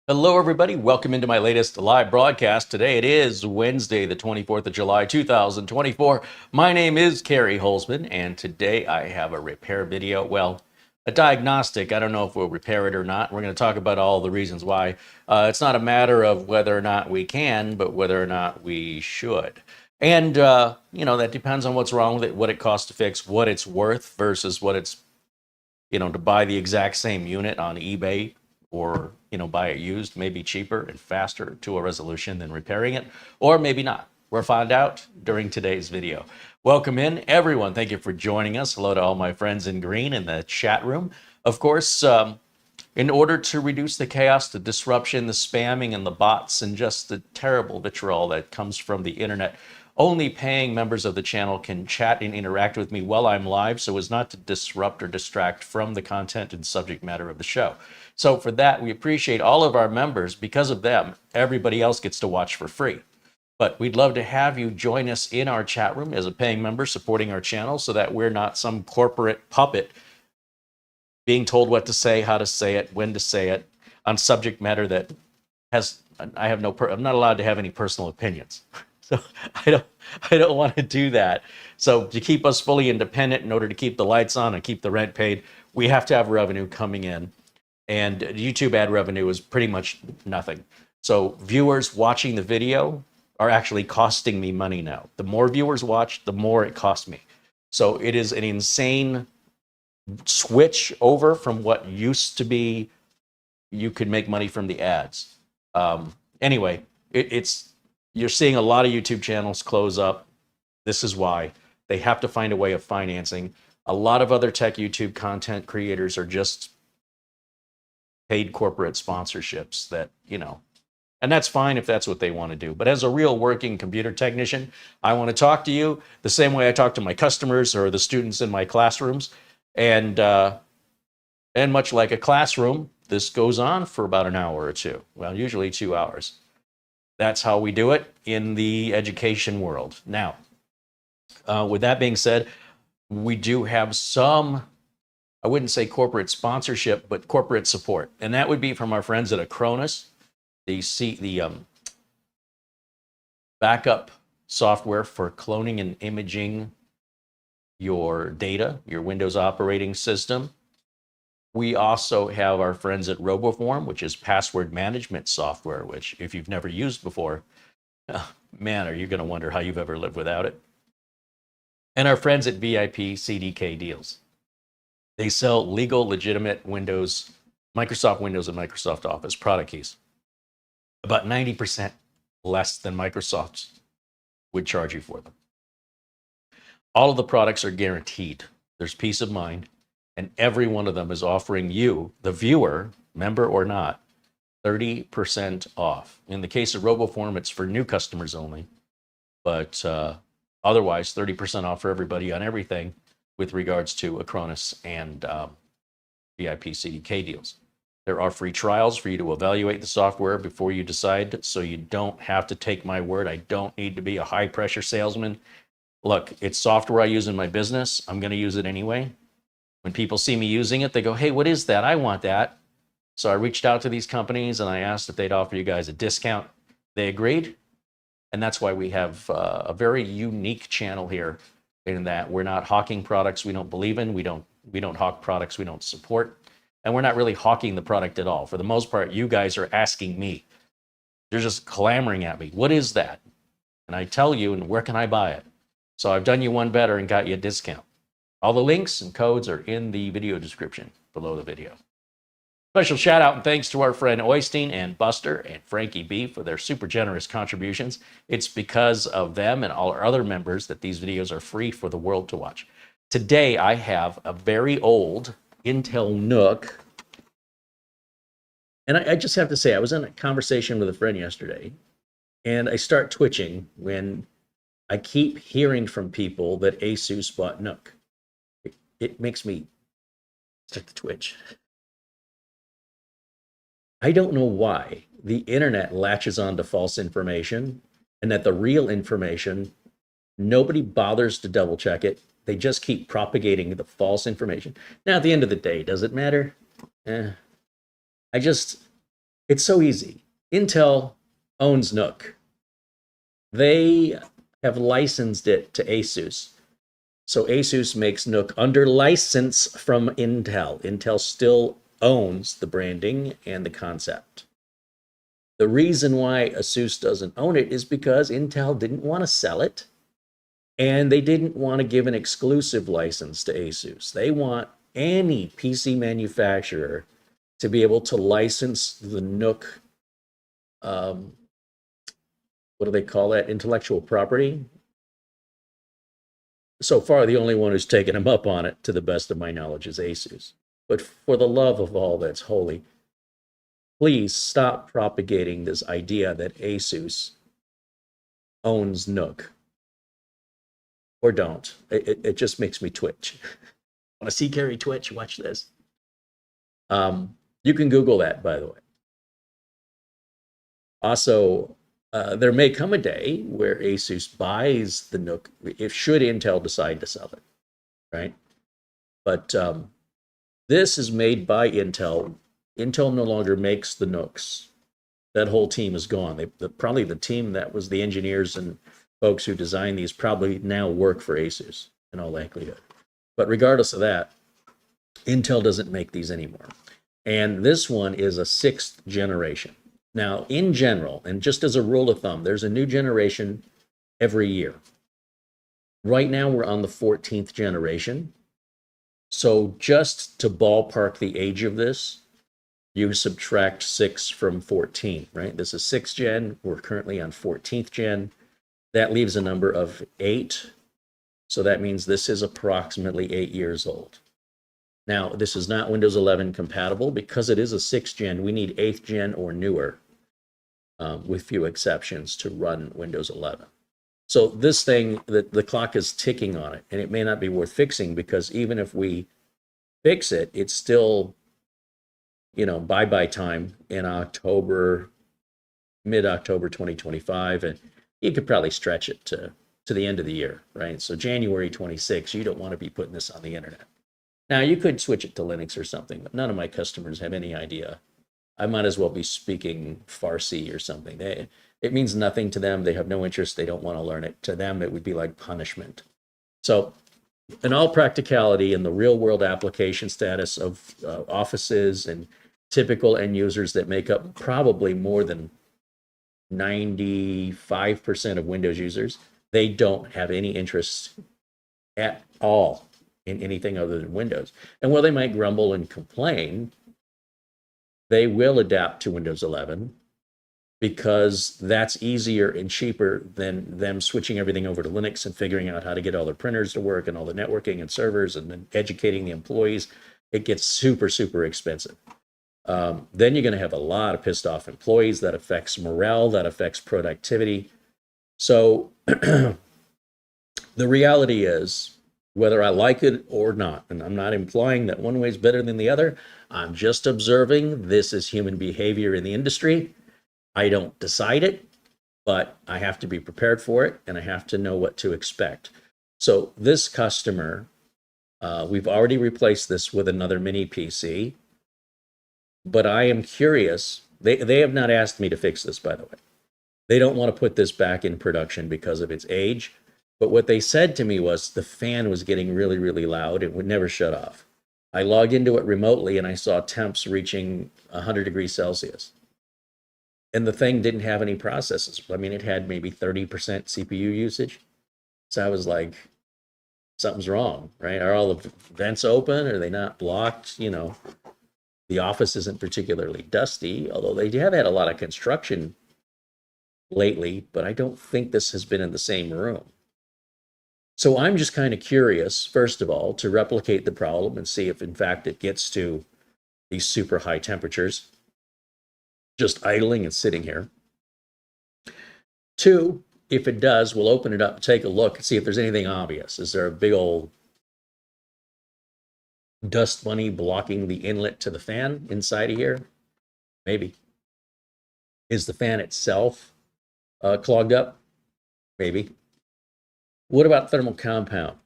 Hello, everybody. Welcome into my latest live broadcast. Today it is Wednesday, the 24th of July, 2024. My name is CareyHolzman, and today I have a repair video. Well, a diagnostic. I don't know if we'll repair it or not. We're going to talk about all the reasons why. It's not a matter of whether or not we can, but whether or not we should. And, that depends on what's wrong with it, what it costs to fix, what it's worth versus what it's, to buy the exact same unit on eBay or buy it used, maybe cheaper and faster to a resolution than repairing it, or maybe not. We'll find out during today's video. Welcome in, everyone. Thank you for joining us. Hello to all my friends in green in the chat room. Of course, in order to reduce the chaos, the disruption, the spamming, and the bots, and just the terrible vitriol that comes from the internet, only paying members of the channel can chat and interact with me while I'm live so as not to disrupt or distract from the content and subject matter of the show. So for that, we appreciate all of our members. Because of them, everybody else gets to watch for free. But we'd love to have you join us in our chat room as a paying member supporting our channel so that we're not some corporate puppet being told what to say, how to say it, when to say it on subject matter that I'm not allowed to have any personal opinions. So I don't want to do that. So to keep us fully independent, in order to keep the lights on and keep the rent paid, we have to have revenue coming in. And YouTube ad revenue is pretty much nothing. So viewers watching the video are actually costing me money now. The more viewers watch, the more it costs me. So it is an insane switch over from what used to be you could make money from the ads. Anyway, you're seeing a lot of YouTube channels close up. This is why. They have to find a way of financing. A lot of other tech YouTube content creators are just paid corporate sponsorships that, and that's fine if that's what they want to do. But as a real working computer technician, I want to talk to you the same way I talk to my customers or the students in my classrooms. And much like a classroom, this goes on for about an hour or two. Well, usually 2 hours. That's how we do it in the education world. Now, with that being said, we do have some, I wouldn't say corporate sponsorship, but corporate support. And that would be from our friends at Acronis, the backup software for cloning and imaging your data, your Windows operating system. We also have our friends at RoboForm, which is password management software, which if you've never used before, man, are you going to wonder how you've ever lived without it. And our friends at VIP CDK Deals. They sell legal, legitimate Windows, Microsoft Windows and Microsoft Office product keys. About 90% less than Microsoft would charge you for them. All of the products are guaranteed. There's peace of mind. And every one of them is offering you, the viewer, member or not, 30% off. In the case of RoboForm, it's for new customers only. But otherwise, 30% off for everybody on everything with regards to Acronis and VIP CDK deals. There are free trials for you to evaluate the software before you decide, so you don't have to take my word. I don't need to be a high-pressure salesman. Look, it's software I use in my business. I'm going to use it anyway. When people see me using it, they go, hey, what is that? I want that. So I reached out to these companies and I asked if they'd offer you guys a discount. They agreed. And that's why we have a very unique channel here in that we're not hawking products we don't believe in. We don't hawk products we don't support. And we're not really hawking the product at all. For the most part, you guys are asking me. You're just clamoring at me. What is that? And I tell you, and where can I buy it? So I've done you one better and got you a discount. All the links and codes are in the video description below the video. Special shout out and thanks to our friend Oystein and Buster and Frankie B for their super generous contributions. It's because of them and all our other members that these videos are free for the world to watch. Today I have a very old Intel NUC. And I just have to say, I was in a conversation with a friend yesterday and I start twitching when I keep hearing from people that ASUS bought NUC. It makes me start to twitch. I don't know why the internet latches on to false information and that the real information, nobody bothers to double check it. They just keep propagating the false information. Now, at the end of the day, does it matter? I just, It's so easy. Intel owns NUC. They have licensed it to Asus. So Asus makes NUC under license from Intel. Intel still owns the branding and the concept. The reason why Asus doesn't own it is because Intel didn't want to sell it, and they didn't want to give an exclusive license to Asus. They want any PC manufacturer to be able to license the NUC, what do they call that? Intellectual property. So far, the only one who's taken them up on it, to the best of my knowledge, is Asus. But for the love of all that's holy, please stop propagating this idea that Asus owns NUC. Or don't. It just makes me twitch. Want to see Carey twitch? Watch this. You can Google that, by the way. Also, there may come a day where Asus buys the NUC, if should Intel decide to sell it, right? But this is made by Intel. Intel no longer makes the NUCs. That whole team is gone. Probably the team that was the engineers and folks who designed these probably now work for Asus in all likelihood. But regardless of that, Intel doesn't make these anymore. And this one is a 6th generation. Now, in general, and just as a rule of thumb, there's a new generation every year. Right now, we're on the 14th generation. So just to ballpark the age of this, you subtract 6 from 14, right? This is 6th gen. We're currently on 14th gen. That leaves a number of 8. So that means this is approximately 8 years old. Now, this is not Windows 11 compatible. Because it is a 6th gen, we need 8th gen or newer, with few exceptions, to run Windows 11. So this thing, the clock is ticking on it, and it may not be worth fixing, because even if we fix it, it's still, bye-bye time in October, mid-October 2025, and you could probably stretch it to the end of the year, right? So January 26, you don't want to be putting this on the internet. Now, you could switch it to Linux or something, but none of my customers have any idea. I might as well be speaking Farsi or something. It means nothing to them. They have no interest. They don't want to learn it. To them, it would be like punishment. So in all practicality, in the real world application status of offices and typical end users that make up probably more than 95% of Windows users, they don't have any interest at all in anything other than Windows. And while they might grumble and complain, they will adapt to Windows 11 because that's easier and cheaper than them switching everything over to Linux and figuring out how to get all their printers to work and all the networking and servers and then educating the employees. It gets super, super expensive. Then you're going to have a lot of pissed off employees. That affects morale, that affects productivity. So the reality is, whether I like it or not, and I'm not implying that one way is better than the other, I'm just observing this is human behavior in the industry. I don't decide it, but I have to be prepared for it, and I have to know what to expect. So this customer, we've already replaced this with another mini PC, but I am curious. They have not asked me to fix this, by the way. They don't want to put this back in production because of its age. But what they said to me was the fan was getting really, really loud. It would never shut off. I logged into it remotely and I saw temps reaching 100 degrees Celsius. And the thing didn't have any processes. I mean, it had maybe 30% CPU usage. So I was like, something's wrong, right? Are all the vents open? Are they not blocked? The office isn't particularly dusty, although they have had a lot of construction lately, but I don't think this has been in the same room. So I'm just kind of curious, first of all, to replicate the problem and see if, in fact, it gets to these super high temperatures, just idling and sitting here. 2, if it does, we'll open it up and take a look and see if there's anything obvious. Is there a big old dust bunny blocking the inlet to the fan inside of here? Maybe. Is the fan itself clogged up? Maybe. What about thermal compound?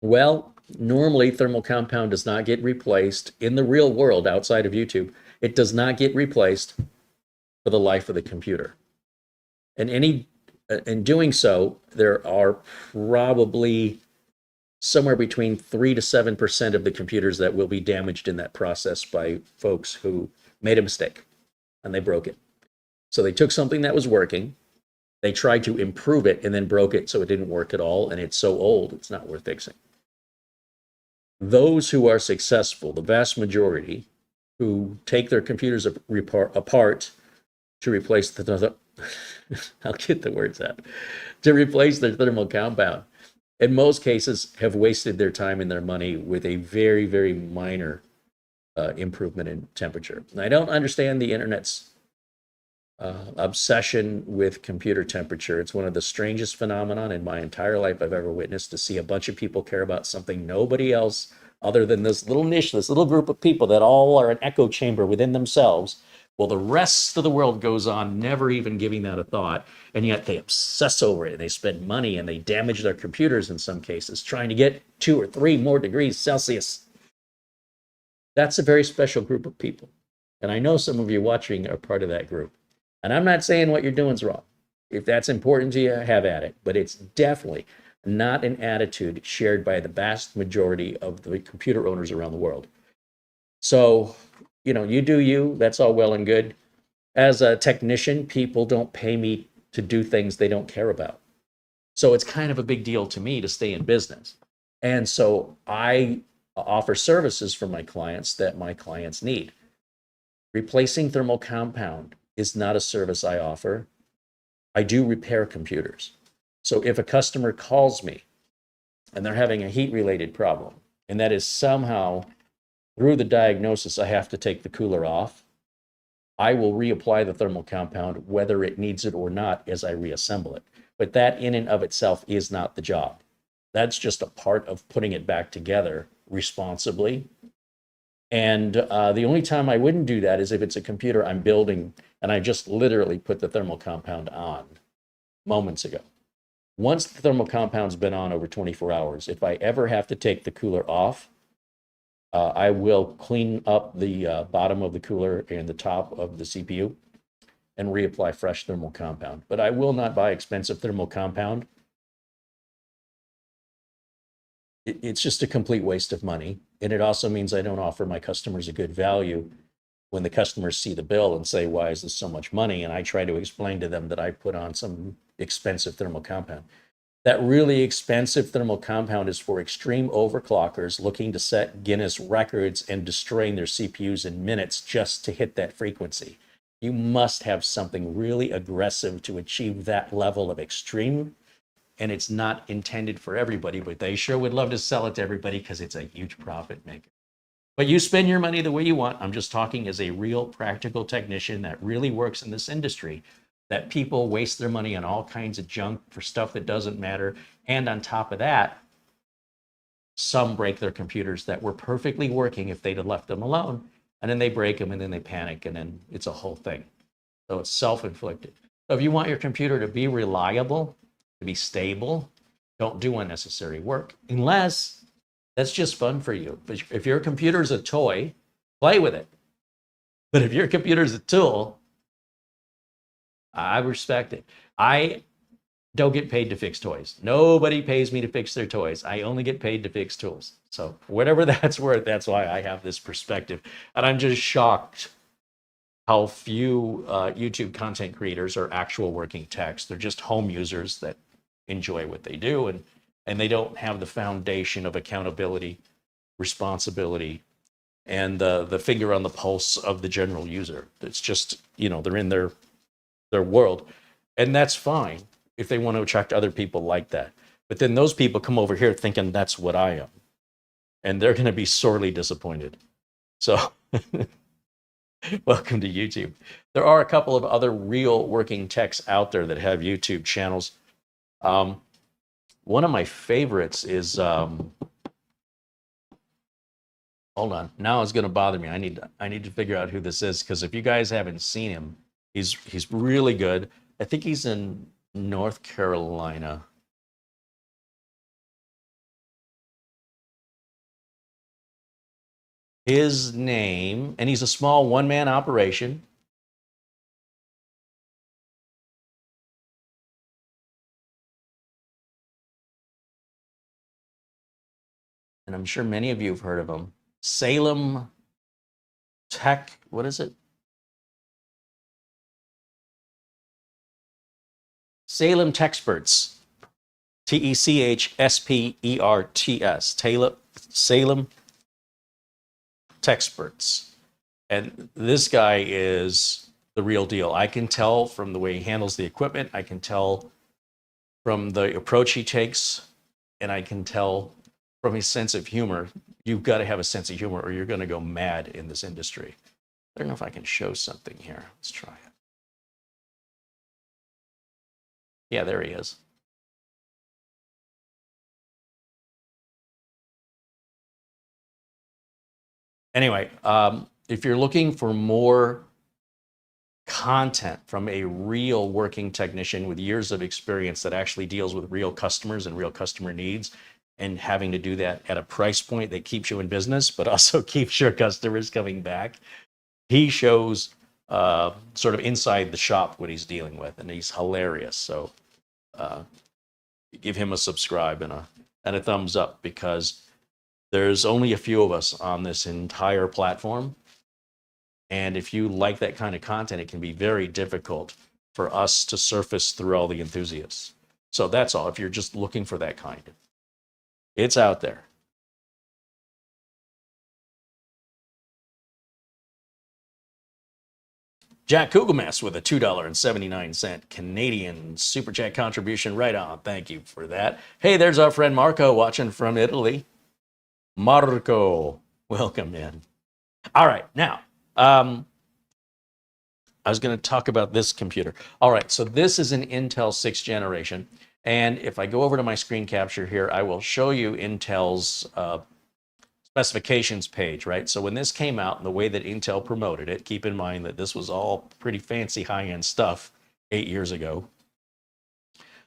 Well, normally thermal compound does not get replaced in the real world outside of YouTube It does not get replaced for the life of the computer. And in doing so, there are probably somewhere between 3 to 7% of the computers that will be damaged in that process by folks who made a mistake and they broke it. So they took something that was working, they tried to improve it, and then broke it so it didn't work at all, and it's so old it's not worth fixing. Those who are successful, the vast majority, who take their computers apart to replace the I'll get the words out, to replace their thermal compound, in most cases have wasted their time and their money with a very, very minor improvement in temperature. And I don't understand the internet's obsession with computer temperature. It's one of the strangest phenomenon in my entire life I've ever witnessed, to see a bunch of people care about something nobody else other than this little niche, this little group of people that all are an echo chamber within themselves. Well, the rest of the world goes on never even giving that a thought, and yet they obsess over it. They spend money and they damage their computers in some cases trying to get 2 or 3 more degrees Celsius. That's a very special group of people. And I know some of you watching are part of that group. And I'm not saying what you're doing is wrong. If that's important to you, have at it. But it's definitely not an attitude shared by the vast majority of the computer owners around the world. So, you do you, that's all well and good. As a technician, people don't pay me to do things they don't care about. So it's kind of a big deal to me to stay in business. And so I offer services for my clients that my clients need. Replacing thermal compound is not a service I offer. I do repair computers. So if a customer calls me and they're having a heat-related problem, and that is somehow through the diagnosis I have to take the cooler off, I will reapply the thermal compound whether it needs it or not as I reassemble it. But that in and of itself is not the job. That's just a part of putting it back together responsibly. And the only time I wouldn't do that is if it's a computer I'm building and I just literally put the thermal compound on moments ago. Once the thermal compound's been on over 24 hours, if I ever have to take the cooler off, I will clean up the bottom of the cooler and the top of the CPU and reapply fresh thermal compound. But I will not buy expensive thermal compound. It's just a complete waste of money. And it also means I don't offer my customers a good value when the customers see the bill and say, why is this so much money? And I try to explain to them that I put on some expensive thermal compound. That really expensive thermal compound is for extreme overclockers looking to set Guinness records and destroying their CPUs in minutes just to hit that frequency. You must have something really aggressive to achieve that level of extreme. And it's not intended for everybody, but they sure would love to sell it to everybody because it's a huge profit maker. But you spend your money the way you want. I'm just talking as a real practical technician that really works in this industry, that people waste their money on all kinds of junk for stuff that doesn't matter. And on top of that, some break their computers that were perfectly working if they'd have left them alone. And then they break them and then they panic and then it's a whole thing. So it's self-inflicted. So if you want your computer to be reliable, to be stable, don't do unnecessary work unless that's just fun for you. But if your computer is a toy, play with it. But if your computer is a tool, I respect it. I don't get paid to fix toys. Nobody pays me to fix their toys. I only get paid to fix tools. So whatever that's worth, that's why I have this perspective. And I'm just shocked how few YouTube content creators are actual working techs. They're just home users that enjoy what they do, and they don't have the foundation of accountability, responsibility, and the finger on the pulse of the general user. It's just, they're in their world, and that's fine if they want to attract other people like that. But then those people come over here thinking that's what I am, and they're going to be sorely disappointed. So welcome to YouTube. There are a couple of other real working techs out there that have YouTube channels. One of my favorites is, hold on, now it's going to bother me. I need to figure out who this is, because if you guys haven't seen him, he's really good. I think he's in North Carolina. His name, and he's a small one-man operation. And I'm sure many of you have heard of him. Salem Tech, what is it? Salem Techsperts. Techsperts. Salem Techsperts. And this guy is the real deal. I can tell from the way he handles the equipment. I can tell from the approach he takes. And I can tell from his sense of humor. You've got to have a sense of humor or you're going to go mad in this industry. I don't know if I can show something here. Let's try it. Yeah, there he is. Anyway, if you're looking for more content from a real working technician with years of experience that actually deals with real customers and real customer needs, and having to do that at a price point that keeps you in business, but also keeps your customers coming back, he shows sort of inside the shop what he's dealing with, and he's hilarious. So give him a subscribe and a thumbs up, because there's only a few of us on this entire platform. And if you like that kind of content, it can be very difficult for us to surface through all the enthusiasts. So that's all. If you're just looking for that kind, it's out there. Jack Kugelmess with a $2.79 Canadian Super Chat contribution. Right on. Thank you for that. Hey, there's our friend Marco watching from Italy. Marco, welcome in. All right, now, I was going to talk about this computer. All right, so this is an Intel 6th generation. And if I go over to my screen capture here, I will show you Intel's specifications page, right? So when this came out and the way that Intel promoted it, keep in mind that this was all pretty fancy high-end stuff 8 years ago.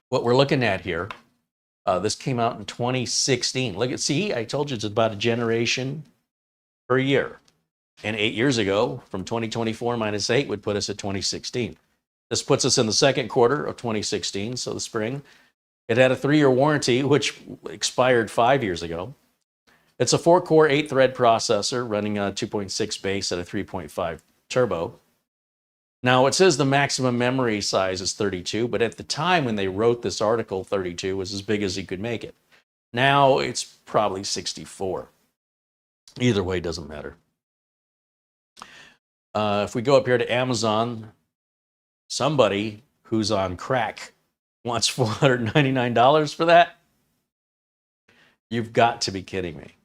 What we're looking at here, this came out in 2016. Look at, see, I told you it's about a generation per year. And 8 years ago, from 2024 minus 8 would put us at 2016. This puts us in the second quarter of 2016, so the spring. It had a 3-year warranty, which expired 5 years ago. It's a 4-core, 8-thread processor running a 2.6 base at a 3.5 turbo. Now, it says the maximum memory size is 32, but at the time when they wrote this article, 32 was as big as you could make it. Now, it's probably 64. Either way, doesn't matter. If we go up here to Amazon, somebody who's on crack wants $499 for that? You've got to be kidding me.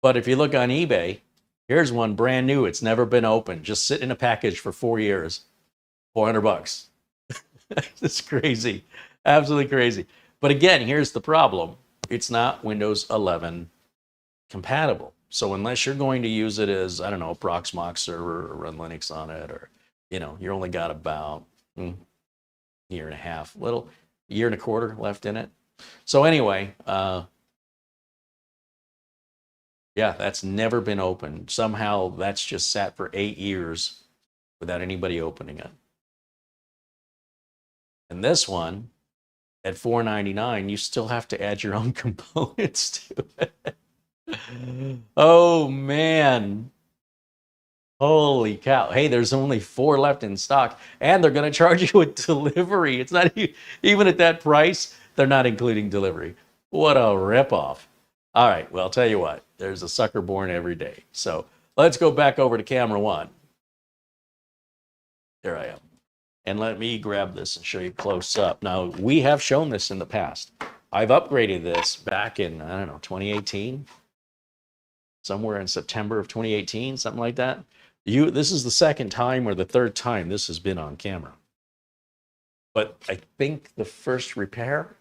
But if you look on eBay, here's one brand new. It's never been opened. Just sit in a package for 4 years. $400. It's crazy. Absolutely crazy. But again, here's the problem. It's not Windows 11 compatible. So unless you're going to use it as, I don't know, Proxmox or run Linux on it, or, you know, you only got about a year and a half, year and a quarter left in it. So anyway, yeah, that's never been opened. Somehow that's just sat for 8 years without anybody opening it. And this one, at $499, you still have to add your own components to it. Oh, man. Holy cow. Hey, there's only 4 left in stock, and they're going to charge you a delivery. It's not even at that price, they're not including delivery. What a ripoff. All right, well, I'll tell you what, there's a sucker born every day. So let's go back over to camera 1. There I am. And let me grab this and show you close up. Now, we have shown this in the past. I've upgraded this back in, I don't know, 2018. Somewhere in September of 2018, something like that. This is the second time or the third time this has been on camera. But I think the first repair.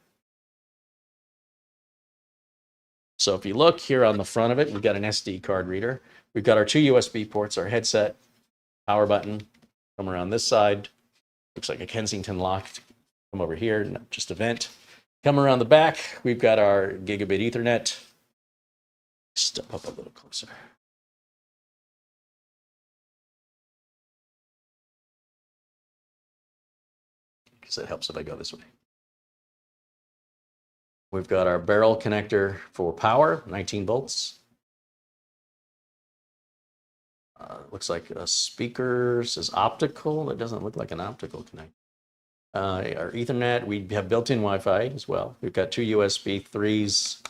So if you look here on the front of it, we've got an SD card reader. We've got our 2 USB ports, our headset, power button. Come around this side. Looks like a Kensington lock. Come over here, just a vent. Come around the back, we've got our gigabit Ethernet. Step up a little closer. guess it helps if I go this way. We've got our barrel connector for power, 19 volts. Looks like a speaker says optical. It doesn't look like an optical connector. Our Ethernet, we have built-in Wi-Fi as well. We've got two USB 3s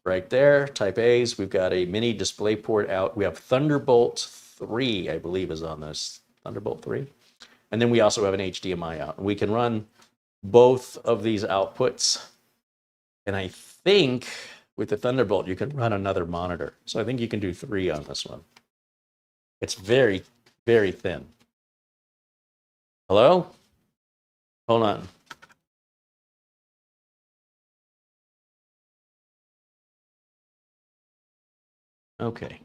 right there, Type A's. We've got a mini display port out. We have Thunderbolt 3, I believe is on this. Thunderbolt 3. And then we also have an HDMI out. And we can run both of these outputs. And I think with the Thunderbolt, you can run another monitor. So I think you can do 3 on this one. It's very, very thin. Hello? Hold on. Okay.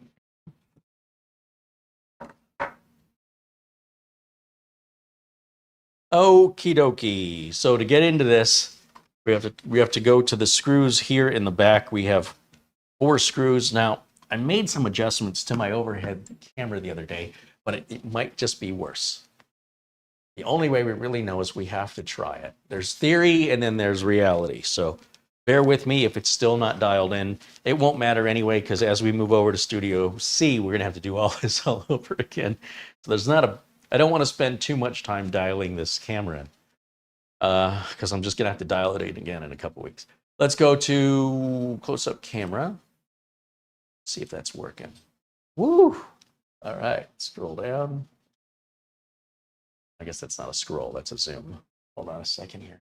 Okie dokie. So to get into this, we have to go to the screws here in the back. We have 4 screws. Now, I made some adjustments to my overhead camera the other day, but it might just be worse. The only way we really know is we have to try it. There's theory and then there's reality. So bear with me if it's still not dialed in. It won't matter anyway, because as we move over to Studio C, we're gonna have to do all this all over again. So there's not a, I don't want to spend too much time dialing this camera in, because I'm just gonna have to dial it in again in a couple weeks. Let's go to close-up camera. See if that's working. Woo! All right, scroll down. I guess that's not a scroll, that's a zoom. Hold on a second here.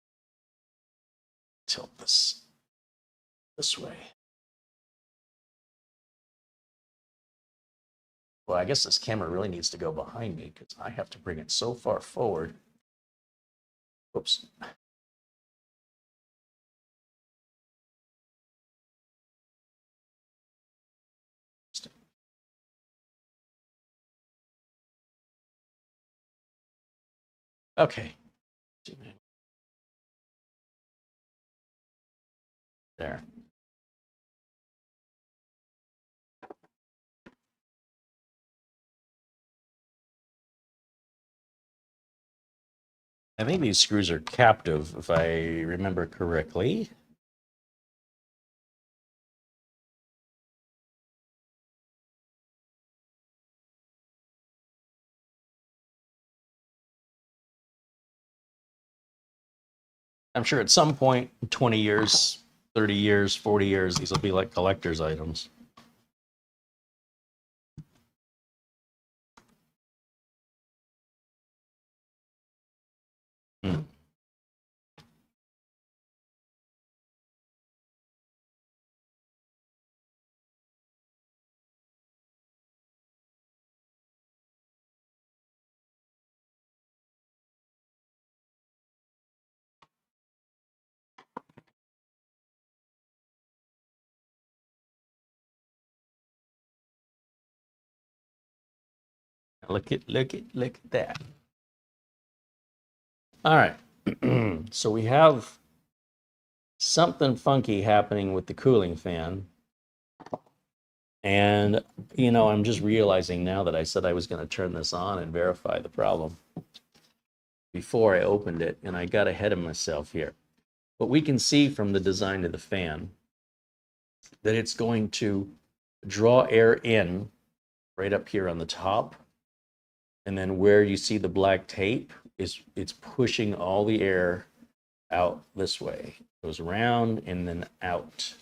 Tilt this way. Well, I guess this camera really needs to go behind me because I have to bring it so far forward. Oops. Okay. There. I think these screws are captive, if I remember correctly. I'm sure at some point, 20 years, 30 years, 40 years, these will be like collector's items. Look at that. All right. So we have something funky happening with the cooling fan. And, you know, I'm just realizing now that I said I was going to turn this on and verify the problem before I opened it, and I got ahead of myself here. But we can see from the design of the fan that it's going to draw air in right up here on the top. And then where you see the black tape, it's pushing all the air out this way. It goes around and then out.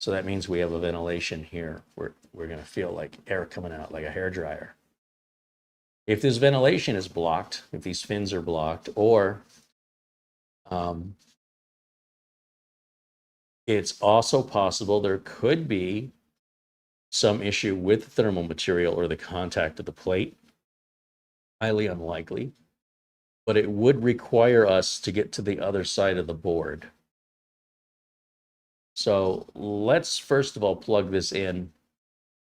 So that means we have a ventilation here. We're going to feel like air coming out like a hairdryer. If this ventilation is blocked, if these fins are blocked, or it's also possible there could be some issue with the thermal material or the contact of the plate. Highly unlikely, but it would require us to get to the other side of the board. So let's first of all plug this in.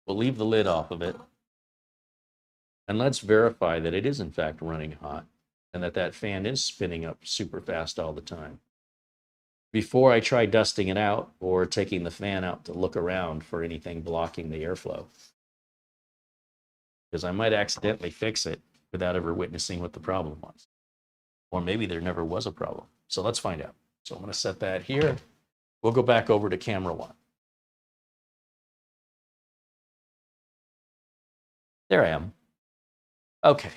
We'll leave the lid off of it. And let's verify that it is in fact running hot and that that fan is spinning up super fast all the time, before I try dusting it out or taking the fan out to look around for anything blocking the airflow. Because I might accidentally fix it without ever witnessing what the problem was. Or maybe there never was a problem. So let's find out. So I'm going to set that here. We'll go back over to camera 1. There I am. Okay.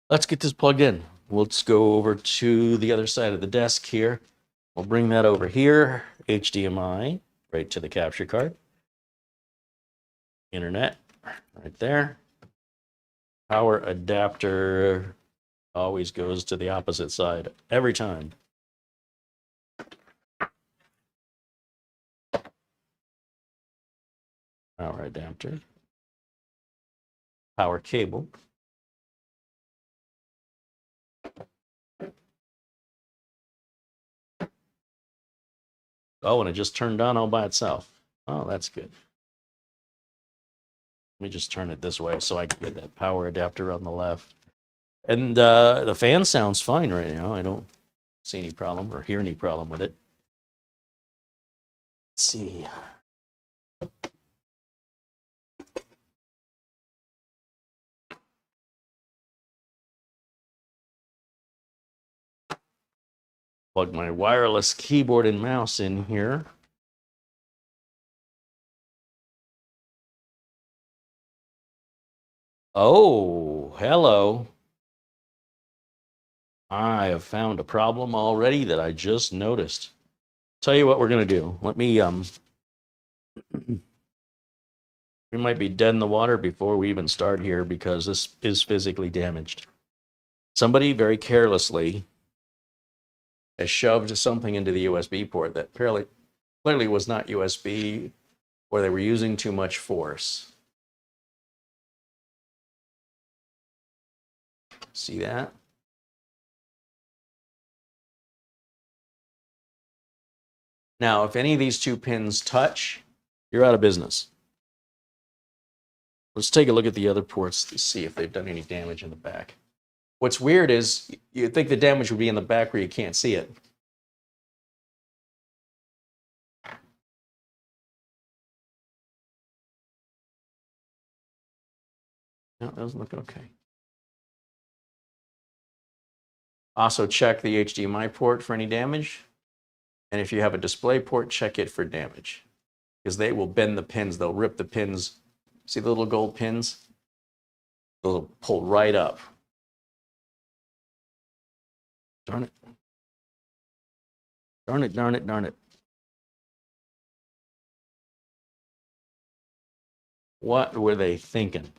Let's get this plugged in. Let's go over to the other side of the desk here. We'll bring that over here. HDMI, right to the capture card. Internet, right there. Power adapter always goes to the opposite side every time. Power adapter. Power cable. Oh, and it just turned on all by itself. Oh, that's good. Let me just turn it this way so I can get that power adapter on the left. And the fan sounds fine right now. I don't see any problem or hear any problem with it. Let's see. Plug my wireless keyboard and mouse in here. Oh, hello. I have found a problem already that I just noticed. Tell you what we're going to do. Let me, we might be dead in the water before we even start here because this is physically damaged. Somebody very carelessly has shoved something into the USB port that clearly was not USB, or they were using too much force. See that? Now, if any of these two pins touch, you're out of business. Let's take a look at the other ports to see if they've done any damage in the back. What's weird is you'd think the damage would be in the back where you can't see it. No, it doesn't look okay. Also check the HDMI port for any damage. And if you have a display port, check it for damage. Because they will bend the pins. They'll rip the pins. See the little gold pins? They'll pull right up. Darn it. Darn it, darn it, darn it. What were they thinking? It's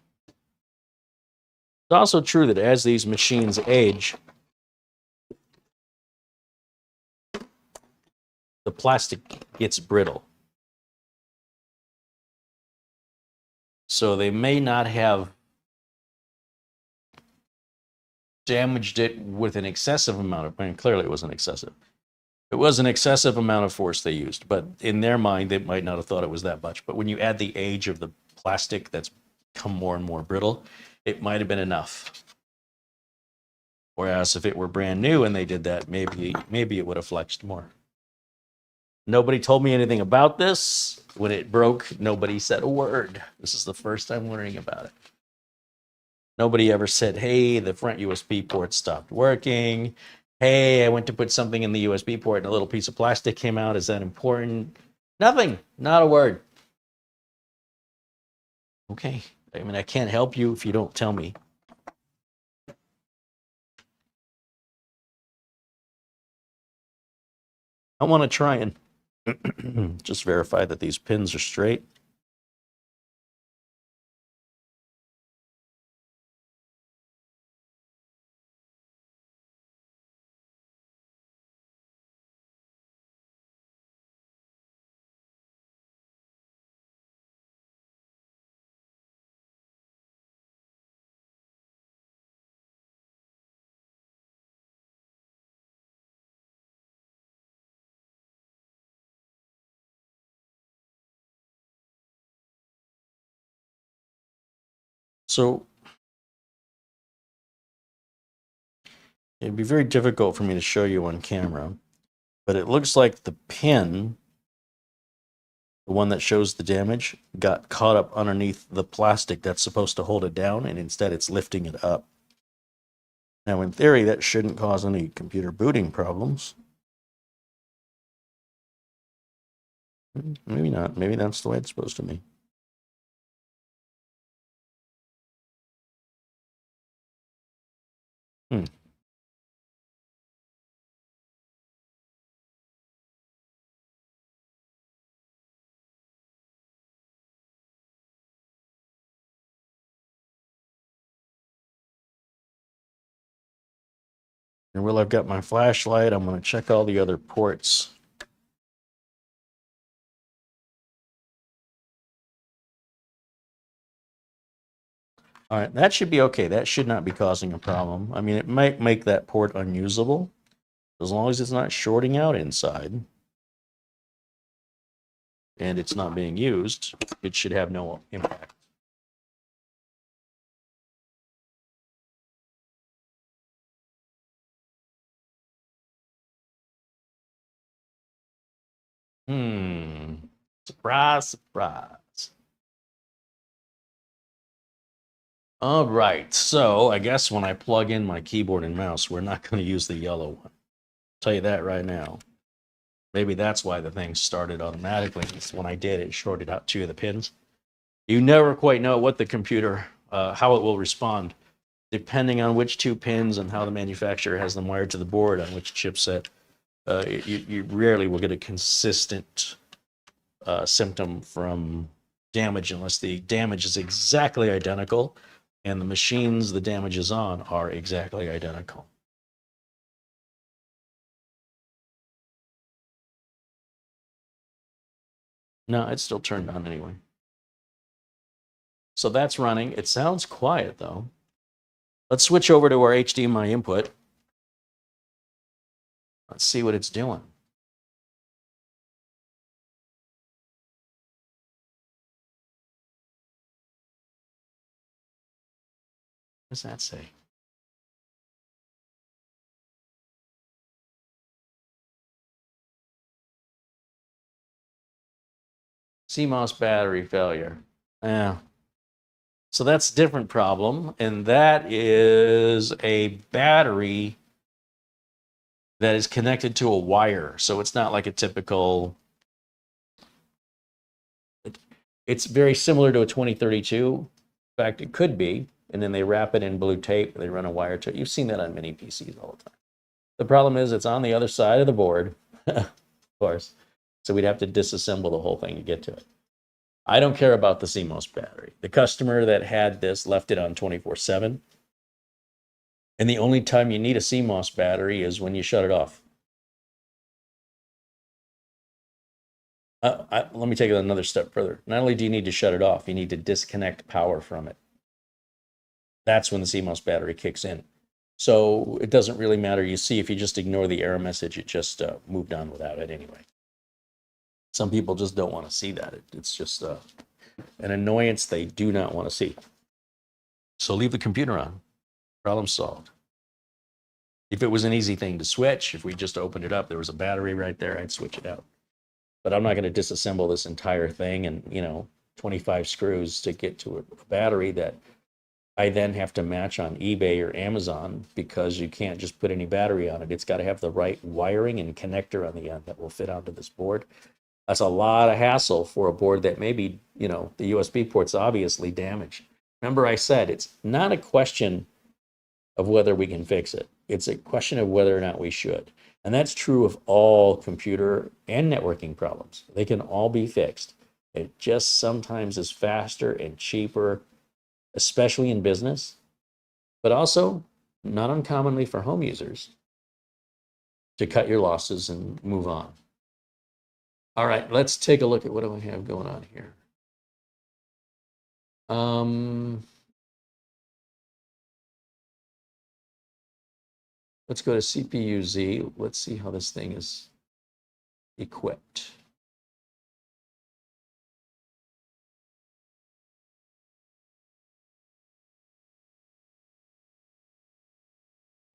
also true that as these machines age, the plastic gets brittle. So they may not have damaged it with an excessive amount of, I mean, clearly it wasn't excessive. It was an excessive amount of force they used, but in their mind, they might not have thought it was that much. But when you add the age of the plastic that's become more and more brittle, it might have been enough. Whereas if it were brand new and they did that, maybe it would have flexed more. Nobody told me anything about this. When it broke, nobody said a word. This is the first time learning about it. Nobody ever said, hey, the front USB port stopped working. Hey, I went to put something in the USB port and a little piece of plastic came out. Is that important? Nothing. Not a word. Okay. I mean, I can't help you if you don't tell me. I want to try and just verify that these pins are straight. So it'd be very difficult for me to show you on camera, but it looks like the pin the one that shows the damage, got caught up underneath the plastic that's supposed to hold it down, and instead it's lifting it up. Now, in theory, that shouldn't cause any computer booting problems. Maybe not. Maybe that's the way it's supposed to be. Hmm. And while I've got my flashlight, I'm going to check all the other ports. All right, that should be okay. That should not be causing a problem. I mean, it might make that port unusable, as long as it's not shorting out inside and it's not being used, it should have no impact. Surprise, surprise. All right, so I guess when I plug in my keyboard and mouse, we're not going to use the yellow one. I'll tell you that right now. Maybe that's why the thing started automatically. When I did, it shorted out 2 of the pins. You never quite know what the computer, how it will respond, depending on which 2 pins and how the manufacturer has them wired to the board on which chipset. You rarely will get a consistent symptom from damage unless the damage is exactly identical and the machines the damage is on are exactly identical. No, it's still turned on anyway. So that's running. It sounds quiet though. Let's switch over to our HDMI input. Let's see what it's doing. What does that say? CMOS battery failure. Yeah. So that's a different problem, and that is a battery that is connected to a wire. So it's not like a typical, it's very similar to a 2032. In fact, it could be, and then they wrap it in blue tape, they run a wire to it. You've seen that on mini PCs all the time. The problem is it's on the other side of the board, of course. So we'd have to disassemble the whole thing to get to it. I don't care about the CMOS battery. The customer that had this left it on 24/7. And the only time you need a CMOS battery is when you shut it off. Let me take it another step further. Not only do you need to shut it off, you need to disconnect power from it. That's when the CMOS battery kicks in. So it doesn't really matter. You see, if you just ignore the error message, it just moved on without it anyway. Some people just don't want to see that. It's just an annoyance they do not want to see. So leave the computer on. Problem solved. If it was an easy thing to switch, if we just opened it up, there was a battery right there, I'd switch it out. But I'm not going to disassemble this entire thing and, 25 screws to get to a battery that I then have to match on eBay or Amazon, because you can't just put any battery on it. It's got to have the right wiring and connector on the end that will fit onto this board. That's a lot of hassle for a board that maybe, the USB port's obviously damaged. Remember I said, it's not a question of whether we can fix it. It's a question of whether or not we should. And that's true of all computer and networking problems. They can all be fixed. It just sometimes is faster and cheaper, especially in business, but also not uncommonly for home users, to cut your losses and move on. All right, let's take a look at what do I have going on here. Let's go to CPU Z. Let's see how this thing is equipped.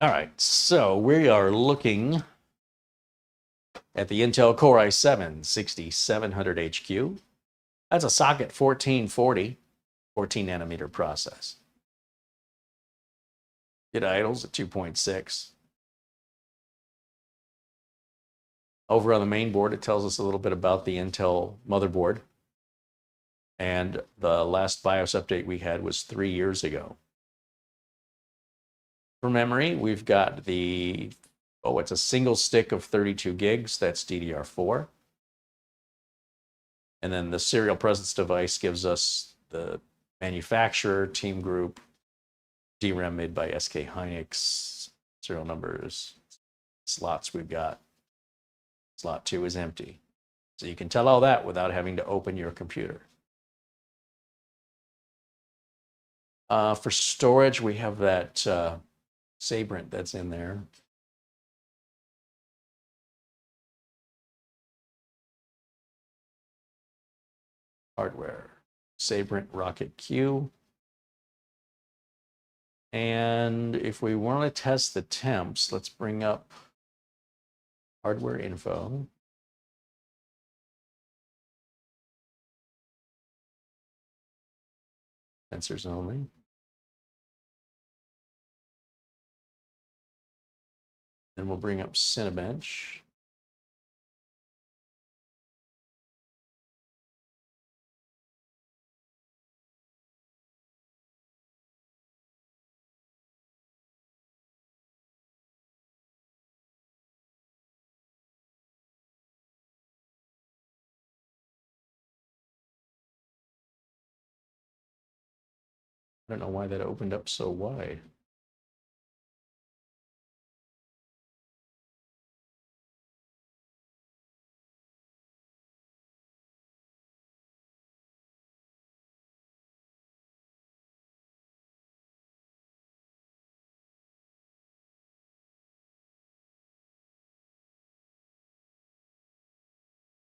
All right, so we are looking at the Intel Core i7-6700HQ. That's a socket 1440, 14 nanometer process. It idles at 2.6. Over on the main board, it tells us a little bit about the Intel motherboard. And the last BIOS update we had was 3 years ago. For memory, we've got the, it's a single stick of 32 gigs. That's DDR4. And then the serial presence device gives us the manufacturer, team group, DRAM made by SK Hynix, serial numbers, slots we've got. Slot 2 is empty. So you can tell all that without having to open your computer. For storage, we have that Sabrent that's in there. Hardware, Sabrent Rocket Q. And if we want to test the temps, let's bring up hardware info. Sensors only. Then we'll bring up Cinebench. I don't know why that opened up so wide.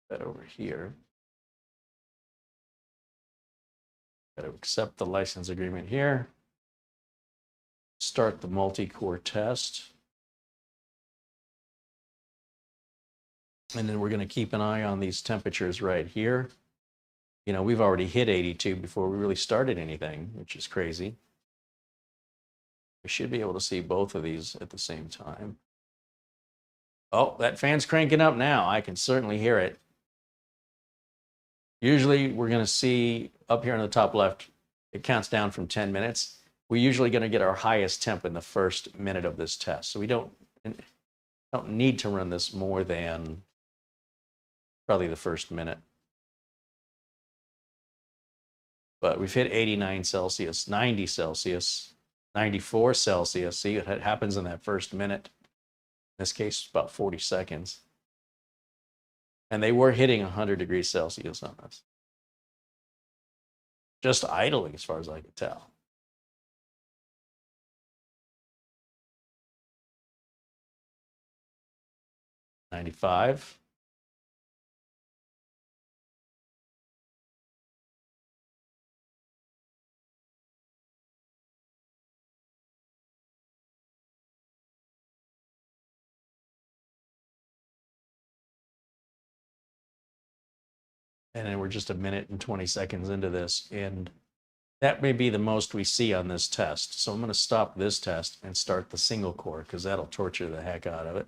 That over here. Got to accept the license agreement here. Start the multi-core test. And then we're going to keep an eye on these temperatures right here. You know, we've already hit 82 before we really started anything, which is crazy. We should be able to see both of these at the same time. Oh, that fan's cranking up now. I can certainly hear it. Usually we're going to see up here in the top left, it counts down from 10 minutes. We're usually going to get our highest temp in the first minute of this test. So we don't need to run this more than probably the first minute. But we've hit 89 Celsius, 90 Celsius, 94 Celsius. See, it happens in that first minute. In this case, about 40 seconds. And they were hitting 100 degrees Celsius on us. Just idling as far as I could tell. $95. And then we're just a minute and 20 seconds into this, and that may be the most we see on this test. So I'm going to stop this test and start the single core, because that'll torture the heck out of it.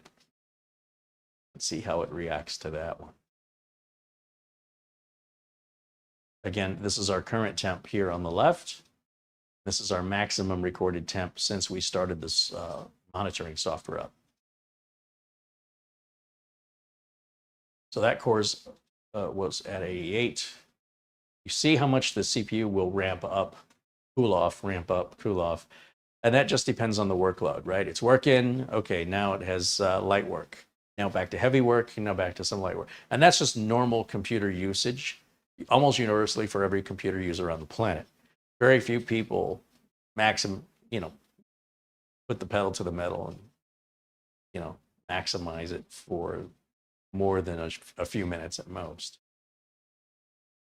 Let's see how it reacts to that one. Again, this is our current temp here on the left. This is our maximum recorded temp since we started this monitoring software up. So that core's was at 88. You see how much the CPU will ramp up, cool off, ramp up, cool off. And that just depends on the workload, right? It's working. Okay, now it has light work. Now back to heavy work, and now back to some light work. And that's just normal computer usage, almost universally for every computer user on the planet. Very few people put the pedal to the metal and, maximize it for more than a few minutes at most.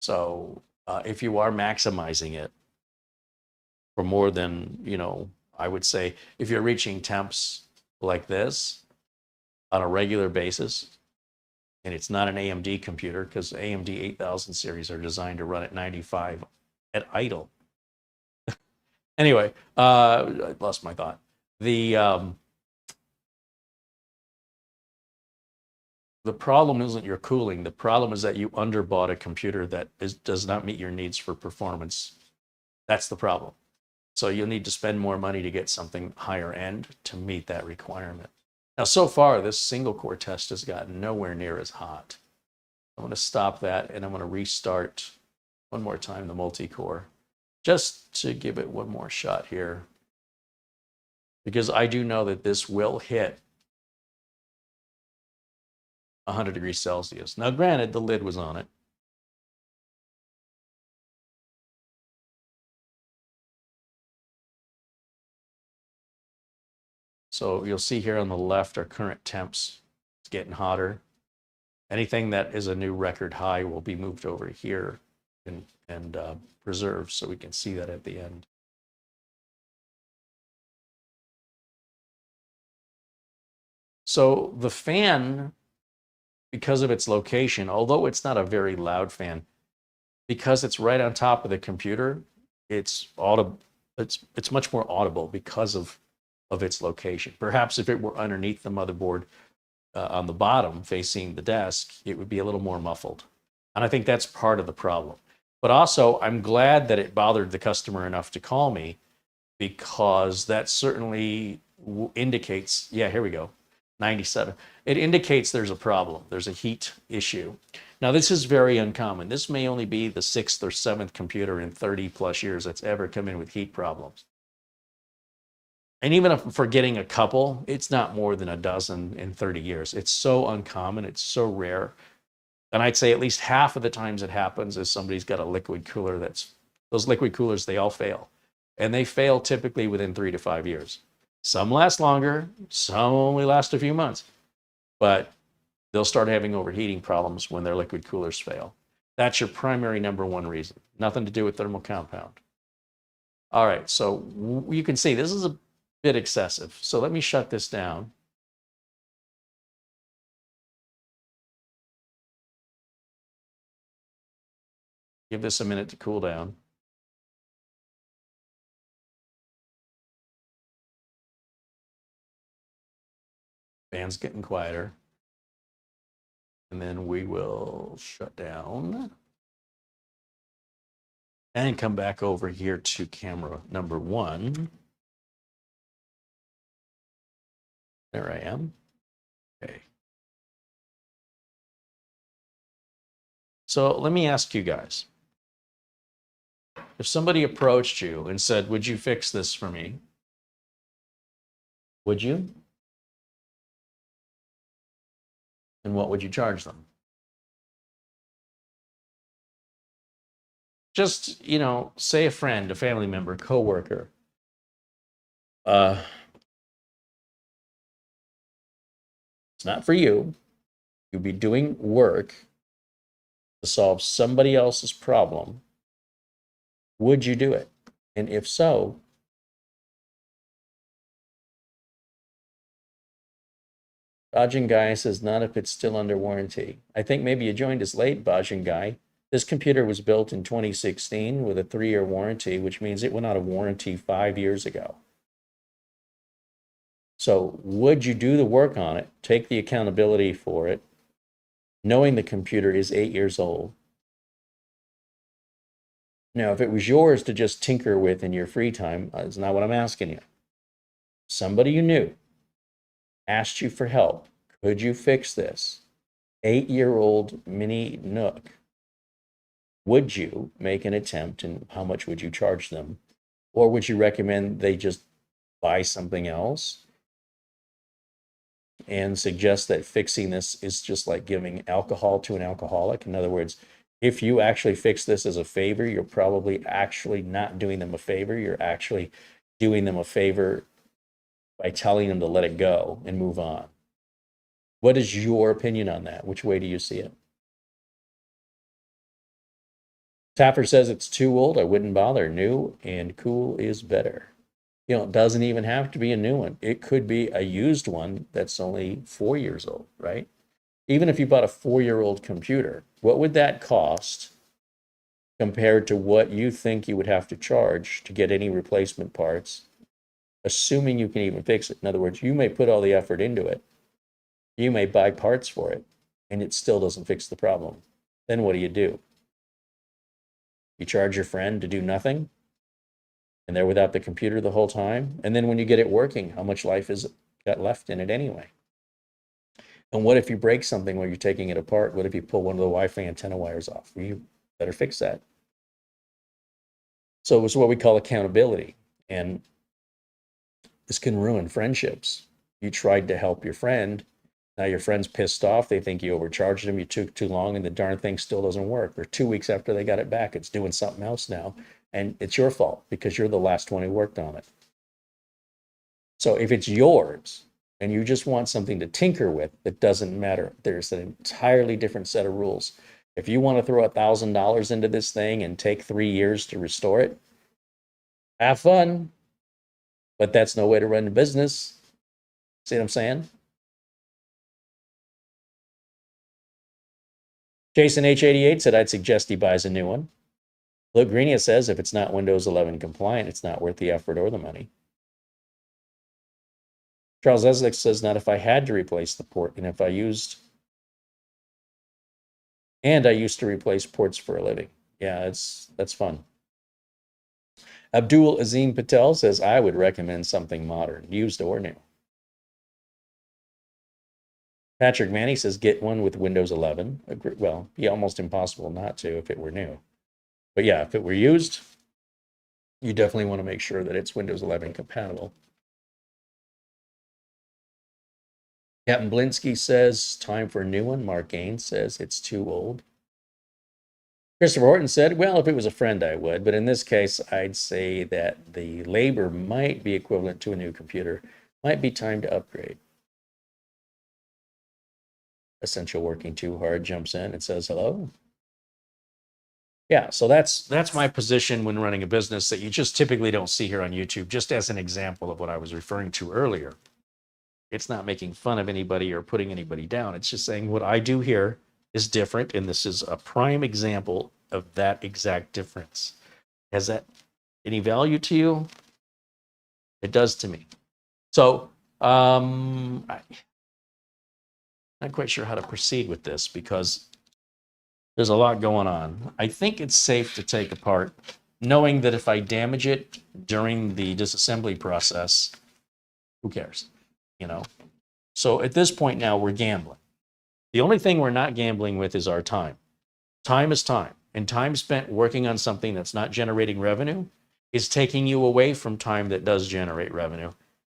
So if you are maximizing it for more than, I would say if you're reaching temps like this on a regular basis, And it's not an AMD computer because AMD 8000 series are designed to run at 95 at idle. Anyway, I lost my thought. The problem isn't your cooling. The problem is that you underbought a computer that does not meet your needs for performance. That's the problem. So you'll need to spend more money to get something higher end to meet that requirement. Now, so far, this single core test has gotten nowhere near as hot. I'm going to stop that and I'm going to restart one more time the multi-core just to give it one more shot here, because I do know that this will hit 100 degrees Celsius. Now, granted, the lid was on it. So you'll see here on the left, our current temps. It's getting hotter. Anything that is a new record high will be moved over here and preserved so we can see that at the end. So the fan, because of its location, although it's not a very loud fan, because it's right on top of the computer, it's audible. It's much more audible because of its location. Perhaps if it were underneath the motherboard on the bottom facing the desk, it would be a little more muffled. And I think that's part of the problem. But also, I'm glad that it bothered the customer enough to call me, because that certainly indicates, yeah, here we go, 97. It indicates there's a problem. There's a heat issue. Now, this is very uncommon. This may only be the 6th or 7th computer in 30 plus years that's ever come in with heat problems. And even if for getting a couple, it's not more than a dozen in 30 years. It's so uncommon. It's so rare. And I'd say at least half of the times it happens is somebody's got a liquid cooler those liquid coolers, they all fail. And they fail typically within 3 to 5 years. Some last longer, some only last a few months. But they'll start having overheating problems when their liquid coolers fail. That's your primary number one reason. Nothing to do with thermal compound. All right, so you can see this is a bit excessive. So let me shut this down. Give this a minute to cool down. Fan's getting quieter. And then we will shut down and come back over here to camera number 1. There I am. Okay. So let me ask you guys. If somebody approached you and said, would you fix this for me? Would you? And what would you charge them? Just, say a friend, a family member, coworker. It's not for you. You'd be doing work to solve somebody else's problem. Would you do it? And if so, Bajin Guy says, not if it's still under warranty. I think maybe you joined us late, Bajin Guy. This computer was built in 2016 with a 3-year warranty, which means it went out of warranty 5 years ago. So would you do the work on it, take the accountability for it, knowing the computer is 8 years old? Now, if it was yours to just tinker with in your free time, that's not what I'm asking you. Somebody you knew asked you for help. Could you fix this 8-year-old mini NUC? Would you make an attempt, and how much would you charge them? Or would you recommend they just buy something else and suggest that fixing this is just like giving alcohol to an alcoholic? In other words, if you actually fix this as a favor, you're probably actually not doing them a favor. You're actually doing them a favor by telling them to let it go and move on. What is your opinion on that? Which way do you see it? Tapper says it's too old. I wouldn't bother. New and cool is better. It doesn't even have to be a new one. It could be a used one that's only 4 years old, right? Even if you bought a 4-year-old computer, what would that cost compared to what you think you would have to charge to get any replacement parts, assuming you can even fix it? In other words, you may put all the effort into it, you may buy parts for it, and it still doesn't fix the problem. Then what do? You charge your friend to do nothing, and they're without the computer the whole time. And then when you get it working, how much life is got left in it anyway? And what if you break something while you're taking it apart? What if you pull one of the Wi-Fi antenna wires off? You better fix that. So it's what we call accountability. And this can ruin friendships. You tried to help your friend. Now your friend's pissed off. They think you overcharged them. You took too long, and the darn thing still doesn't work. Or 2 weeks after they got it back, it's doing something else now. And it's your fault because you're the last one who worked on it. So if it's yours and you just want something to tinker with, it doesn't matter. There's an entirely different set of rules. If you want to throw $1,000 into this thing and take 3 years to restore it, have fun. But that's no way to run a business. See what I'm saying? Jason H88 said, I'd suggest he buys a new one. Luke Greenia says, if it's not Windows 11 compliant, it's not worth the effort or the money. Charles Eslick says, not if I had to replace the port, and if I used, and I used to replace ports for a living. Yeah, that's fun. Abdul Azim Patel says, I would recommend something modern, used or new. Patrick Manny says, get one with Windows 11. Well, be almost impossible not to if it were new. But yeah, if it were used, you definitely want to make sure that it's Windows 11 compatible. Captain Blinsky says, time for a new one. Mark Gaines says, it's too old. Christopher Horton said, well, if it was a friend, I would. But in this case, I'd say that the labor might be equivalent to a new computer. Might be time to upgrade. Essential Working Too Hard jumps in and says, hello. Yeah, so that's my position when running a business that you just typically don't see here on YouTube, just as an example of what I was referring to earlier. It's not making fun of anybody or putting anybody down. It's just saying what I do here is different, and this is a prime example of that exact difference. Has that any value to you? It does to me. So I'm not quite sure how to proceed with this because there's a lot going on. I think it's safe to take apart, knowing that if I damage it during the disassembly process, who cares? You know? So at this point now, we're gambling. The only thing we're not gambling with is our time. Time is time. And time spent working on something that's not generating revenue is taking you away from time that does generate revenue.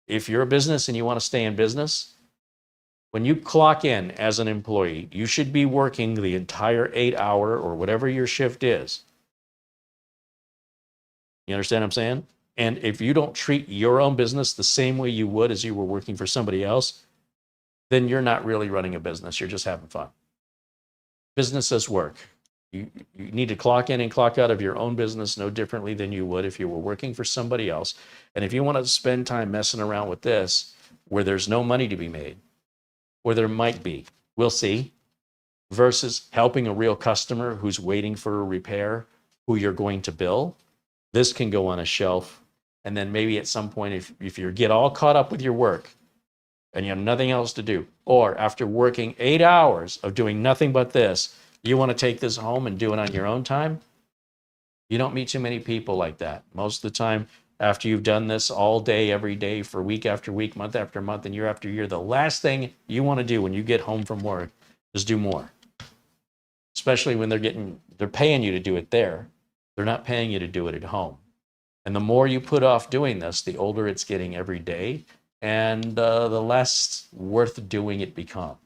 If you're a business and you want to stay in business, when you clock in as an employee, you should be working the entire 8-hour or whatever your shift is. You understand what I'm saying? And if you don't treat your own business the same way you would as you were working for somebody else, then you're not really running a business. You're just having fun. Business is work. You need to clock in and clock out of your own business no differently than you would if you were working for somebody else. And if you want to spend time messing around with this, where there's no money to be made, or there might be, we'll see, versus helping a real customer who's waiting for a repair, who you're going to bill, this can go on a shelf. And then maybe at some point, if you get all caught up with your work and you have nothing else to do, or after working 8 hours of doing nothing but this, you want to take this home and do it on your own time, you don't meet too many people like that. Most of the time, after you've done this all day, every day, for week after week, month after month, and year after year, the last thing you want to do when you get home from work is do more. Especially when they're paying you to do it there. They're not paying you to do it at home. And the more you put off doing this, the older it's getting every day, and the less worth doing it becomes.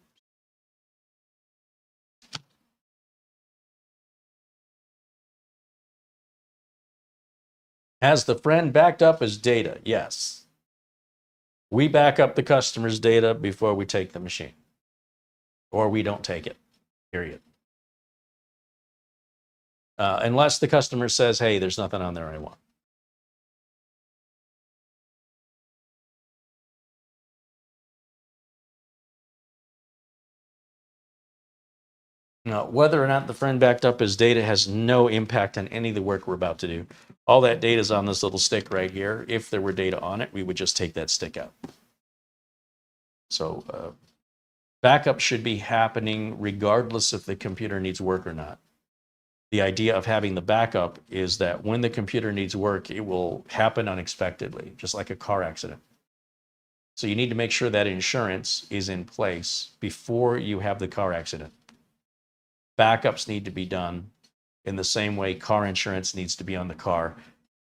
Has the friend backed up his data? Yes. We back up the customer's data before we take the machine, or we don't take it, period. Unless the customer says, hey, there's nothing on there I want. Now, whether or not the friend backed up his data has no impact on any of the work we're about to do. All that data is on this little stick right here. If there were data on it, we would just take that stick out. So backup should be happening regardless if the computer needs work or not. The idea of having the backup is that when the computer needs work, it will happen unexpectedly, just like a car accident. So you need to make sure that insurance is in place before you have the car accident. Backups need to be done in the same way car insurance needs to be on the car.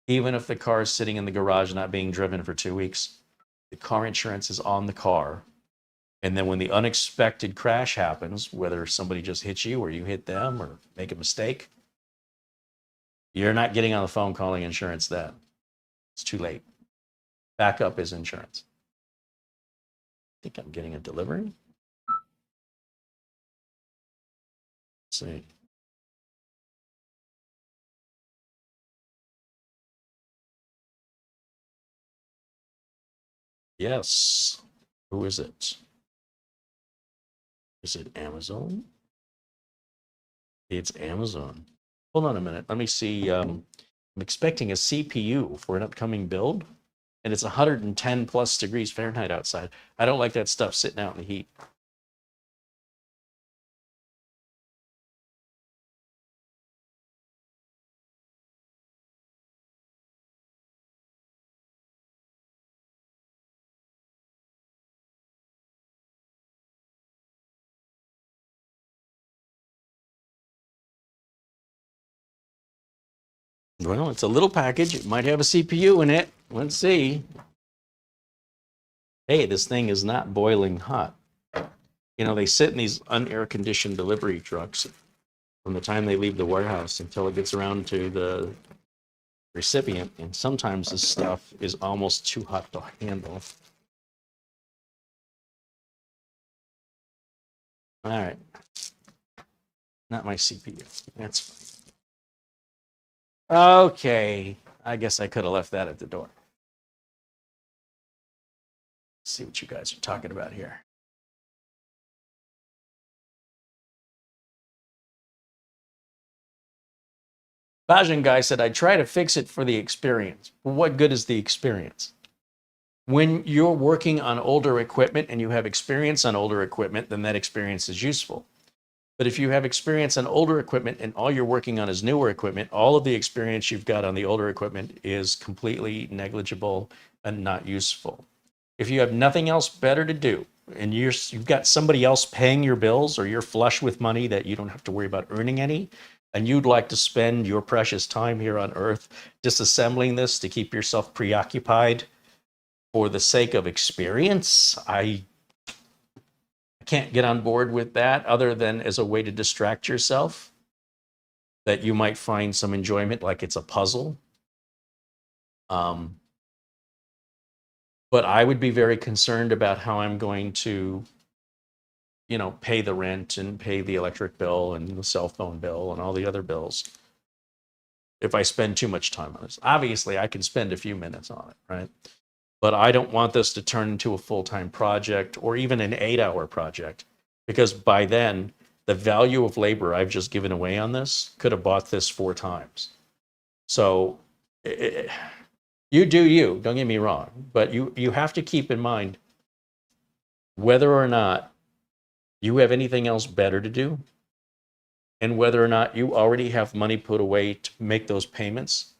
Even if the car is sitting in the garage not being driven for 2 weeks, the car insurance is on the car. And then when the unexpected crash happens, whether somebody just hits you or you hit them or make a mistake, you're not getting on the phone calling insurance then. It's too late. Backup is insurance. I think I'm getting a delivery. Let's see. Yes. Who is it? Is it Amazon? It's Amazon. Hold on a minute. Let me see. I'm expecting a CPU for an upcoming build, and it's 110 plus degrees Fahrenheit outside. I don't like that stuff sitting out in the heat. Well, it's a little package. It might have a CPU in it. Let's see. Hey, this thing is not boiling hot. You know, they sit in these unair conditioned delivery trucks from the time they leave the warehouse until it gets around to the recipient. And sometimes this stuff is almost too hot to handle. All right. Not my CPU. That's fine. Okay. I guess I could have left that at the door. Let's see what you guys are talking about here. Bajan guy said, I try to fix it for the experience. Well, what good is the experience? When you're working on older equipment and you have experience on older equipment, then that experience is useful. But if you have experience on older equipment and all you're working on is newer equipment, all of the experience you've got on the older equipment is completely negligible and not useful. If you have nothing else better to do and you've got somebody else paying your bills, or you're flush with money that you don't have to worry about earning any, and you'd like to spend your precious time here on Earth disassembling this to keep yourself preoccupied for the sake of experience, I can't get on board with that, other than as a way to distract yourself, that you might find some enjoyment, like it's a puzzle. But I would be very concerned about how I'm going to, you know, pay the rent and pay the electric bill and the cell phone bill and all the other bills if I spend too much time on this. Obviously, I can spend a few minutes on it, right? But I don't want this to turn into a full-time project or even an 8-hour project, because by then, the value of labor I've just given away on this could have bought this 4 times. So you do you, don't get me wrong, but you have to keep in mind whether or not you have anything else better to do, and whether or not you already have money put away to make those payments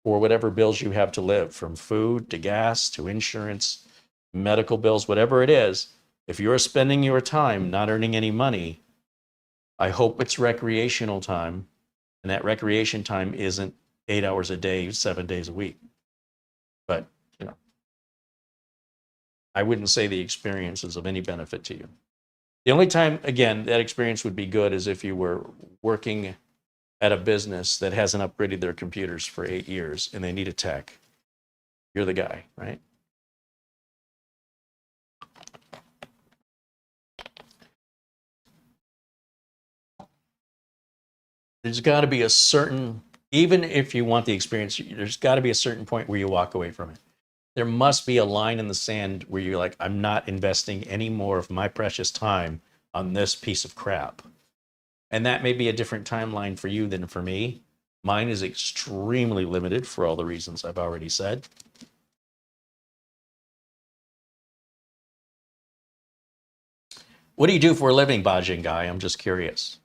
or whatever bills you have to live, from food to gas to insurance, medical bills, whatever it is. If you're spending your time not earning any money, I hope it's recreational time, and that recreation time isn't 8 hours a day, 7 days a week. But, you know, I wouldn't say the experience is of any benefit to you. The only time, again, that experience would be good is if you were working at a business that hasn't upgraded their computers for 8 years and they need a tech. You're the guy, right? There's got to be a certain, even if you want the experience, there's got to be a certain point where you walk away from it. There must be a line in the sand where you're like, I'm not investing any more of my precious time on this piece of crap. And that may be a different timeline for you than for me. Mine is extremely limited for all the reasons I've already said. What do you do for a living, Bajing Guy? I'm just curious.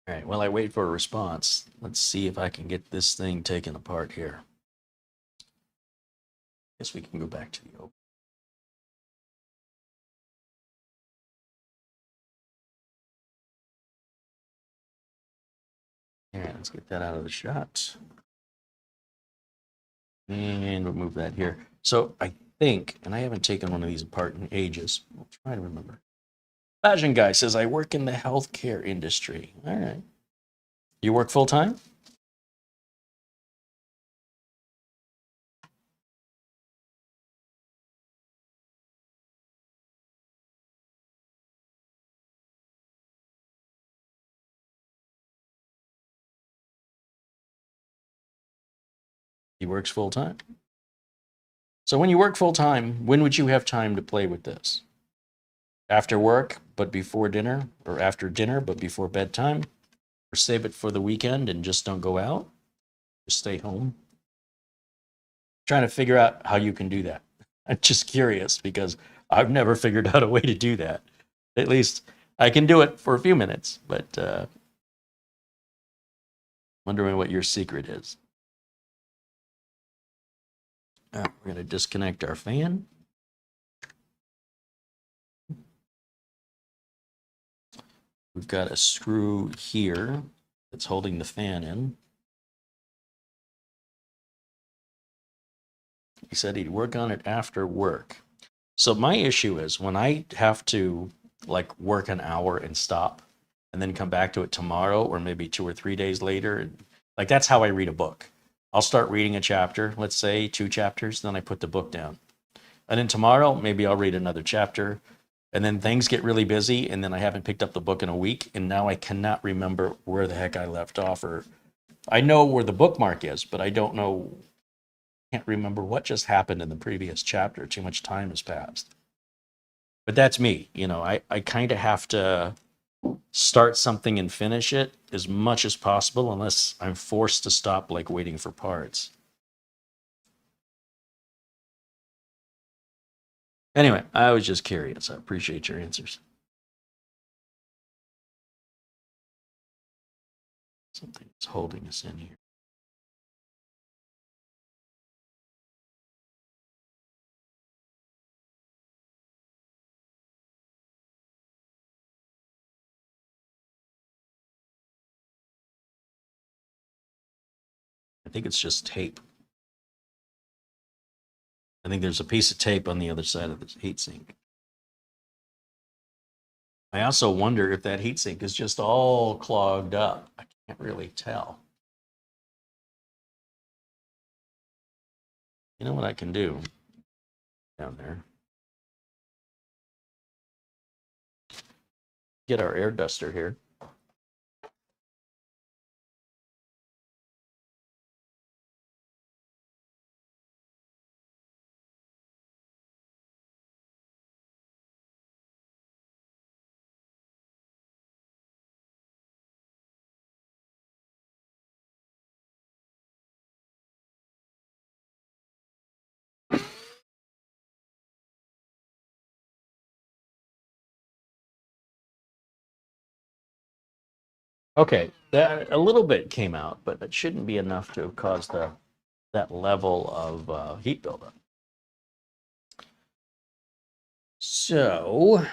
All right, while I wait for a response, let's see if I can get this thing taken apart here. Guess we can go back to the open. All right, let's get that out of the shot. And we'll move that here. So I think, and I haven't taken one of these apart in ages. I'll try to remember. Bajing Guy says, I work in the healthcare industry. All right. You work full time? He works full time. So when you work full time, when would you have time to play with this? After work, but before dinner, or after dinner, but before bedtime, or save it for the weekend and just don't go out? Just stay home? Trying to figure out how you can do that. I'm just curious because I've never figured out a way to do that. At least I can do it for a few minutes, but wondering what your secret is. We're going to disconnect our fan. We've got a screw here that's holding the fan in. He said he'd work on it after work. So my issue is when I have to like work an hour and stop and then come back to it tomorrow or maybe 2 or 3 days later, like that's how I read a book. I'll start reading a chapter, let's say 2 chapters, then I put the book down. And then tomorrow, maybe I'll read another chapter. And then things get really busy, and then I haven't picked up the book in a week, and now I cannot remember where the heck I left off. Or I know where the bookmark is, but I don't know, can't remember what just happened in the previous chapter. Too much time has passed. But that's me. You know, I kind of have to start something and finish it as much as possible, unless I'm forced to stop, like waiting for parts. Anyway, I was just curious. I appreciate your answers. Something's holding us in here. I think it's just tape. I think there's a piece of tape on the other side of this heatsink. I also wonder if that heatsink is just all clogged up. I can't really tell. You know what I can do down there? Get our air duster here. Okay, that a little bit came out, but it shouldn't be enough to cause that level of heat buildup. So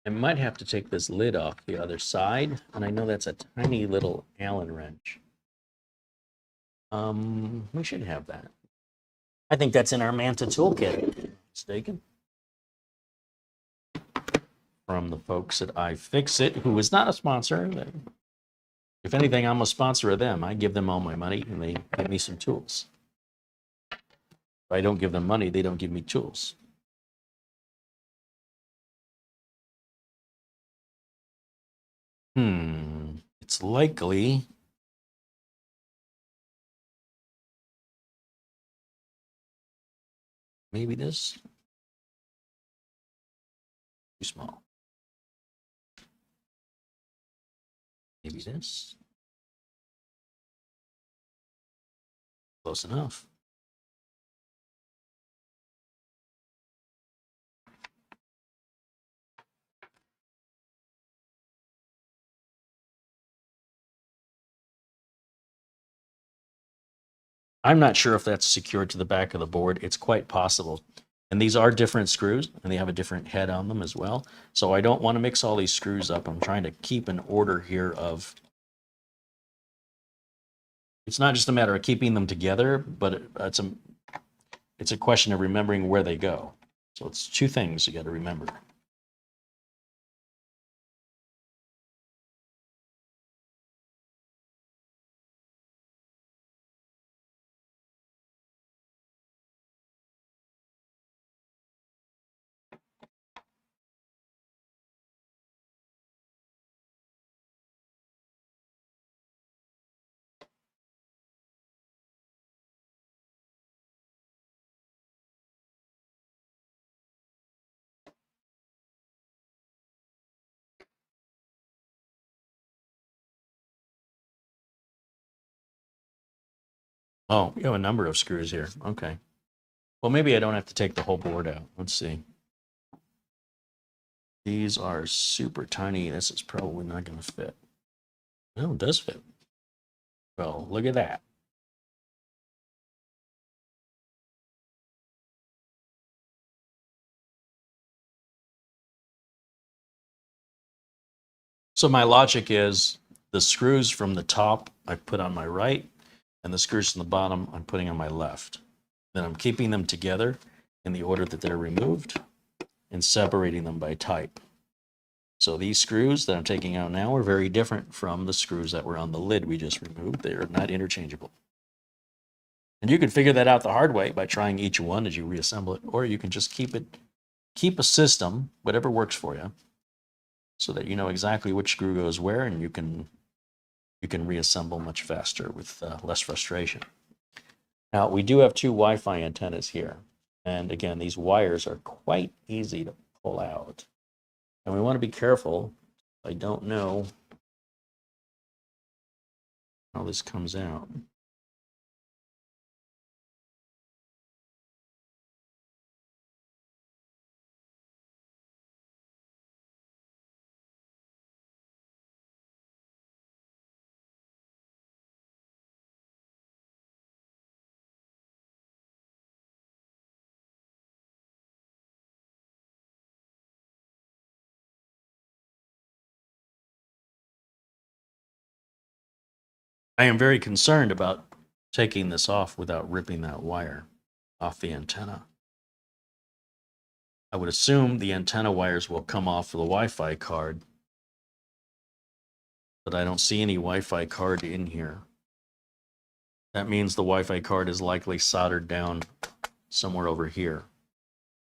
I might have to take this lid off the other side, and I know that's a tiny little Allen wrench. We should have that. I think that's in our Manta toolkit. Mistaken. from the folks at iFixit, who is not a sponsor. If anything, I'm a sponsor of them. I give them all my money, and they give me some tools. If I don't give them money, they don't give me tools. It's likely maybe this. Too small. Maybe this. Close enough. I'm not sure if that's secured to the back of the board. It's quite possible. And these are different screws, and they have a different head on them as well. So I don't want to mix all these screws up. I'm trying to keep an order here of... It's not just a matter of keeping them together, but it's a question of remembering where they go. So it's two things you got to remember. Oh, you have a number of screws here. Okay. Well, maybe I don't have to take the whole board out. Let's see. These are super tiny. This is probably not going to fit. No, it does fit. Well, look at that. So my logic is the screws from the top I put on my right, and the screws from the bottom I'm putting on my left. Then I'm keeping them together in the order that they're removed and separating them by type. So these screws that I'm taking out now are very different from the screws that were on the lid we just removed. They are not interchangeable. And you can figure that out the hard way by trying each one as you reassemble it, or you can just keep a system, whatever works for you, so that you know exactly which screw goes where, and you can reassemble much faster with less frustration. Now, we do have two Wi-Fi antennas here. And again, these wires are quite easy to pull out. And we want to be careful. I don't know how this comes out. I am very concerned about taking this off without ripping that wire off the antenna. I would assume the antenna wires will come off of the Wi-Fi card, but I don't see any Wi-Fi card in here. That means the Wi-Fi card is likely soldered down somewhere over here.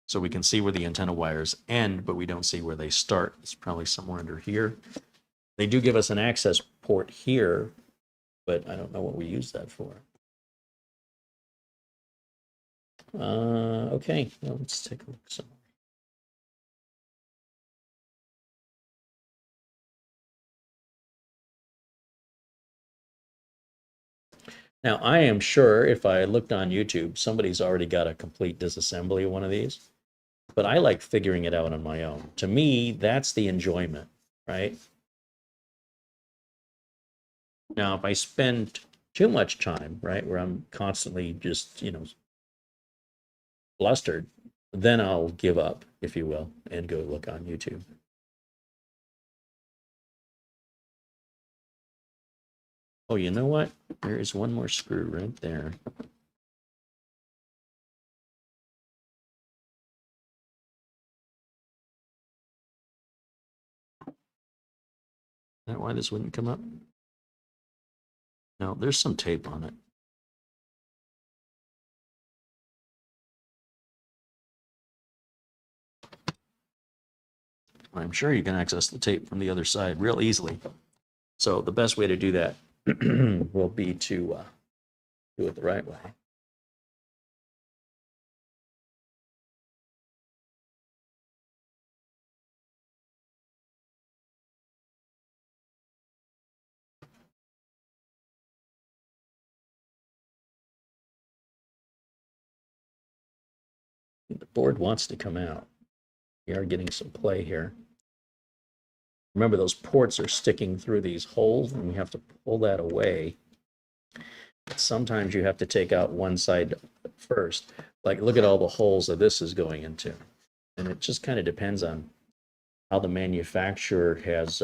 So we can see where the antenna wires end, but we don't see where they start. It's probably somewhere under here. They do give us an access port here, but I don't know what we use that for. Okay, well, let's take a look somewhere. Now, I am sure if I looked on YouTube, somebody's already got a complete disassembly of one of these, but I like figuring it out on my own. To me, that's the enjoyment, right? Now, if I spend too much time, right, where I'm constantly just, flustered, then I'll give up, if you will, and go look on YouTube. Oh, you know what? There is one more screw right there. that why this wouldn't come up? No, there's some tape on it. I'm sure you can access the tape from the other side real easily. So the best way to do that will be to do it the right way. The board wants to come out. We are getting some play here. Remember, those ports are sticking through these holes, and we have to pull that away. Sometimes you have to take out one side first. Like, look at all the holes that this is going into. And it just kind of depends on how the manufacturer has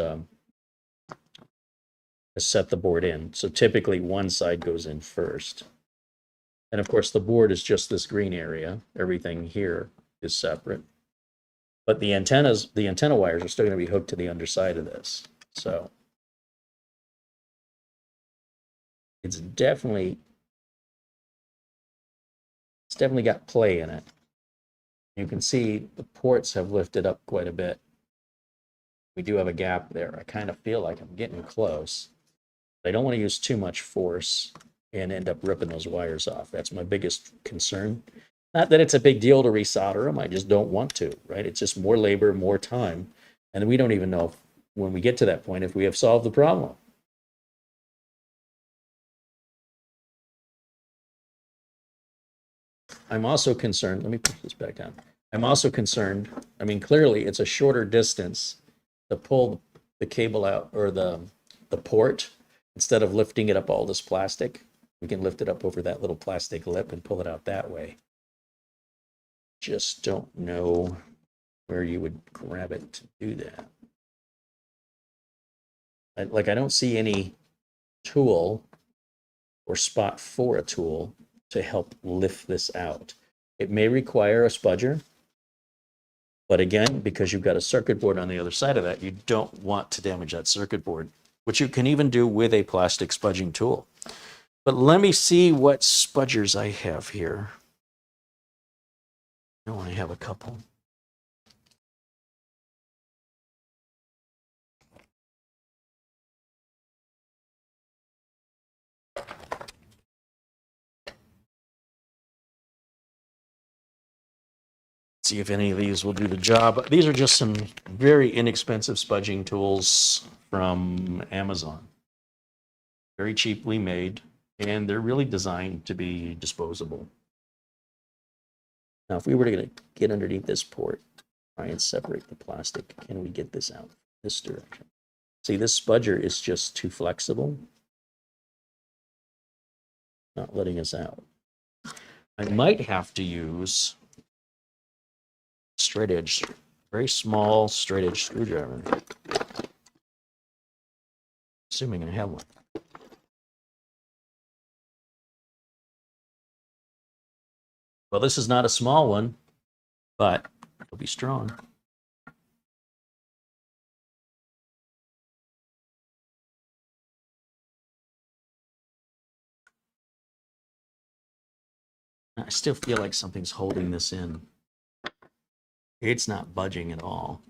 set the board in. So typically one side goes in first. And of course, the board is just this green area. Everything here is separate. But the antenna wires are still going to be hooked to the underside of this. So it's definitely got play in it. You can see the ports have lifted up quite a bit. We do have a gap there. I kind of feel like I'm getting close. I don't want to use too much force and end up ripping those wires off. That's my biggest concern. Not that it's a big deal to resolder them. I just don't want to, right? It's just more labor, more time. And we don't even know if, when we get to that point, if we have solved the problem. I'm also concerned, let me put this back down. I'm also concerned, I mean, clearly it's a shorter distance to pull the cable out, or the port, instead of lifting it up all this plastic. We can lift it up over that little plastic lip and pull it out that way. Just don't know where you would grab it to do that. I don't see any tool or spot for a tool to help lift this out. It may require a spudger, but again, because you've got a circuit board on the other side of that, you don't want to damage that circuit board, which you can even do with a plastic spudging tool. But let me see what spudgers I have here. I only have a couple. See if any of these will do the job. These are just some very inexpensive spudging tools from Amazon. Very cheaply made, and they're really designed to be disposable. Now, if we were to get underneath this port, try and separate the plastic, can we get this out this direction? See, this spudger is just too flexible, not letting us out. I might have to use straight edge, very small straight edge screwdriver, assuming I have one. Well, this is not a small one, but it'll be strong. I still feel like something's holding this in. It's not budging at all.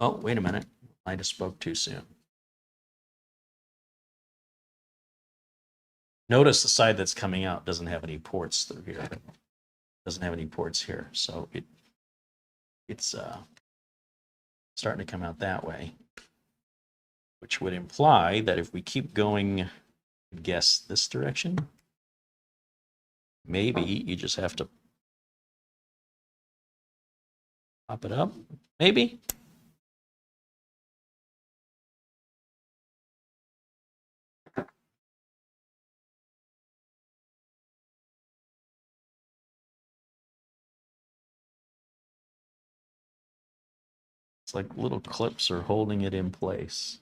Oh, wait a minute. I just spoke too soon. Notice the side that's coming out doesn't have any ports through here. Doesn't have any ports here. So it's starting to come out that way, which would imply that if we keep going, I guess this direction, maybe you just have to pop it up, maybe. It's like little clips are holding it in place.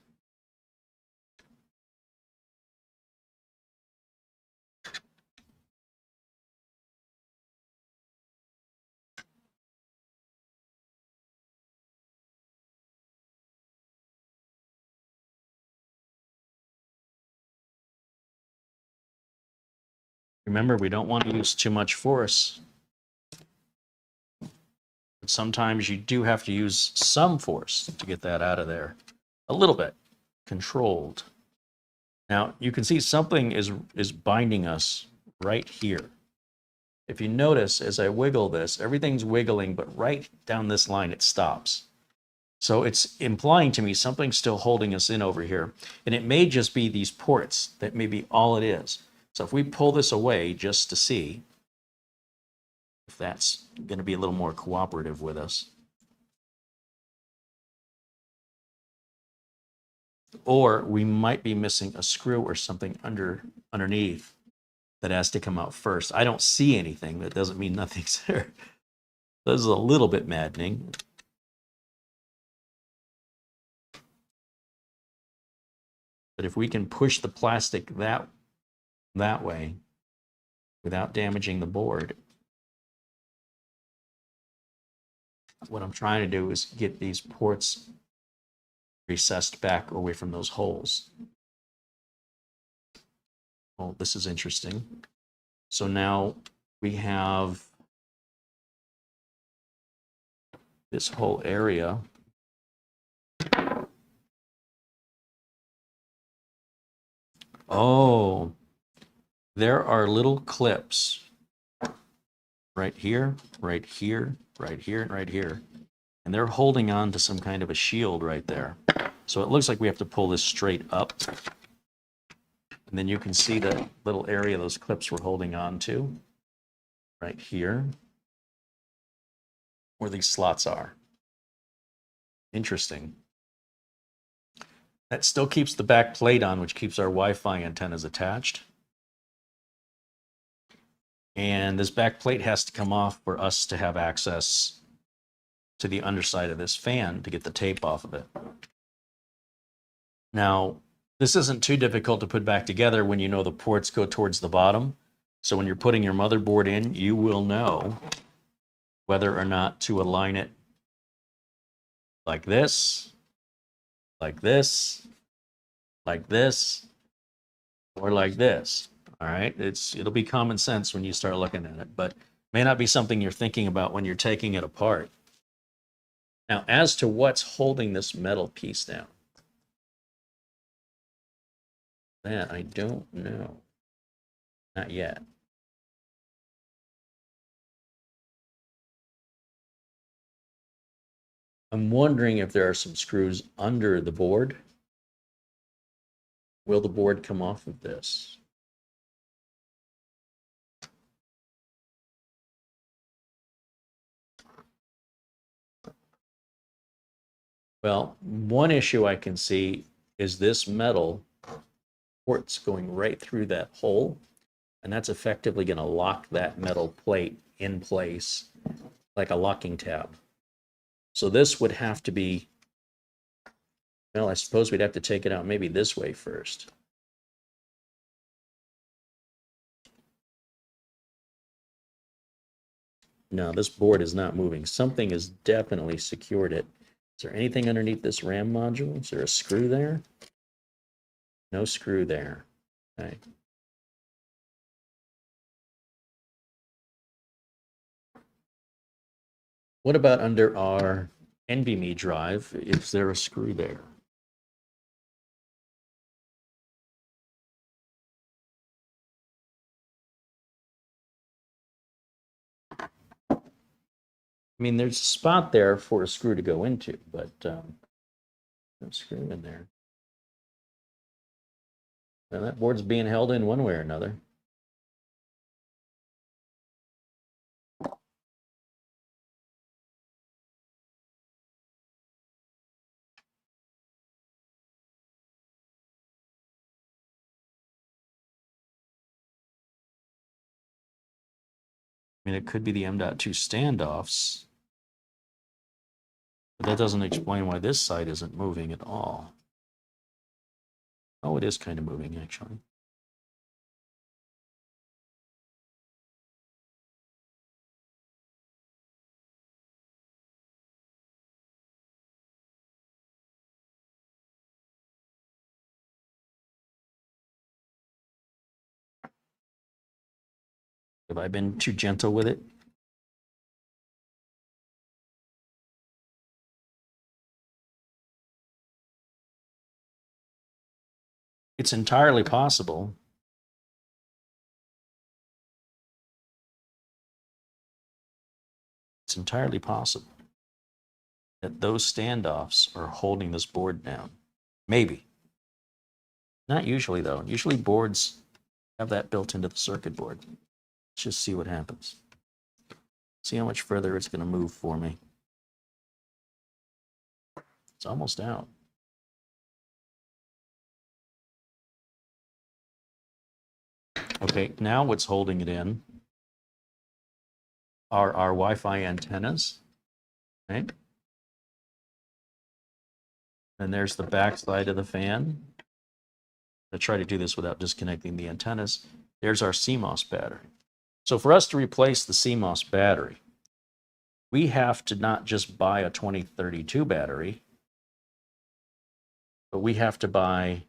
Remember, we don't want to use too much force. But sometimes you do have to use some force to get that out of there. A little bit. Controlled. Now, you can see something is binding us right here. If you notice, as I wiggle this, everything's wiggling, but right down this line, it stops. So it's implying to me something's still holding us in over here. And it may just be these ports. That may be all it is. So if we pull this away just to see if that's going to be a little more cooperative with us. Or we might be missing a screw or something underneath that has to come out first. I don't see anything. That doesn't mean nothing's there. This is a little bit maddening. But if we can push the plastic that way without damaging the board, what I'm trying to do is get these ports recessed back away from those holes. Oh, this is interesting. So now we have this whole area. Oh, there are little clips right here, right here, right here, and right here. And they're holding on to some kind of a shield right there. So it looks like we have to pull this straight up. And then you can see the little area those clips were holding on to right here, where these slots are. Interesting. That still keeps the back plate on, which keeps our Wi-Fi antennas attached. And this back plate has to come off for us to have access to the underside of this fan to get the tape off of it. Now, this isn't too difficult to put back together when you know the ports go towards the bottom. So when you're putting your motherboard in, you will know whether or not to align it like this, like this, like this, or like this. All right, it'll be common sense when you start looking at it, but may not be something you're thinking about when you're taking it apart. Now, as to what's holding this metal piece down, that I don't know. Not yet. I'm wondering if there are some screws under the board. Will the board come off of this? Well, one issue I can see is this metal port's going right through that hole, and that's effectively going to lock that metal plate in place like a locking tab. So this would have to be, well, I suppose we'd have to take it out maybe this way first. No, this board is not moving. Something has definitely secured it. Is there anything underneath this RAM module? Is there a screw there? No screw there. Okay. What about under our NVMe drive? Is there a screw there? I mean, there's a spot there for a screw to go into, but no screw in there. Now that board's being held in one way or another. I mean, it could be the M.2 standoffs, but that doesn't explain why this side isn't moving at all. Oh, it is kind of moving, actually. Have I been too gentle with it? It's entirely possible. It's entirely possible that those standoffs are holding this board down. Maybe. Not usually, though. Usually boards have that built into the circuit board. Let's just see what happens. See how much further it's going to move for me. It's almost out. Okay, now what's holding it in are our Wi-Fi antennas, right? And there's the back side of the fan. I try to do this without disconnecting the antennas. There's our CMOS battery. So for us to replace the CMOS battery, we have to not just buy a 2032 battery, but we have to buy,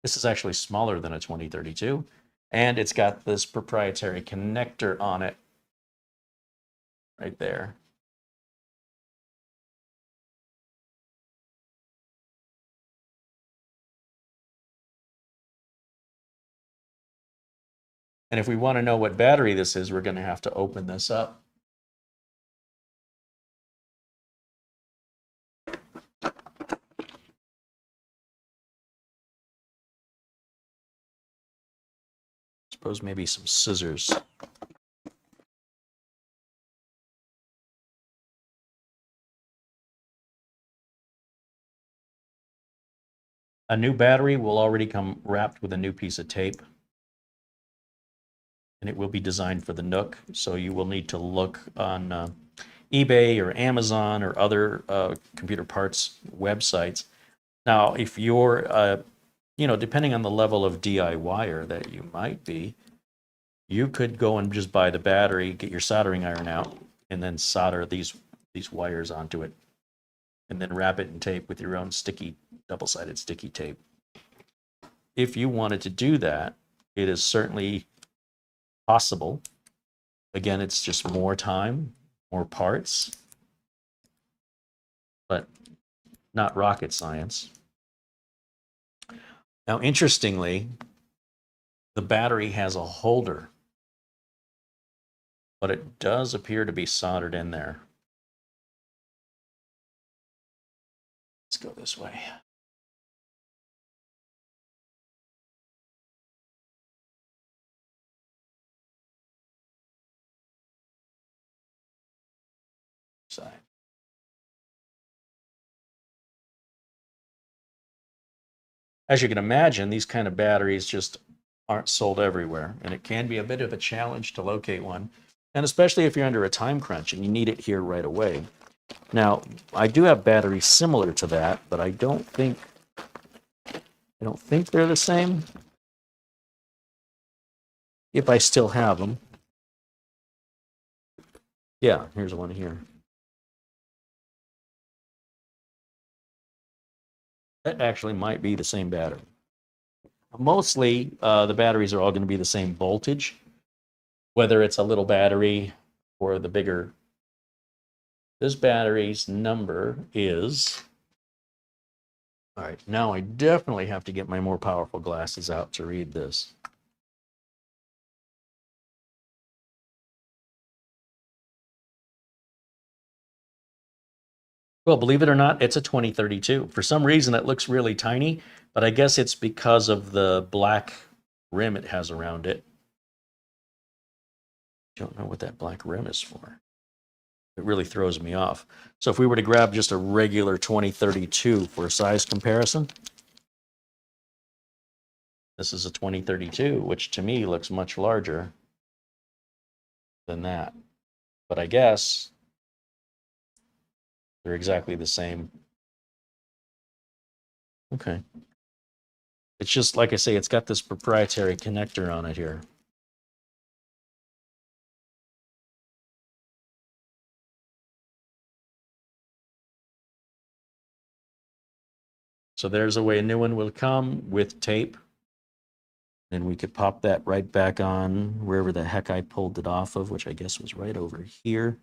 this is actually smaller than a 2032, and it's got this proprietary connector on it right there. And if we want to know what battery this is, we're going to have to open this up. Suppose maybe some scissors. A new battery will already come wrapped with a new piece of tape. And it will be designed for the NUC, so you will need to look on eBay or Amazon or other computer parts websites. Now, if you're, depending on the level of DIYer that you might be, you could go and just buy the battery, get your soldering iron out, and then solder these wires onto it, and then wrap it in tape with your own sticky, double-sided sticky tape. If you wanted to do that, it is certainly possible. Again, it's just more time, more parts, but not rocket science. Now, interestingly, the battery has a holder, but it does appear to be soldered in there. Let's go this way. Side. As you can imagine, these kind of batteries just aren't sold everywhere, and it can be a bit of a challenge to locate one, and especially if you're under a time crunch and you need it here right away. Now, I do have batteries similar to that, but I don't think they're the same. If I still have them. Yeah, here's one here. That actually might be the same battery. Mostly, the batteries are all going to be the same voltage, whether it's a little battery or the bigger. This battery's number is, all right, now I definitely have to get my more powerful glasses out to read this. Well, believe it or not, it's a 2032. For some reason, it looks really tiny, but I guess it's because of the black rim it has around it. Don't know what that black rim is for. It really throws me off. So if we were to grab just a regular 2032 for a size comparison, this is a 2032, which to me looks much larger than that. But I guess they're exactly the same. Okay. It's just, like I say, it's got this proprietary connector on it here. So there's a way a new one will come with tape. Then we could pop that right back on wherever the heck I pulled it off of, which I guess was right over here.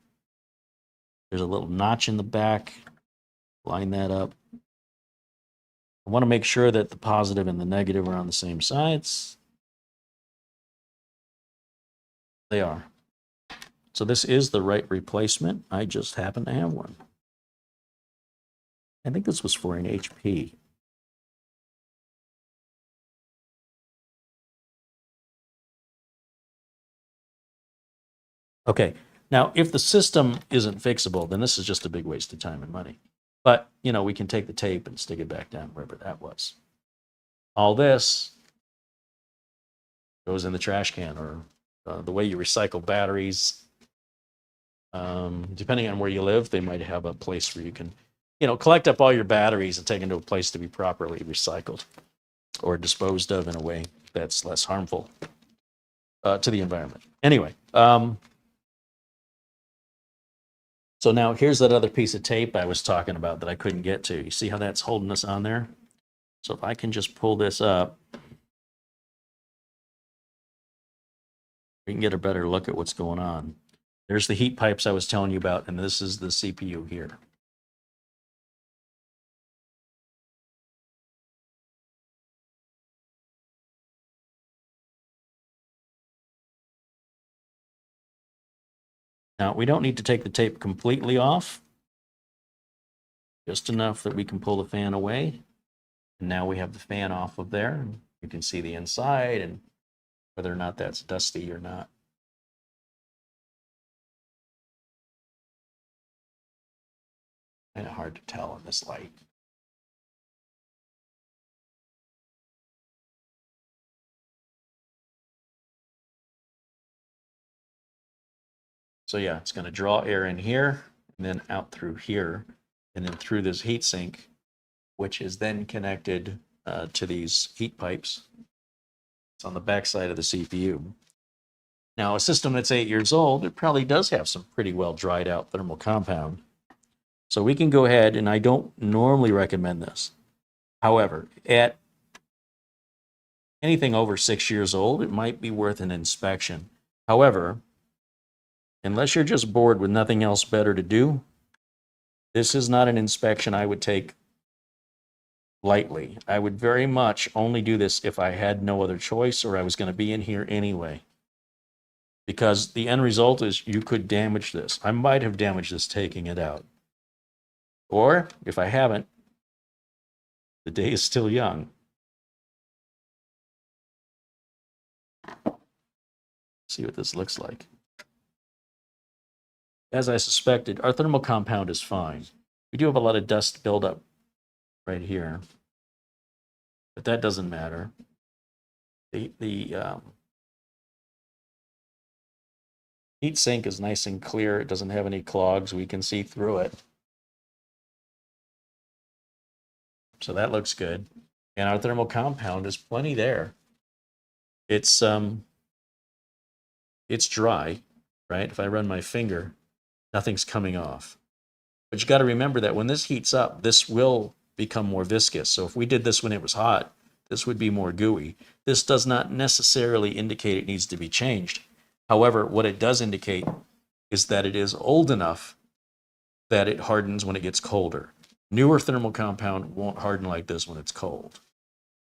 There's a little notch in the back. Line that up. I want to make sure that the positive and the negative are on the same sides. They are. So this is the right replacement. I just happen to have one. I think this was for an HP. Okay, now if the system isn't fixable, then this is just a big waste of time and money. But, you know, we can take the tape and stick it back down wherever that was. All this goes in the trash can, or the way you recycle batteries. Depending on where you live, they might have a place where you can, you know, collect up all your batteries and take them to a place to be properly recycled or disposed of in a way that's less harmful to the environment. Anyway, so now here's that other piece of tape I was talking about that I couldn't get to. You see how that's holding us on there? So if I can just pull this up, we can get a better look at what's going on. There's the heat pipes I was telling you about, and this is the CPU here. Now, we don't need to take the tape completely off, just enough that we can pull the fan away. And now we have the fan off of there. You can see the inside and whether or not that's dusty or not. Kind of hard to tell in this light. So yeah, it's going to draw air in here and then out through here and then through this heat sink, which is then connected to these heat pipes. It's on the back side of the CPU. Now, a system that's 8 years old, it probably does have some pretty well dried out thermal compound. So we can go ahead, and I don't normally recommend this. However, at anything over 6 years old, it might be worth an inspection. However, unless you're just bored with nothing else better to do, this is not an inspection I would take lightly. I would very much only do this if I had no other choice or I was going to be in here anyway. Because the end result is you could damage this. I might have damaged this taking it out. Or, if I haven't, the day is still young. See what this looks like. As I suspected, our thermal compound is fine. We do have a lot of dust buildup right here, but that doesn't matter. The heat sink is nice and clear. It doesn't have any clogs. We can see through it. So that looks good. And our thermal compound is plenty there. It's dry, right? If I run my finger, nothing's coming off. But you got to remember that when this heats up, this will become more viscous. So if we did this when it was hot, this would be more gooey. This does not necessarily indicate it needs to be changed. However, what it does indicate is that it is old enough that it hardens when it gets colder. Newer thermal compound won't harden like this when it's cold.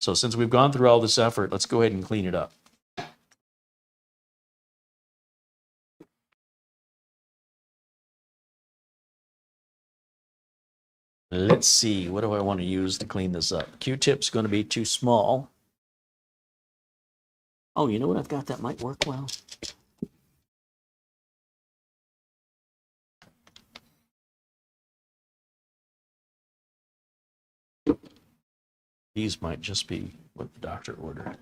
So since we've gone through all this effort, let's go ahead and clean it up. Let's see, what do I want to use to clean this up? Q-tip's going to be too small. Oh, you know what I've got that might work well? These might just be what the doctor ordered.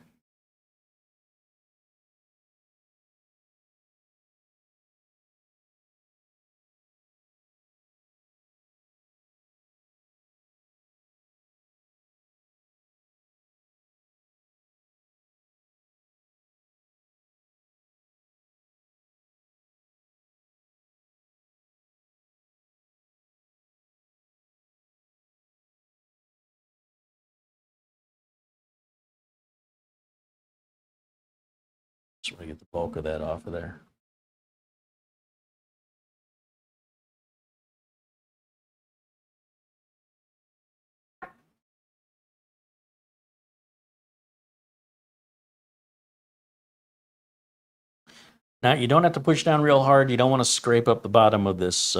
Just want to get the bulk of that off of there. Now, you don't have to push down real hard. You don't want to scrape up the bottom of this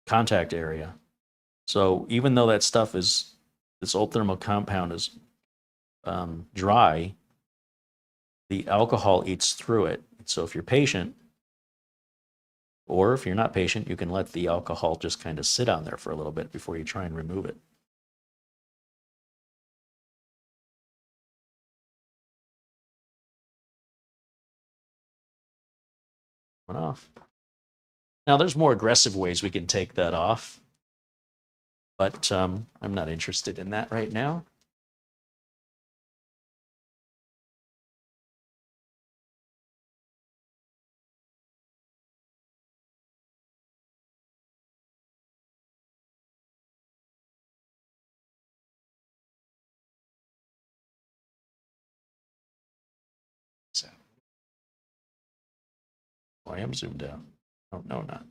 contact area. So even though that stuff is, this old thermal compound is dry, the alcohol eats through it. So if you're patient, or if you're not patient, you can let the alcohol just kind of sit on there for a little bit before you try and remove it. Off. Now there's more aggressive ways we can take that off, but I'm not interested in that right now. So, I am zoomed out. Oh, no, not.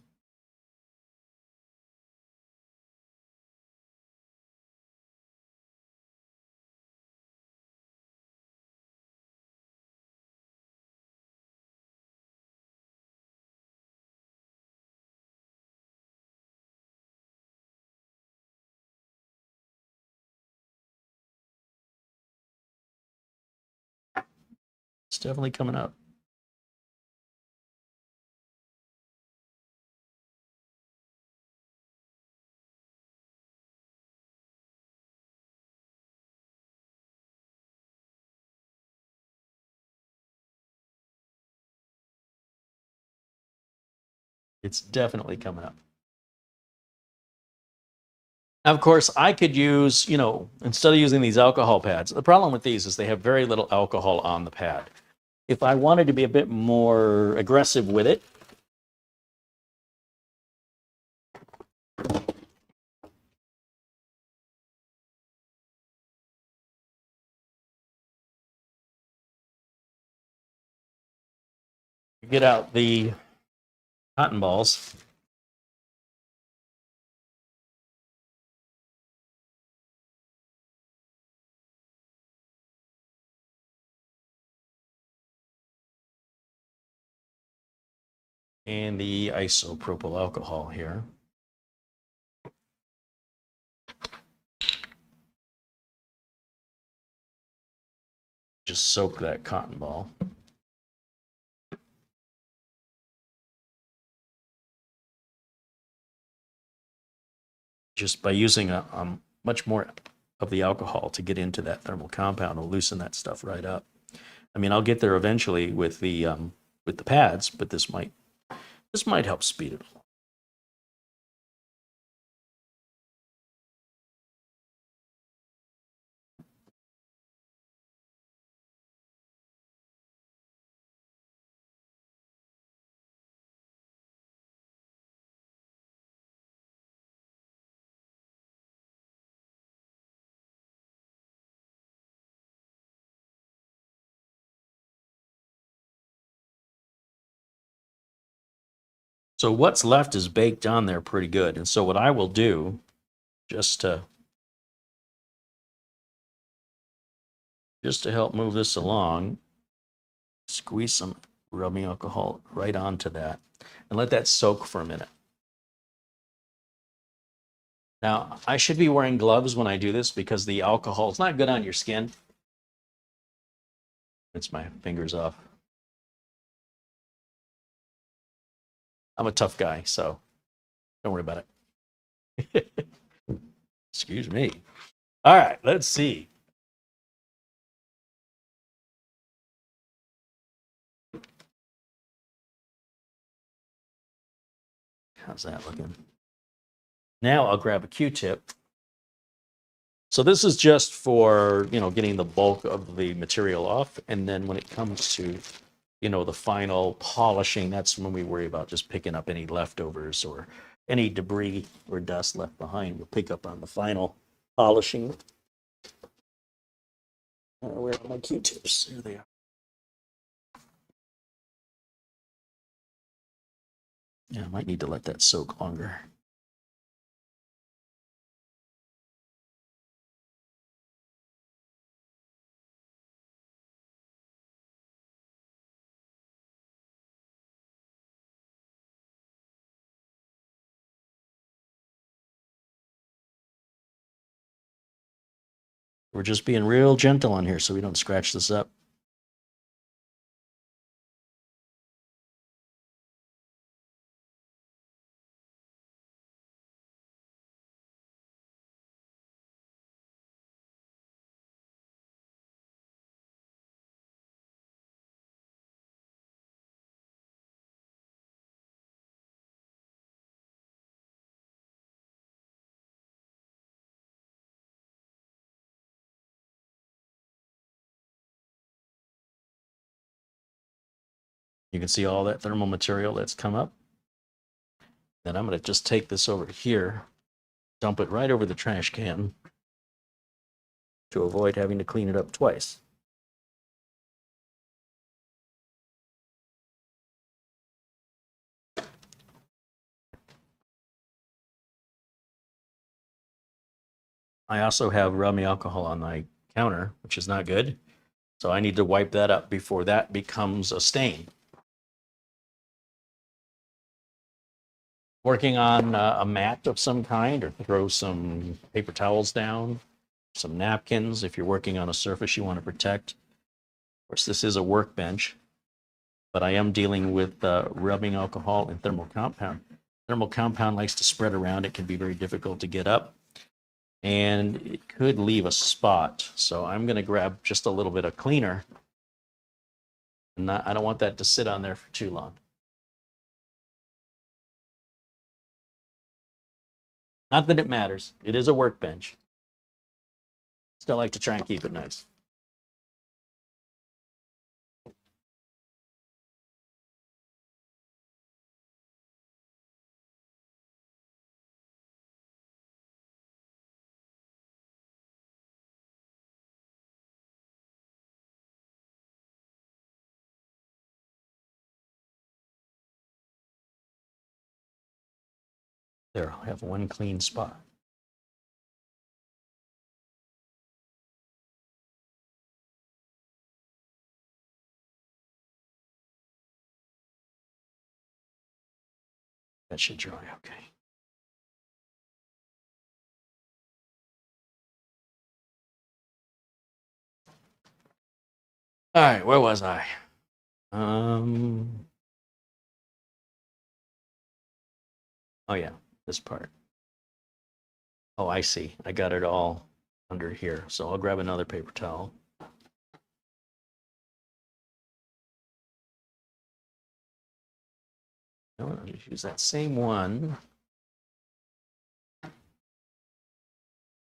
It's definitely coming up. It's definitely coming up. Now, of course, I could use, instead of using these alcohol pads, the problem with these is they have very little alcohol on the pad. If I wanted to be a bit more aggressive with it, get out the cotton balls. And the isopropyl alcohol here. Just soak that cotton ball. Just by using a much more of the alcohol to get into that thermal compound will loosen that stuff right up. I mean, I'll get there eventually with the pads, but this might help speed it along. So what's left is baked on there pretty good. And so what I will do, just to help move this along, squeeze some rubbing alcohol right onto that and let that soak for a minute. Now, I should be wearing gloves when I do this because the alcohol is not good on your skin. It's my fingers off. I'm a tough guy, so don't worry about it. Excuse me. All right, let's see. How's that looking? Now I'll grab a Q-tip. So this is just for, getting the bulk of the material off. And then when it comes to, the final polishing, that's when we worry about just picking up any leftovers or any debris or dust left behind. We'll pick up on the final polishing. Where are my Q-tips? There they are. Yeah, I might need to let that soak longer. We're just being real gentle on here so we don't scratch this up. You can see all that thermal material that's come up. Then I'm going to just take this over here, dump it right over the trash can to avoid having to clean it up twice. I also have rubbing alcohol on my counter, which is not good. So I need to wipe that up before that becomes a stain. Working on a mat of some kind, or throw some paper towels down, some napkins if you're working on a surface you want to protect. Of course, this is a workbench, but I am dealing with rubbing alcohol and thermal compound. Thermal compound likes to spread around. It can be very difficult to get up, and it could leave a spot. So I'm going to grab just a little bit of cleaner. And I don't want that to sit on there for too long. Not that it matters. It is a workbench. Still like to try and keep it nice. There, I'll have one clean spot. That should dry okay. All right, where was I? Oh yeah, this part. Oh, I see. I got it all under here. So I'll grab another paper towel. I'll just use that same one.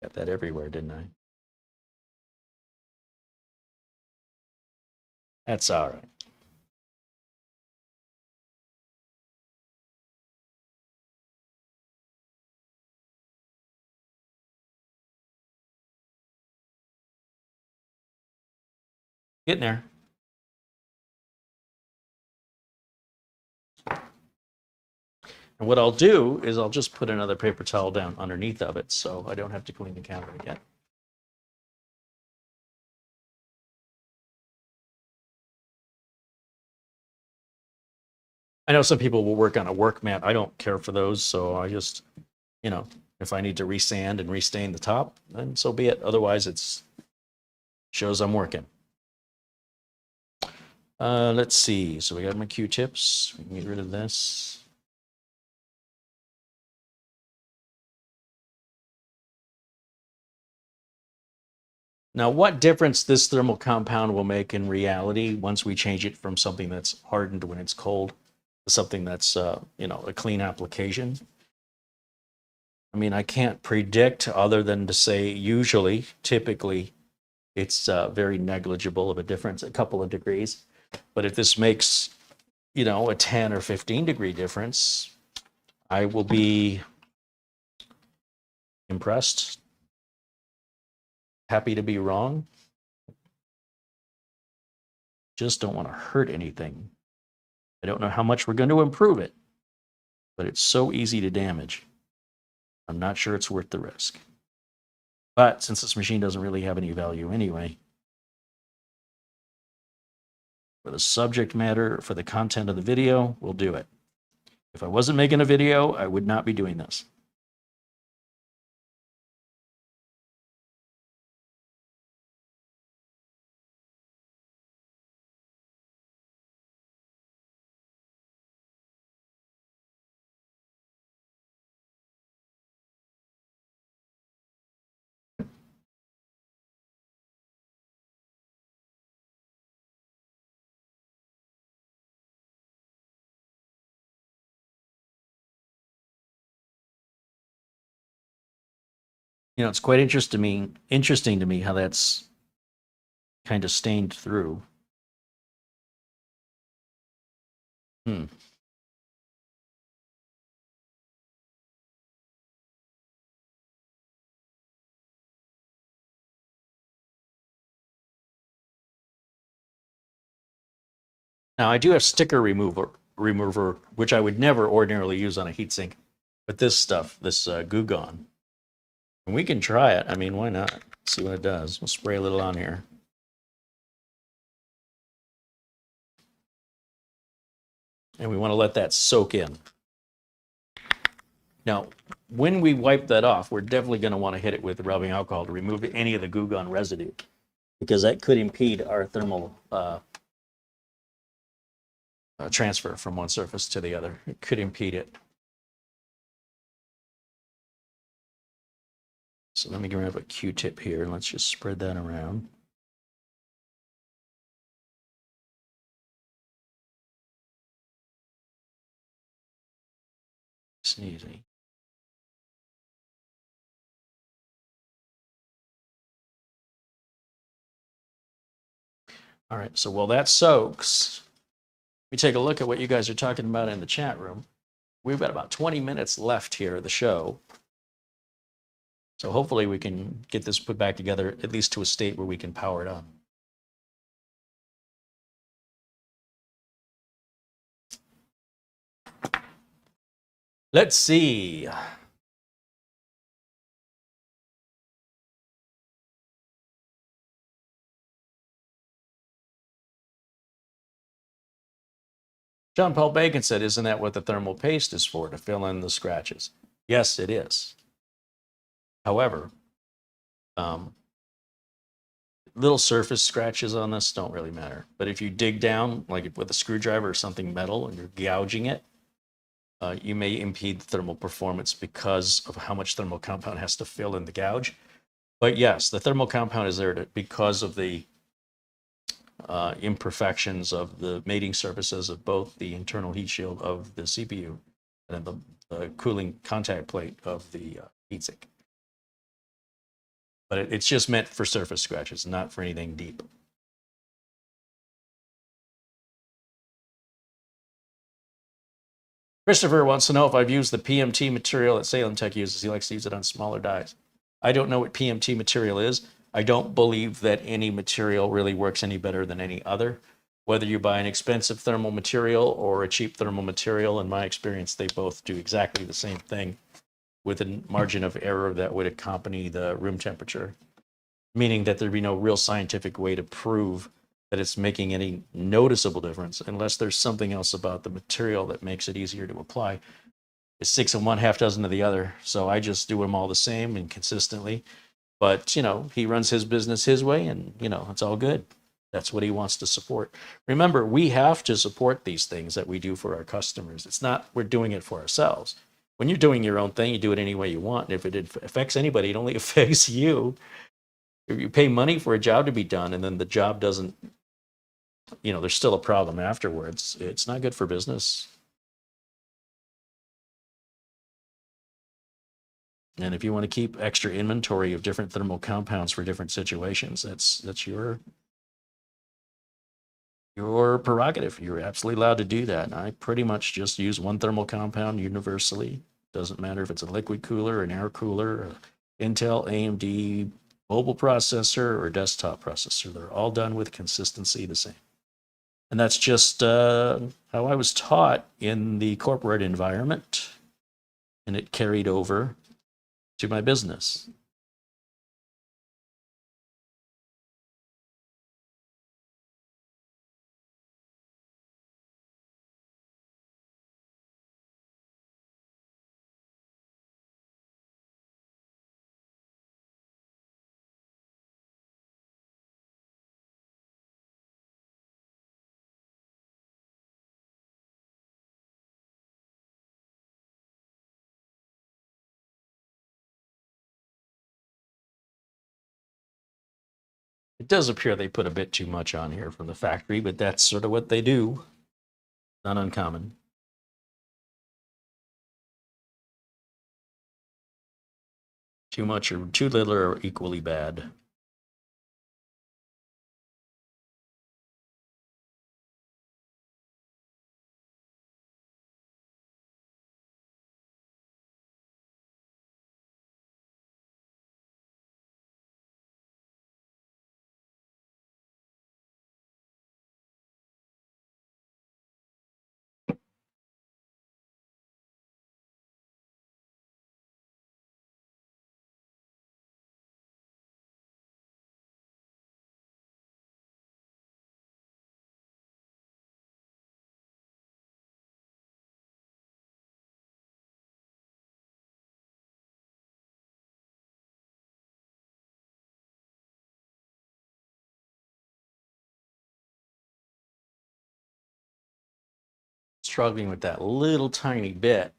Got that everywhere, didn't I? That's all right. Getting there. And what I'll do is I'll just put another paper towel down underneath of it so I don't have to clean the counter again. I know some people will work on a work mat. I don't care for those, so I just, if I need to resand and restain the top, then so be it. Otherwise, it's shows I'm working. Let's see. So we got my Q-tips. We can get rid of this. Now, what difference this thermal compound will make in reality once we change it from something that's hardened when it's cold to something that's, a clean application? I mean, I can't predict other than to say usually, typically, it's very negligible of a difference, a couple of degrees. But if this makes, a 10 or 15 degree difference, I will be impressed. Happy to be wrong. just don't want to hurt anything. I don't know how much we're going to improve it, but it's so easy to damage. I'm not sure it's worth the risk. But since this machine doesn't really have any value anyway, for the subject matter, for the content of the video, we'll do it. If I wasn't making a video, I would not be doing this. You know, it's quite interesting to me how that's kind of stained through. Hmm. Now I do have sticker remover, which I would never ordinarily use on a heatsink, but this stuff, this Goo Gone, and we can try it. I mean, why not? See what it does. We'll spray a little on here. And we want to let that soak in. Now, when we wipe that off, we're definitely going to want to hit it with rubbing alcohol to remove any of the Goo Gone residue, because that could impede our thermal transfer from one surface to the other. It could impede it. So let me grab a Q-tip here and let's just spread that around. Sneezy. All right, so while that soaks, we take a look at what you guys are talking about in the chat room. We've got about 20 minutes left here of the show. So hopefully we can get this put back together, at least to a state where we can power it on. Let's see. John Paul Bacon said, isn't that what the thermal paste is for, to fill in the scratches? Yes, it is. However, little surface scratches on this don't really matter. But if you dig down, like with a screwdriver or something metal, and you're gouging it, you may impede the thermal performance because of how much thermal compound has to fill in the gouge. But yes, the thermal compound is there because of the imperfections of the mating surfaces of both the internal heat shield of the CPU and the cooling contact plate of the heatsink. But it's just meant for surface scratches, not for anything deep. Christopher wants to know if I've used the PMT material that Salem Tech uses. He likes to use it on smaller dies. I don't know what PMT material is. I don't believe that any material really works any better than any other. Whether you buy an expensive thermal material or a cheap thermal material, in my experience, they both do exactly the same thing with a margin of error that would accompany the room temperature, meaning that there'd be no real scientific way to prove that it's making any noticeable difference unless there's something else about the material that makes it easier to apply. It's 6 of one, half dozen of the other. So I just do them all the same and consistently. But, you know, he runs his business his way and, you know, it's all good. That's what he wants to support. Remember, we have to support these things that we do for our customers. It's not we're doing it for ourselves. When you're doing your own thing, you do it any way you want. And if it affects anybody, it only affects you. If you pay money for a job to be done and then the job doesn't, you know, there's still a problem afterwards, it's not good for business. And if you want to keep extra inventory of different thermal compounds for different situations, that's your prerogative. You're absolutely allowed to do that. I pretty much just use one thermal compound universally. Doesn't matter if it's a liquid cooler, an air cooler, Intel, AMD, mobile processor, or desktop processor. They're all done with consistency the same. And that's just how I was taught in the corporate environment, and it carried over to my business. It does appear they put a bit too much on here from the factory, but that's sort of what they do. Not uncommon. Too much or too little are equally bad. Struggling with that little tiny bit.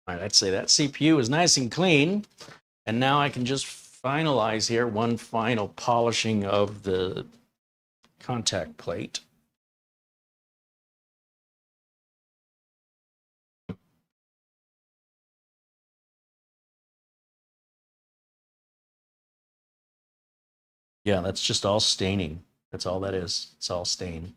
All right, I'd say that CPU is nice and clean. And now I can just finalize here one final polishing of the contact plate. Yeah, that's just all staining. That's all that is. It's all stain.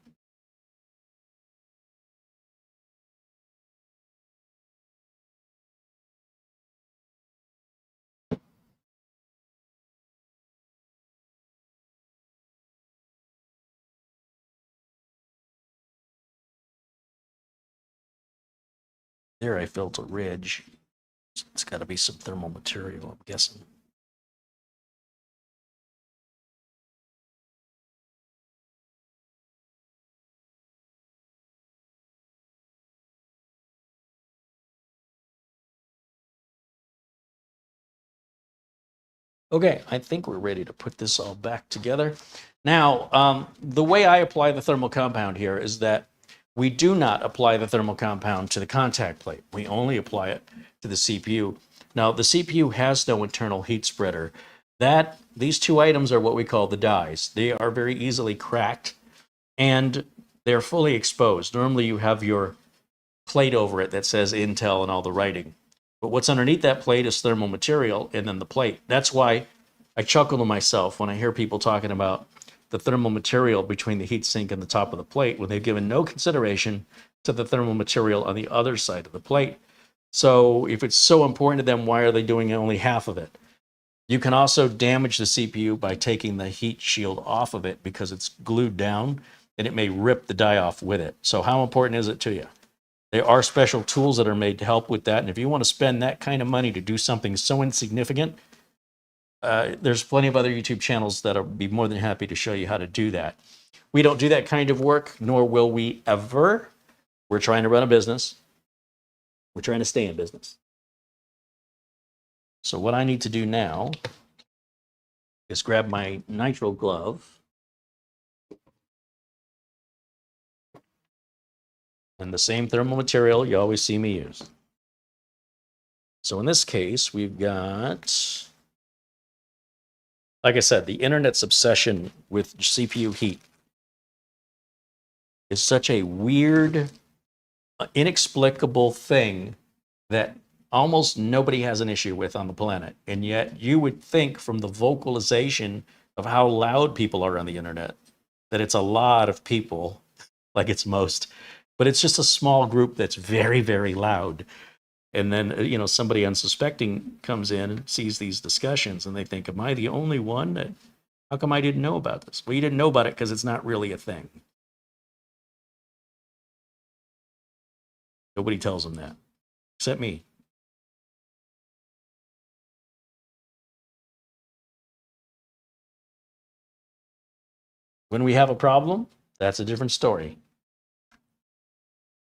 There I felt a ridge. It's got to be some thermal material, I'm guessing. Okay, I think we're ready to put this all back together. Now, the way I apply the thermal compound here is that we do not apply the thermal compound to the contact plate. We only apply it to the CPU. Now, the CPU has no internal heat spreader. These two items are what we call the dies. They are very easily cracked, and they're fully exposed. Normally, you have your plate over it that says Intel and all the writing. But what's underneath that plate is thermal material and then the plate. That's why I chuckle to myself when I hear people talking about the thermal material between the heatsink and the top of the plate when they've given no consideration to the thermal material on the other side of the plate. So if it's so important to them, why are they doing only half of it? You can also damage the CPU by taking the heat shield off of it because it's glued down and it may rip the die off with it. So how important is it to you? There are special tools that are made to help with that. And if you want to spend that kind of money to do something so insignificant, there's plenty of other YouTube channels that'll be more than happy to show you how to do that. We don't do that kind of work, nor will we ever. We're trying to run a business. We're trying to stay in business. So what I need to do now is grab my nitrile glove and the same thermal material you always see me use. So in this case, we've got Like I said, the internet's obsession with CPU heat is such a weird, inexplicable thing that almost nobody has an issue with on the planet. And yet you would think from the vocalization of how loud people are on the internet that it's a lot of people, like it's most, but it's just a small group that's very, very loud. And then, somebody unsuspecting comes in and sees these discussions and they think, am I the only one that, how come I didn't know about this? Well, you didn't know about it because it's not really a thing. Nobody tells them that, except me. When we have a problem, that's a different story.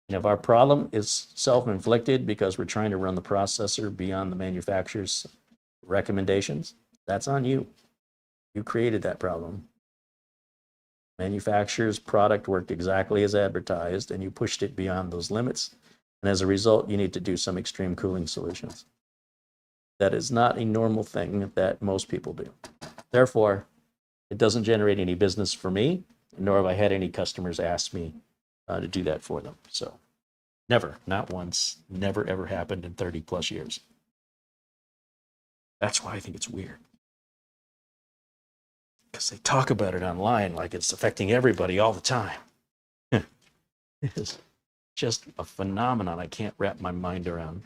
And if our problem is self-inflicted because we're trying to run the processor beyond the manufacturer's recommendations, that's on you. You created that problem. Manufacturer's product worked exactly as advertised, and you pushed it beyond those limits. And as a result, you need to do some extreme cooling solutions. That is not a normal thing that most people do. Therefore, it doesn't generate any business for me, nor have I had any customers ask me to do that for them. So never, not once, never ever happened in 30 plus years. That's why I think it's weird. Because they talk about it online like it's affecting everybody all the time. It is just a phenomenon I can't wrap my mind around.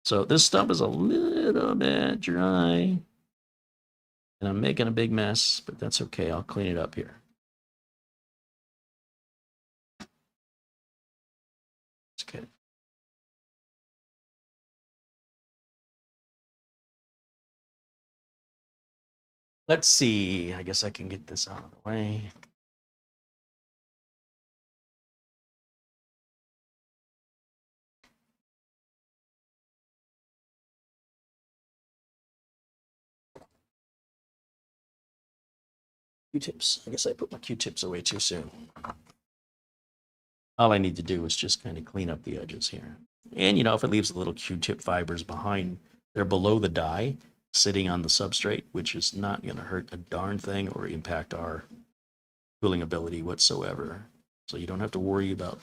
So this stuff is a little bit dry. And I'm making a big mess, but that's okay. I'll clean it up here. Okay. Let's see. I guess I can get this out of the way. Q-tips. I guess I put my Q-tips away too soon. All I need to do is just kind of clean up the edges here. And, if it leaves the little Q-tip fibers behind, they're below the die, sitting on the substrate, which is not going to hurt a darn thing or impact our cooling ability whatsoever. So you don't have to worry about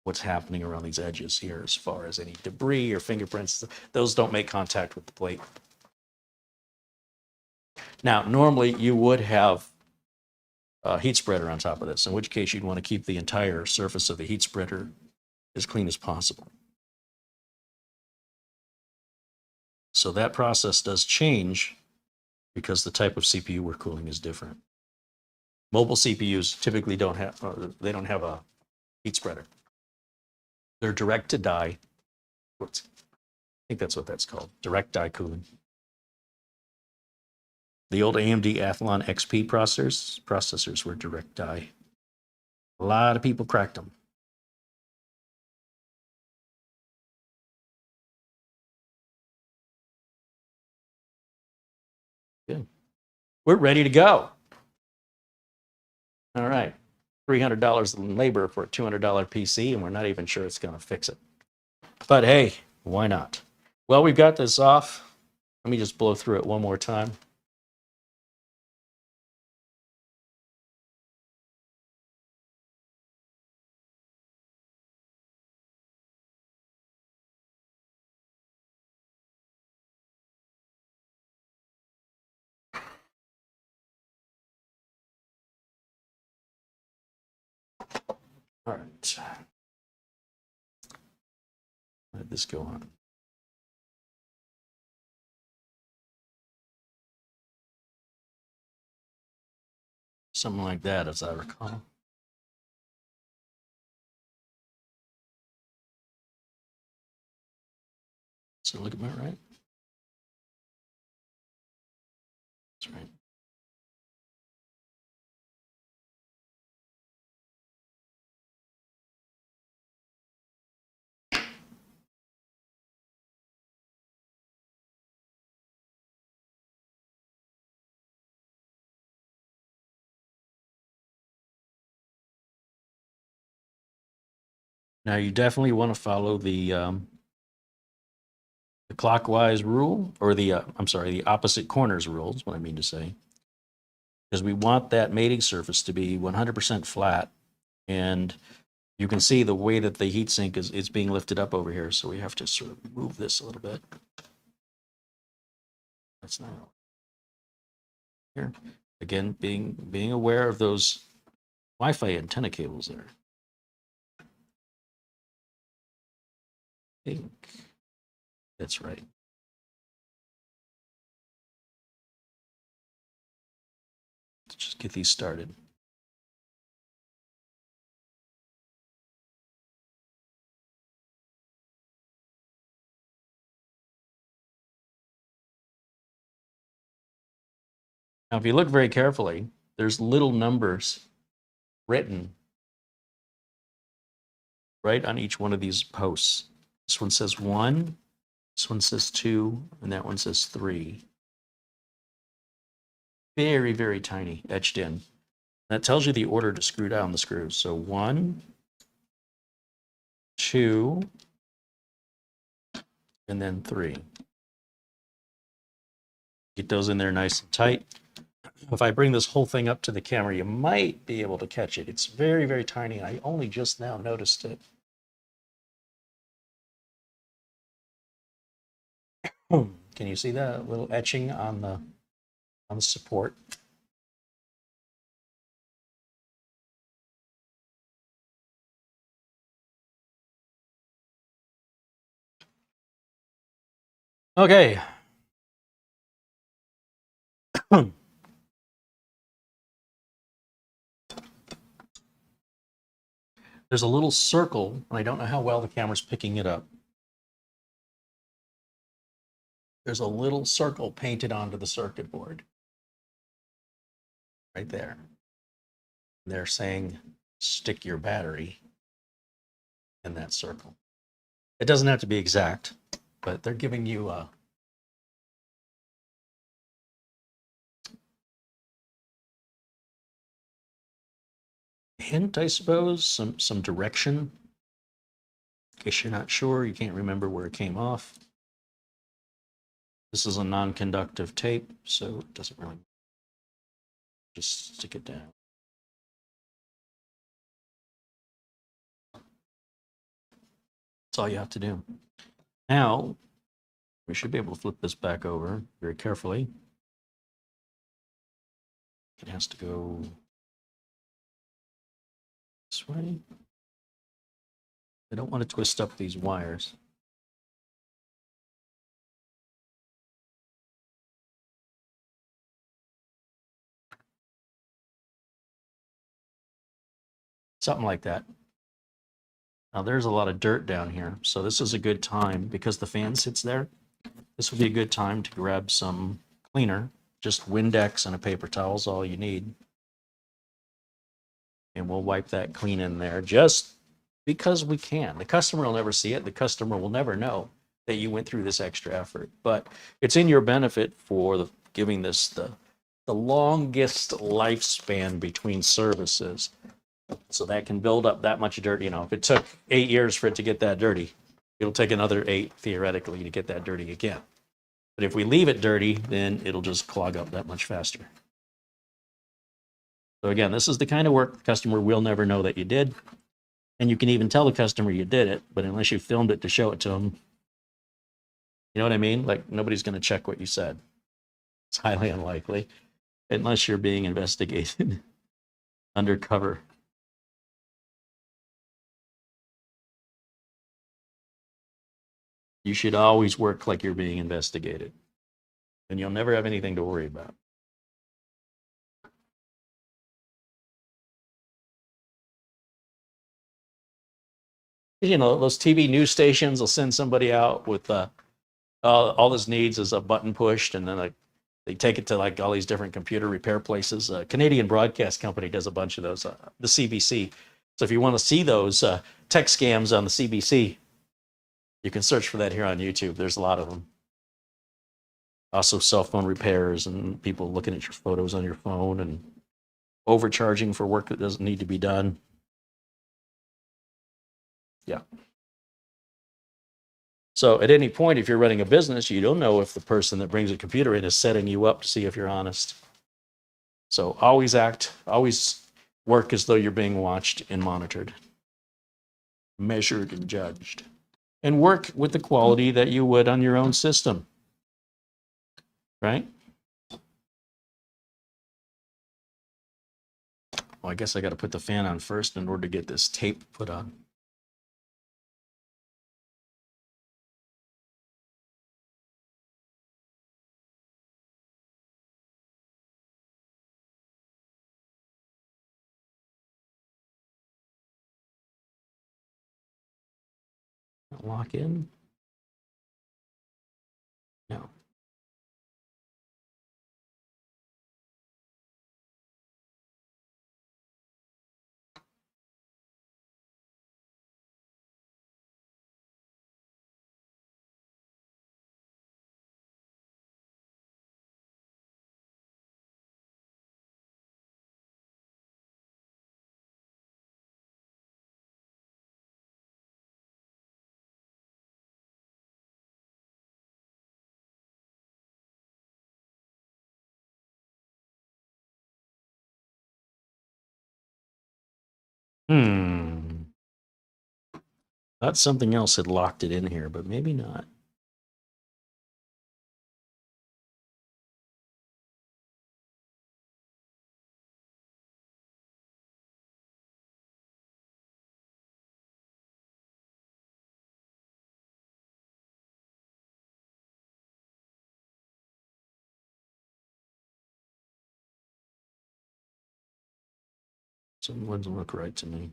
what's happening around these edges here as far as any debris or fingerprints. Those don't make contact with the plate. Now, normally you would have a heat spreader on top of this, in which case you'd want to keep the entire surface of the heat spreader as clean as possible. So that process does change because the type of CPU we're cooling is different. Mobile CPUs typically don't have a heat spreader. They're direct to die. I think that's what that's called, direct die cooling. The old AMD Athlon XP processors were direct die. A lot of people cracked them. Good. We're ready to go. All right. $300 in labor for a $200 PC, and we're not even sure it's going to fix it. But hey, why not? Well, we've got this off. Let me just blow through it one more time. All right. Let this go on. Something like that, as I recall. So look at my right. That's right. Now you definitely want to follow the the clockwise rule, or the, I'm sorry, the opposite corners rule is what I mean to say. Because we want that mating surface to be 100% flat. And you can see the way that the heatsink is being lifted up over here. So we have to sort of move this a little bit. That's not here. Again, being aware of those Wi-Fi antenna cables there. I think that's right. Let's just get these started. Now, if you look very carefully, there's little numbers written right on each one of these posts. This one says 1, this one says 2, and that one says 3. Very, very tiny, etched in. That tells you the order to screw down the screws. So 1, 2, and then 3. Get those in there nice and tight. If I bring this whole thing up to the camera, you might be able to catch it. It's very, very tiny. I only just now noticed it. Can you see that little etching on the support? Okay. There's a little circle, and I don't know how well the camera's picking it up. There's a little circle painted onto the circuit board. Right there. They're saying, stick your battery in that circle. It doesn't have to be exact, but they're giving you a hint, I suppose, some direction. In case you're not sure, you can't remember where it came off. This is a non-conductive tape, so it doesn't really, just stick it down. That's all you have to do. Now, we should be able to flip this back over very carefully. It has to go this way. I don't want to twist up these wires. Something like that. Now there's a lot of dirt down here, so this is a good time, because the fan sits there, this would be a good time to grab some cleaner. Just Windex and a paper towel is all you need. And we'll wipe that clean in there just because we can. The customer will never see it. The customer will never know that you went through this extra effort. But it's in your benefit for giving this the longest lifespan between services. So that can build up that much dirt. You know, if it took 8 years for it to get that dirty, it'll take another 8 theoretically to get that dirty again. But if we leave it dirty, then it'll just clog up that much faster. So again, this is the kind of work the customer will never know that you did. And you can even tell the customer you did it, but unless you filmed it to show it to them, you know what I mean? Like, nobody's going to check what you said. It's highly unlikely, unless you're being investigated undercover. You should always work like you're being investigated, and you'll never have anything to worry about. You know, those TV news stations will send somebody out with all this needs is a button pushed, and then they take it to like all these different computer repair places. Canadian Broadcast Company does a bunch of those, the CBC. So if you want to see those tech scams on the CBC, you can search for that here on YouTube. There's a lot of them. Also cell phone repairs and people looking at your photos on your phone and overcharging for work that doesn't need to be done. Yeah. So at any point, if you're running a business, you don't know if the person that brings a computer in is setting you up to see if you're honest. So always work as though you're being watched and monitored, measured and judged. And work with the quality that you would on your own system, right? Well, I guess I got to put the fan on first in order to get this tape put on. Lock in. No. Thought something else had locked it in here, but maybe not. Something doesn't look right to me.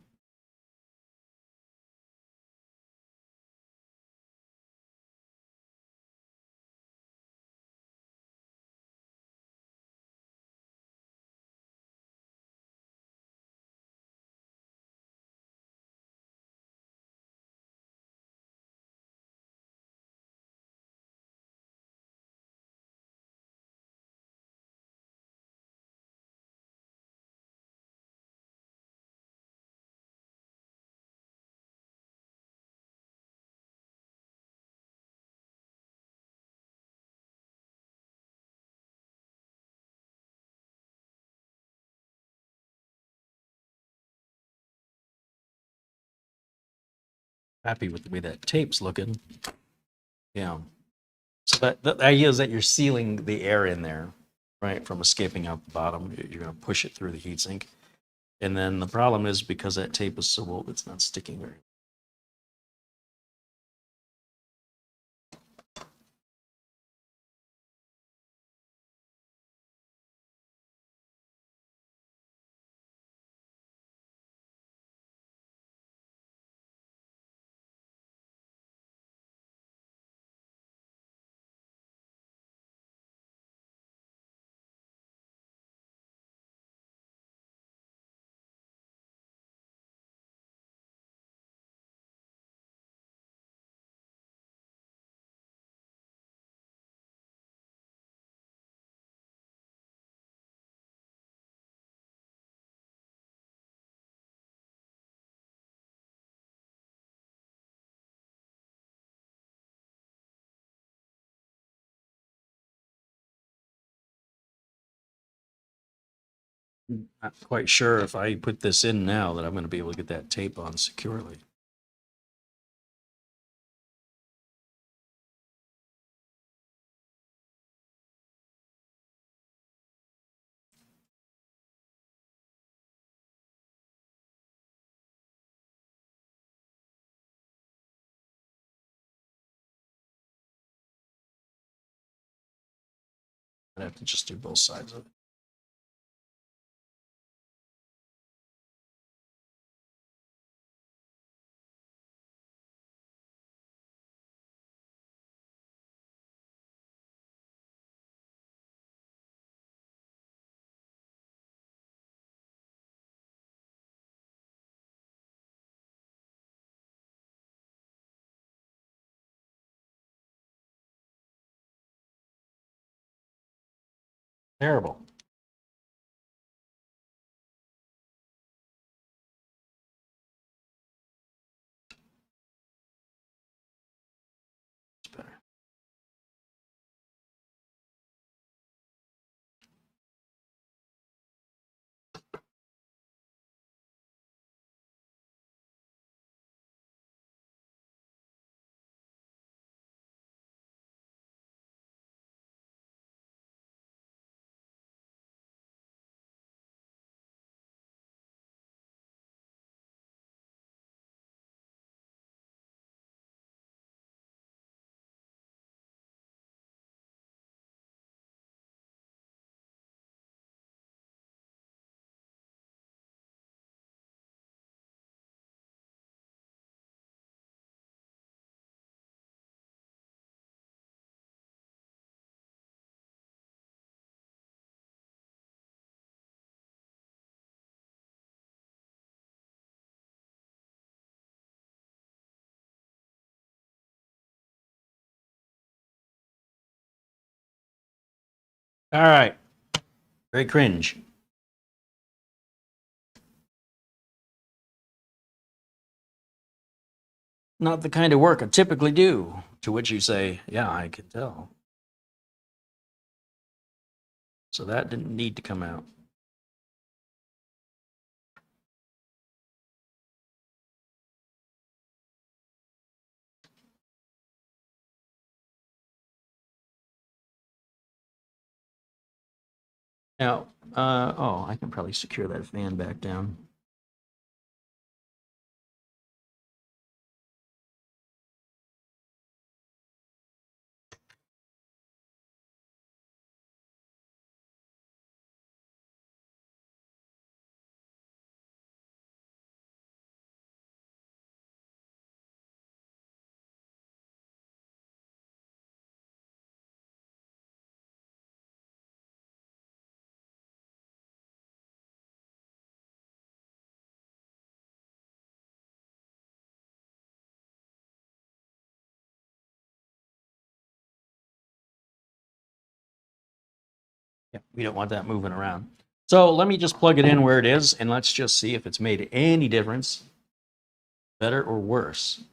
Happy with the way that tape's looking. Yeah. So the idea is that you're sealing the air in there, right, from escaping out the bottom. You're going to push it through the heatsink. And then the problem is because that tape is so old, it's not sticking very. Not quite sure if I put this in now that I'm going to be able to get that tape on securely. I'd have to just do both sides of it. Terrible. All right. Very cringe. Not the kind of work I typically do. To which you say, yeah, I can tell. So that didn't need to come out. Now, oh, I can probably secure that fan back down. Yeah, we don't want that moving around. So let me just plug it in where it is, and let's just see if it's made any difference, better or worse.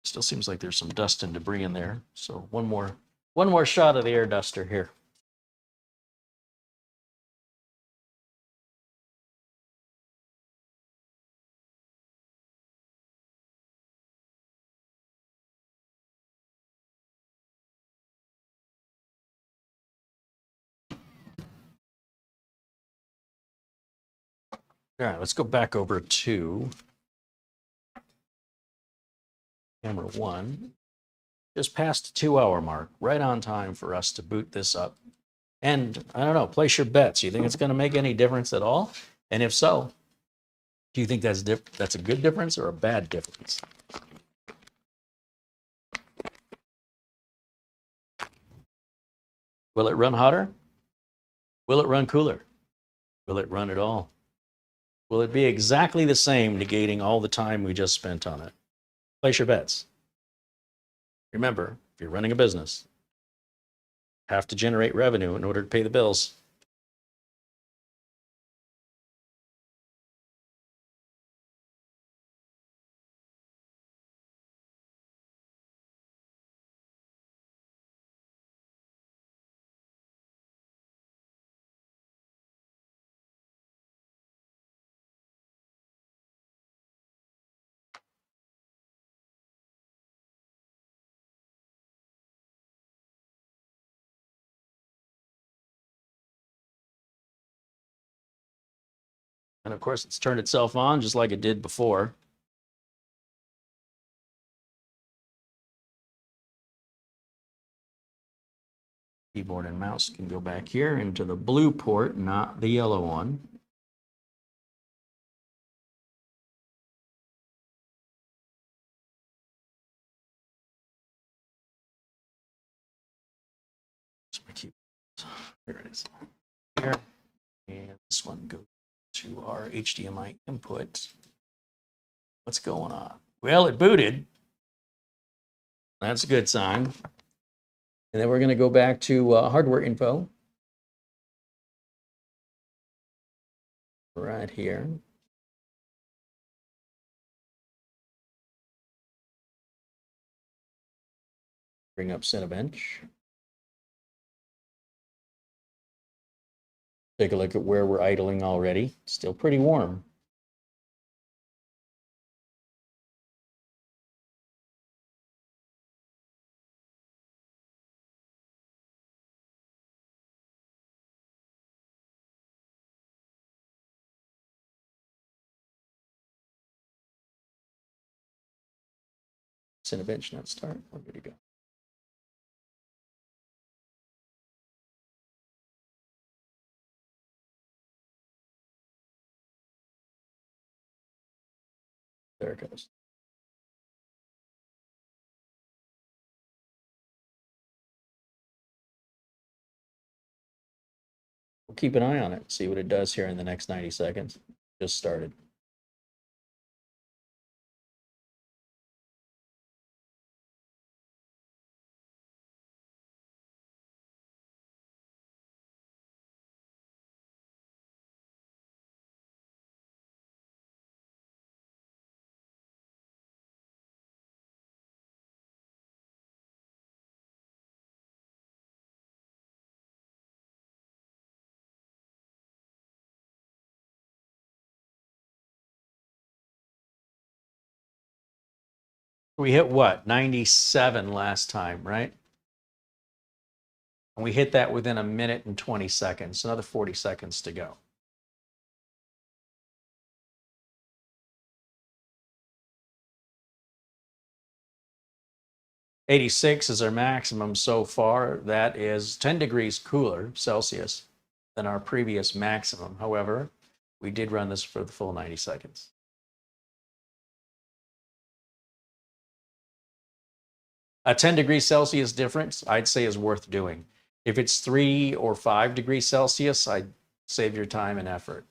Still seems like there's some dust and debris in there. So one more shot of the air duster here. All right, let's go back over to camera 1. Just past the 2-hour mark, right on time for us to boot this up. And I don't know, place your bets. You think it's going to make any difference at all? And if so, do you think that's a good difference or a bad difference? Will it run hotter? Will it run cooler? Will it run at all? Will it be exactly the same, negating all the time we just spent on it? Place your bets. Remember, if you're running a business, you have to generate revenue in order to pay the bills. And of course, it's turned itself on just like it did before. Keyboard and mouse can go back here into the blue port, not the yellow one. Here it is. Here. And this one goes to our HDMI input. What's going on? Well, it booted. That's a good sign. And then we're going to go back to hardware info. Right here. Bring up Cinebench. Take a look at where we're idling already. Still pretty warm. Cinebench not start. We're good to go. There it goes. We'll keep an eye on it, see what it does here in the next 90 seconds. Just started. We hit what? 97 last time, right? And we hit that within 1 minute and 20 seconds, another 40 seconds to go. '86 is our maximum so far. That is 10 degrees cooler Celsius than our previous maximum. However, we did run this for the full 90 seconds. A 10 degrees Celsius difference, I'd say, is worth doing. If it's 3 or 5 degrees Celsius, I'd save your time and effort.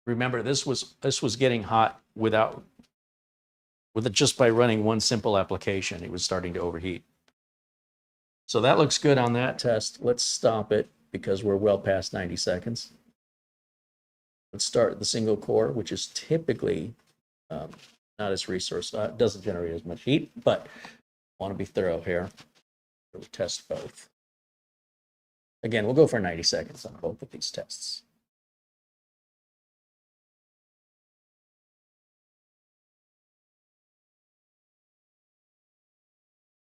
Remember, this was getting hot just by running one simple application. It was starting to overheat. So that looks good on that test. Let's stop it because we're well past 90 seconds. Let's start the single core, which is typically not as resource, doesn't generate as much heat, but I want to be thorough here. We'll test both. Again, we'll go for 90 seconds on both of these tests.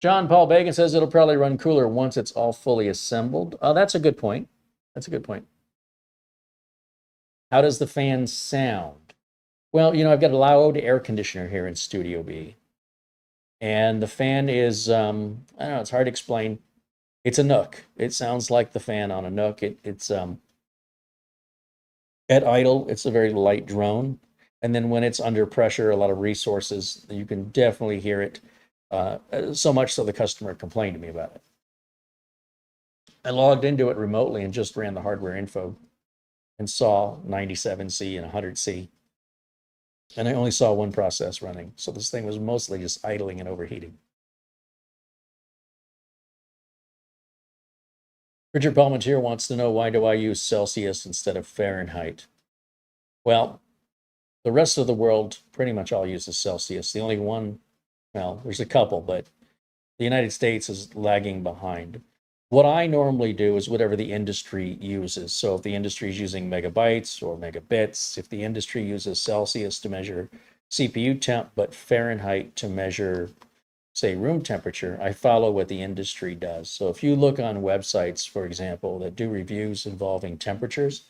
John Paul Bacon says it'll probably run cooler once it's all fully assembled. Oh, that's a good point. That's a good point. How does the fan sound? Well, I've got a loud air conditioner here in Studio B. And the fan is, I don't know, it's hard to explain. It's a NUC. It sounds like the fan on a NUC. It's at idle, it's a very light drone. And then when it's under pressure, a lot of resources, you can definitely hear it. So much so the customer complained to me about it. I logged into it remotely and just ran the hardware info and saw 97C and 100C. And I only saw one process running. So this thing was mostly just idling and overheating. Richard Palmentier wants to know, why do I use Celsius instead of Fahrenheit? Well, the rest of the world pretty much all uses Celsius. The only one, well, there's a couple, but the United States is lagging behind. What I normally do is whatever the industry uses. So if the industry is using megabytes or megabits, if the industry uses Celsius to measure CPU temp, but Fahrenheit to measure, say, room temperature, I follow what the industry does. So if you look on websites, for example, that do reviews involving temperatures,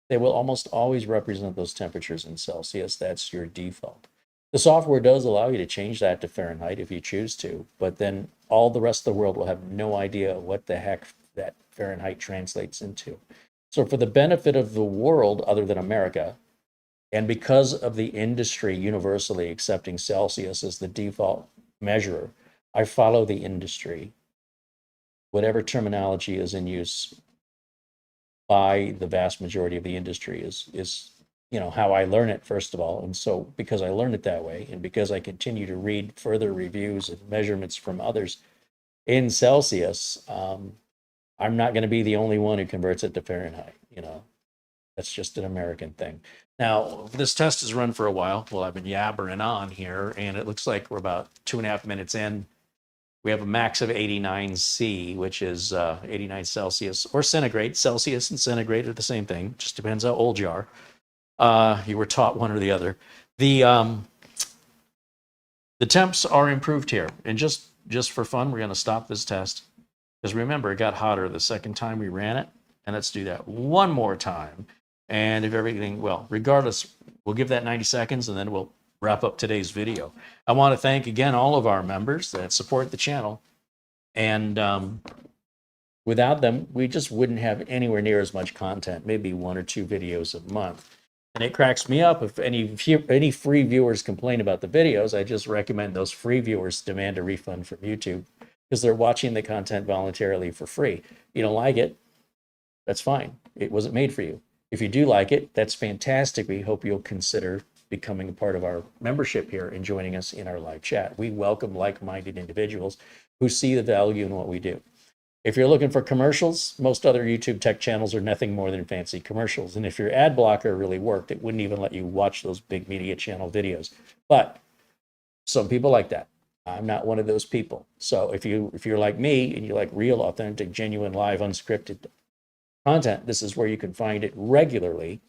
they will almost always represent those temperatures in Celsius. That's your default. The software does allow you to change that to Fahrenheit if you choose to, but then all the rest of the world will have no idea what the heck that Fahrenheit translates into. So for the benefit of the world other than America, and because of the industry universally accepting Celsius as the default measurer, I follow the industry. Whatever terminology is in use by the vast majority of the industry is how I learn it, first of all. And so because I learned it that way, and because I continue to read further reviews and measurements from others in Celsius, I'm not going to be the only one who converts it to Fahrenheit. That's just an American thing. Now, this test has run for a while. Well, I've been yabbering on here, and it looks like we're about 2.5 minutes in. We have a max of 89C, which is 89 Celsius or centigrade. Celsius and centigrade are the same thing. Just depends how old you are. You were taught one or the other. The temps are improved here. And just for fun, we're going to stop this test. Because remember, it got hotter the second time we ran it. And let's do that one more time. And if everything, well, regardless, we'll give that 90 seconds and then we'll wrap up today's video. I want to thank again all of our members that support the channel. And without them, we just wouldn't have anywhere near as much content, maybe 1 or 2 videos a month. And it cracks me up if any free viewers complain about the videos. I just recommend those free viewers demand a refund from YouTube because they're watching the content voluntarily for free. You don't like it, that's fine. It wasn't made for you. If you do like it, that's fantastic. We hope you'll consider becoming a part of our membership here and joining us in our live chat. We welcome like-minded individuals who see the value in what we do. If you're looking for commercials, most other YouTube tech channels are nothing more than fancy commercials. And if your ad blocker really worked, it wouldn't even let you watch those big media channel videos. But some people like that. I'm not one of those people. So if you're like me and you like real, authentic, genuine, live, unscripted content, this is where you can find it regularly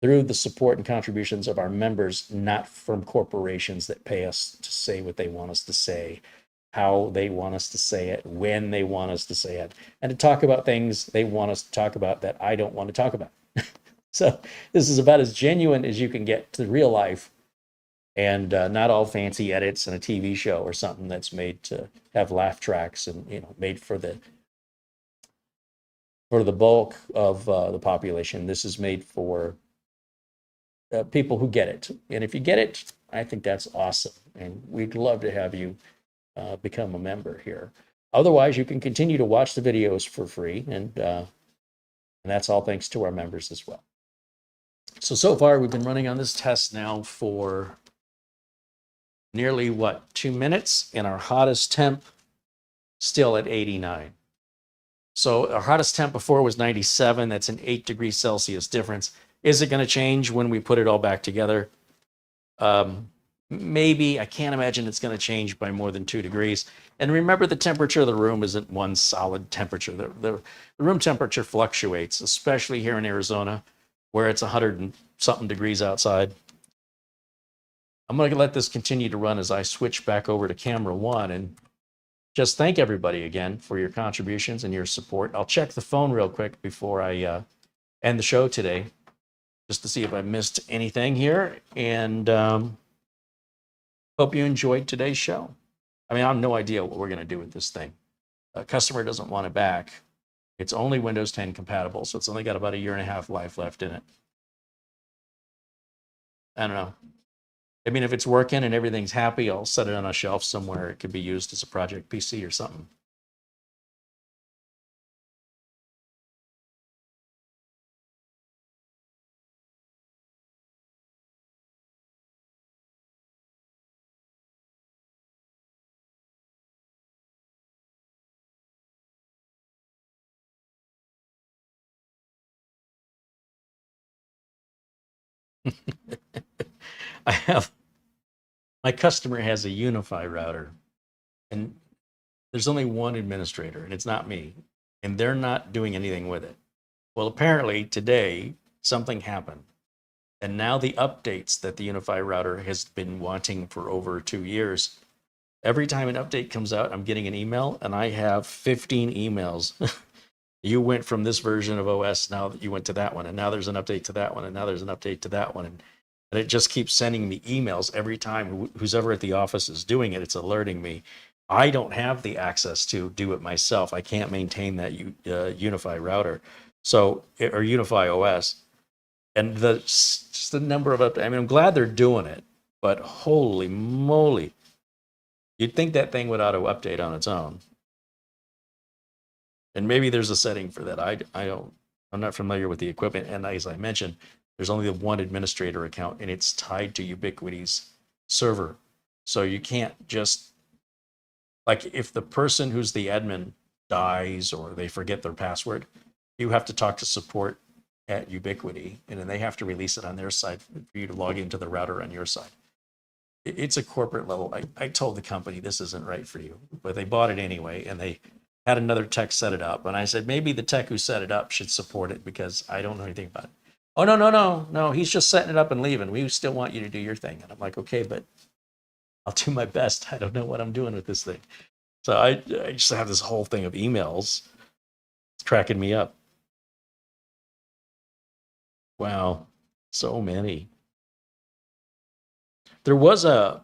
through the support and contributions of our members, not from corporations that pay us to say what they want us to say, how they want us to say it, when they want us to say it, and to talk about things they want us to talk about that I don't want to talk about. So this is about as genuine as you can get to real life, and not all fancy edits and a TV show or something that's made to have laugh tracks and made for the bulk of the population. This is made for people who get it, and if you get it, I think that's awesome, and we'd love to have you become a member here. Otherwise, you can continue to watch the videos for free, and that's all thanks to our members as well. So far, we've been running on this test now for nearly, 2 minutes, and our hottest temp still at 89. So our hottest temp before was 97. That's an 8 degrees Celsius difference. Is it going to change when we put it all back together? Maybe. I can't imagine it's going to change by more than 2 degrees. And remember, the temperature of the room isn't one solid temperature. The room temperature fluctuates, especially here in Arizona, where it's 100 and something degrees outside. I'm going to let this continue to run as I switch back over to camera 1 and just thank everybody again for your contributions and your support. I'll check the phone real quick before I end the show today, just to see if I missed anything here. And hope you enjoyed today's show. I mean, I have no idea what we're going to do with this thing. A customer doesn't want it back. It's only Windows 10 compatible, so it's only got about 1.5 years life left in it. I don't know. I mean, if it's working and everything's happy, I'll set it on a shelf somewhere. It could be used as a project PC or something. My customer has a UniFi router, and there's only one administrator, and it's not me, and they're not doing anything with it. Well, apparently today something happened, and now the updates that the UniFi router has been wanting for over 2 years, every time an update comes out, I'm getting an email, and I have 15 emails. You went from this version of OS, now you went to that one, and now there's an update to that one, and now there's an update to that one. And it just keeps sending me emails every time. Who's ever at the office is doing it, it's alerting me. I don't have the access to do it myself. I can't maintain that UniFi router, or UniFi OS. And just the number of updates. I mean, I'm glad they're doing it, but holy moly. You'd think that thing would auto update on its own. And maybe there's a setting for that. I'm not familiar with the equipment. And as I mentioned, there's only the one administrator account, and it's tied to Ubiquiti's server. So you can't just, like, if the person who's the admin dies or they forget their password, you have to talk to support at Ubiquiti, and then they have to release it on their side for you to log into the router on your side. It's a corporate level. I told the company this isn't right for you, but they bought it anyway, and they had another tech set it up. And I said, maybe the tech who set it up should support it because I don't know anything about it. Oh, no, he's just setting it up and leaving. We still want you to do your thing. And I'm like, okay, but I'll do my best. I don't know what I'm doing with this thing. So I just have this whole thing of emails. It's cracking me up. Wow, so many. There was a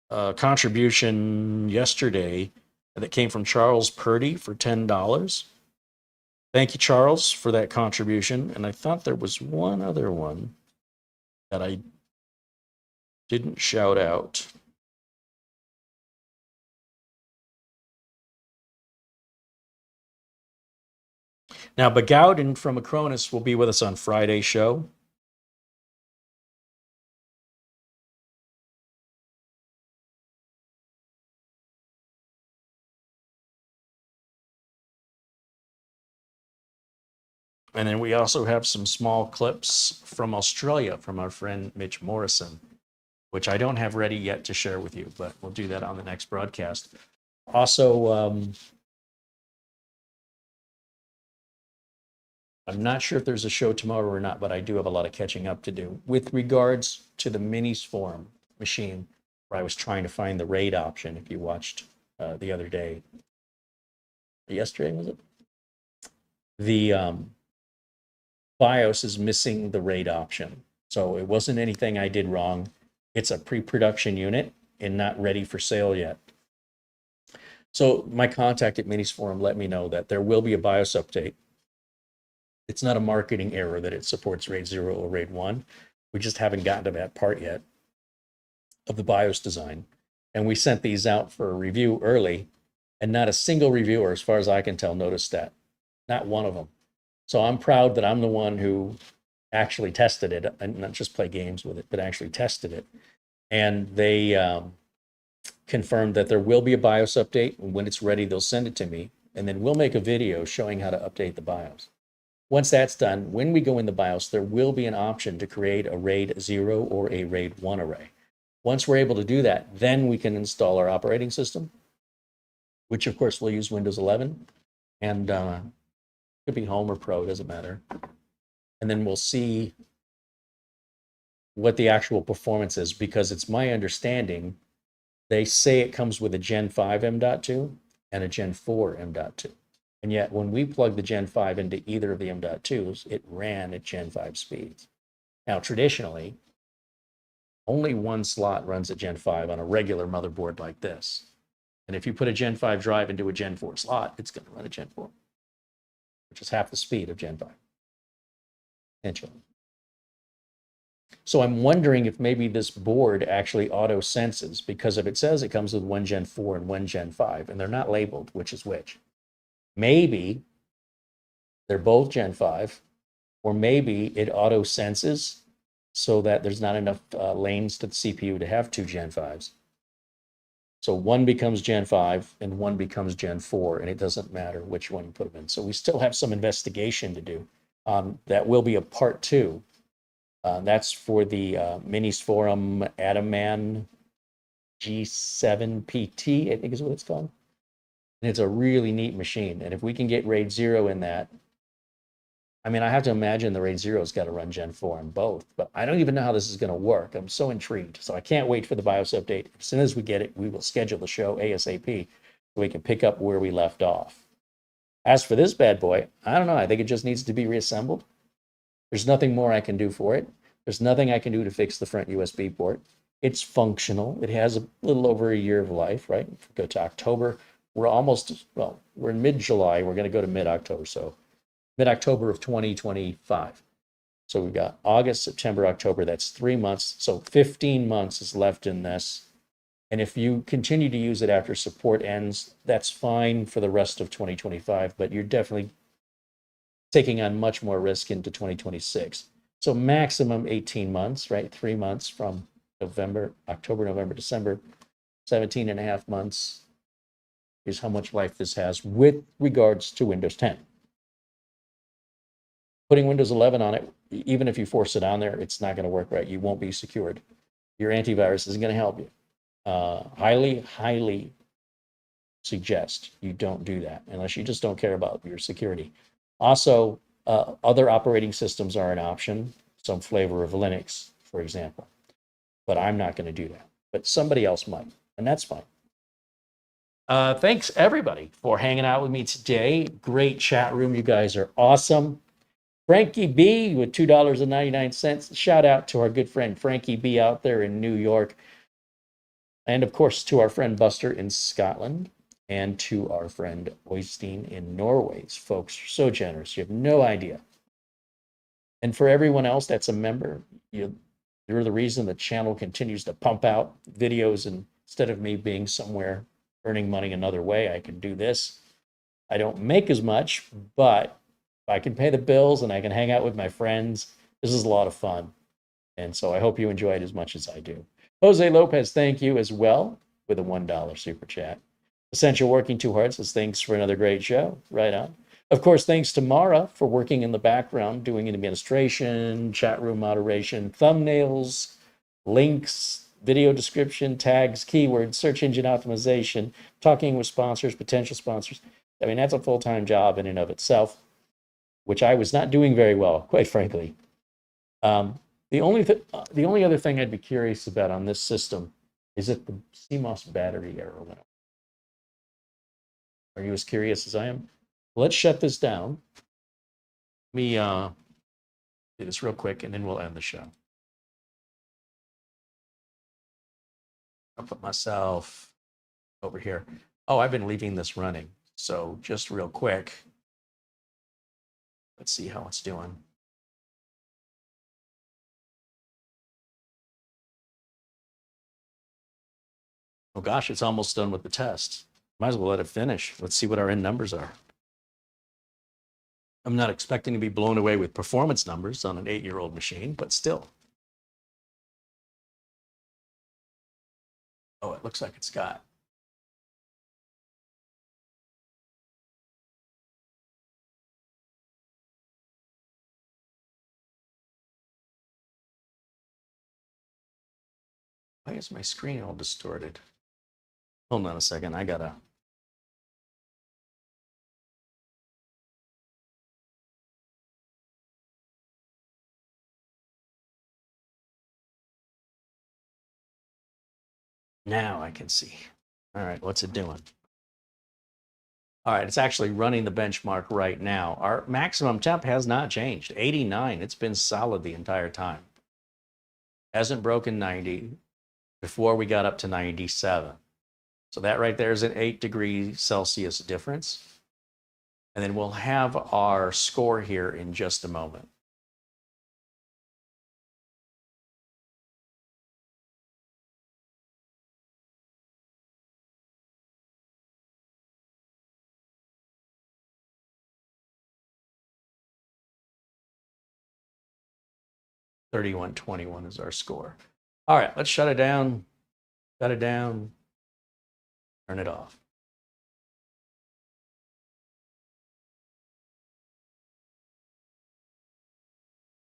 contribution yesterday that came from Charles Purdy for $10. Thank you, Charles, for that contribution. And I thought there was one other one that I didn't shout out. Now, Bagowden from Acronis will be with us on Friday's show. And then we also have some small clips from Australia from our friend Mitch Morrison, which I don't have ready yet to share with you, but we'll do that on the next broadcast. Also, I'm not sure if there's a show tomorrow or not, but I do have a lot of catching up to do. With regards to the minis forum machine, where I was trying to find the RAID option, if you watched the other day, yesterday was it? The BIOS is missing the RAID option. So it wasn't anything I did wrong. It's a pre-production unit and not ready for sale yet. So my contact at Minis Forum let me know that there will be a BIOS update. It's not a marketing error that it supports RAID 0 or RAID 1. We just haven't gotten to that part yet of the BIOS design. And we sent these out for a review early, and not a single reviewer, as far as I can tell, noticed that. Not one of them. So I'm proud that I'm the one who actually tested it, and not just play games with it, but actually tested it. And they confirmed that there will be a BIOS update. And when it's ready, they'll send it to me. And then we'll make a video showing how to update the BIOS. Once that's done, when we go in the BIOS, there will be an option to create a RAID 0 or a RAID 1 array. Once we're able to do that, then we can install our operating system, which of course will use Windows 11. And could be Home or Pro, doesn't matter. And then we'll see what the actual performance is, because it's my understanding they say it comes with a Gen 5 M.2 and a Gen 4 M.2. And yet when we plug the Gen 5 into either of the M.2s, it ran at Gen 5 speeds. Now, traditionally, only one slot runs at Gen 5 on a regular motherboard like this. And if you put a Gen 5 drive into a Gen 4 slot, it's going to run at Gen 4, which is half the speed of Gen 5. Potentially. So I'm wondering if maybe this board actually auto senses, because if it says it comes with one Gen 4 and one Gen 5, and they're not labeled which is which, maybe they're both Gen 5, or maybe it auto senses so that there's not enough lanes to the CPU to have two Gen 5s. So one becomes Gen 5 and one becomes Gen 4, and it doesn't matter which one you put them in. So we still have some investigation to do. That will be a part 2. That's for the Minis Forum Adaman G7PT, I think is what it's called. And it's a really neat machine. And if we can get RAID 0 in that, I mean, I have to imagine the RAID 0's got to run Gen 4 on both, but I don't even know how this is going to work. I'm so intrigued. So I can't wait for the BIOS update. As soon as we get it, we will schedule the show ASAP so we can pick up where we left off. As for this bad boy, I don't know. I think it just needs to be reassembled. There's nothing more I can do for it. There's nothing I can do to fix the front USB port. It's functional. It has a little over a year of life, right? If we go to October, we're almost, well, we're in mid-July. We're going to go to mid-October. So mid-October of 2025. So we've got August, September, October. That's 3 months. So 15 months is left in this. And if you continue to use it after support ends, that's fine for the rest of 2025, but you're definitely taking on much more risk into 2026. So maximum 18 months, right? 3 months from November, October, November, December, 17 and a half months is how much life this has with regards to Windows 10. Putting Windows 11 on it, even if you force it on there, it's not going to work right. You won't be secured. Your antivirus isn't going to help you. Highly suggest you don't do that unless you just don't care about your security. Also, other operating systems are an option, some flavor of Linux, for example. But I'm not going to do that. But somebody else might, and that's fine. Thanks, everybody, for hanging out with me today. Great chat room. You guys are awesome. Frankie B with $2.99. Shout out to our good friend Frankie B out there in New York. And of course, to our friend Buster in Scotland, and to our friend Oystein in Norway. Folks are so generous. You have no idea. And for everyone else that's a member, you're the reason the channel continues to pump out videos. And instead of me being somewhere earning money another way, I can do this. I don't make as much, but I can pay the bills and I can hang out with my friends. This is a lot of fun. And so I hope you enjoy it as much as I do. Jose Lopez, thank you as well with a $1 super chat. Essential Working Too Hard says thanks for another great show. Right on. Of course, thanks to Mara for working in the background, doing administration, chat room moderation, thumbnails, links, video description, tags, keywords, search engine optimization, talking with sponsors, potential sponsors. I mean, that's a full-time job in and of itself. which I was not doing very well, quite frankly. The only other thing I'd be curious about on this system is if the CMOS battery error went off. Are you as curious as I am? Let's shut this down. Let me do this real quick, and then we'll end the show. I'll put myself over here. Oh, I've been leaving this running. So just real quick, let's see how it's doing. Oh gosh, it's almost done with the test. Might as well let it finish. Let's see what our end numbers are. I'm not expecting to be blown away with performance numbers on an 8-year-old machine, but still. Oh, it looks like it's got. Why is my screen all distorted? Hold on a second, I gotta. Now I can see. All right, what's it doing? All right, it's actually running the benchmark right now. Our maximum temp has not changed, 89. It's been solid the entire time. Hasn't broken 90 before we got up to 97. So that right there is an 8°C difference. And then we'll have our score here in just a moment. $31.21 is our score. All right, let's shut it down. Shut it down. Turn it off.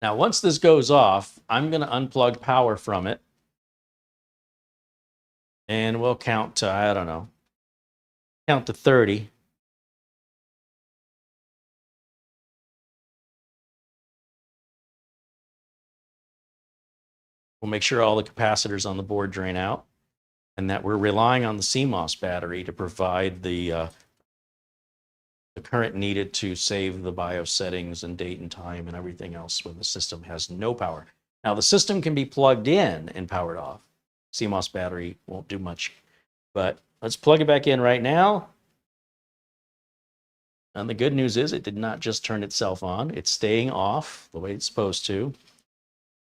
Now, once this goes off, I'm going to unplug power from it. And we'll count to, I don't know, count to 30. We'll make sure all the capacitors on the board drain out and that we're relying on the CMOS battery to provide the current needed to save the BIOS settings and date and time and everything else when the system has no power. Now, the system can be plugged in and powered off. CMOS battery won't do much, but let's plug it back in right now. And the good news is it did not just turn itself on. It's staying off the way it's supposed to.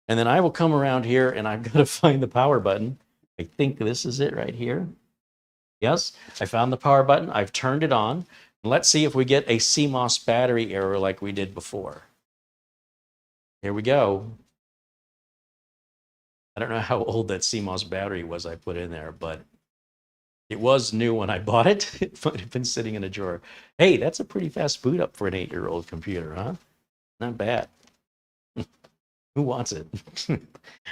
And then I will come around here and I've got to find the power button. I think this is it right here. Yes, I found the power button. I've turned it on. Let's see if we get a CMOS battery error like we did before. Here we go. I don't know how old that CMOS battery was I put in there, but it was new when I bought it. It might have been sitting in a drawer. Hey, that's a pretty fast boot up for an 8-year-old computer, huh? Not bad. Who wants it?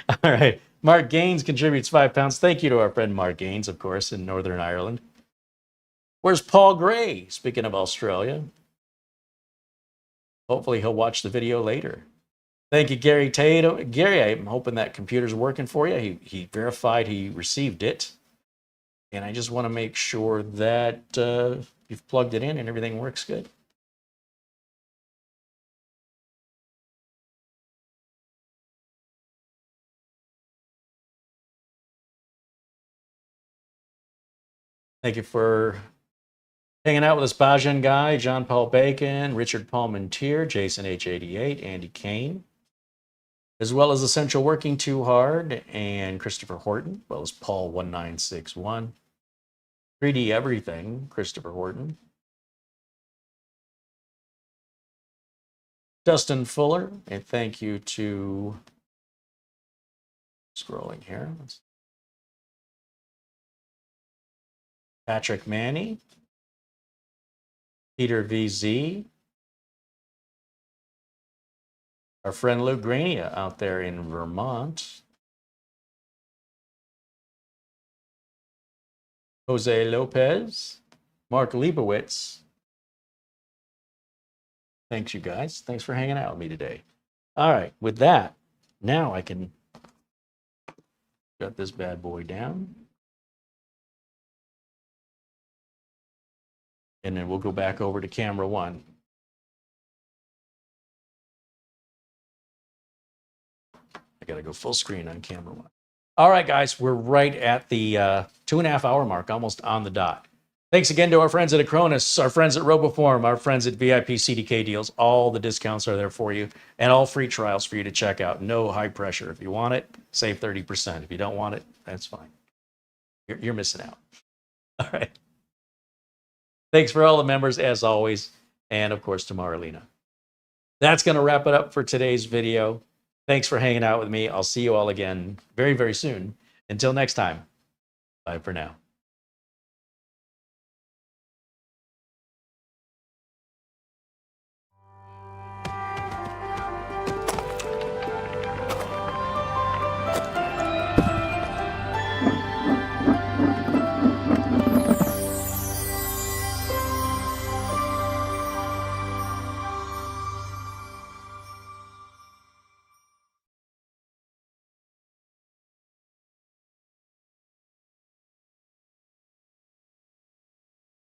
All right. Mark Gaines contributes £5. Thank you to our friend Mark Gaines, of course, in Northern Ireland. Where's Paul Gray? Speaking of Australia. Hopefully he'll watch the video later. Thank you, Gary Tatum. Gary, I'm hoping that computer's working for you. He verified he received it. And I just want to make sure that you've plugged it in and everything works good. Thank you for hanging out with us, Bajan Guy, John Paul Bacon, Richard Palmentier, Jason H88, Andy Kane, as well as Essential Working Too Hard, and Christopher Horton, as well as Paul1961, 3D Everything, Christopher Horton, Dustin Fuller, and thank you to, scrolling here, Patrick Manny, Peter VZ, our friend Luke Grania out there in Vermont, Jose Lopez, Mark Leibowitz, Thanks, you guys. Thanks for hanging out with me today. All right, with that, now I can shut this bad boy down. And then we'll go back over to camera one. I got to go full screen on camera one. All right, guys, we're right at the 2.5 hour mark, almost on the dot. Thanks again to our friends at Acronis, our friends at RoboForm, our friends at VIP CDK Deals. All the discounts are there for you and all free trials for you to check out. No high pressure. If you want it, save 30%. If you don't want it, that's fine. You're missing out. All right. Thanks for all the members, as always. And, of course, to Marlena. That's going to wrap it up for today's video. Thanks for hanging out with me. I'll see you all again very, very soon. Until next time, bye for now.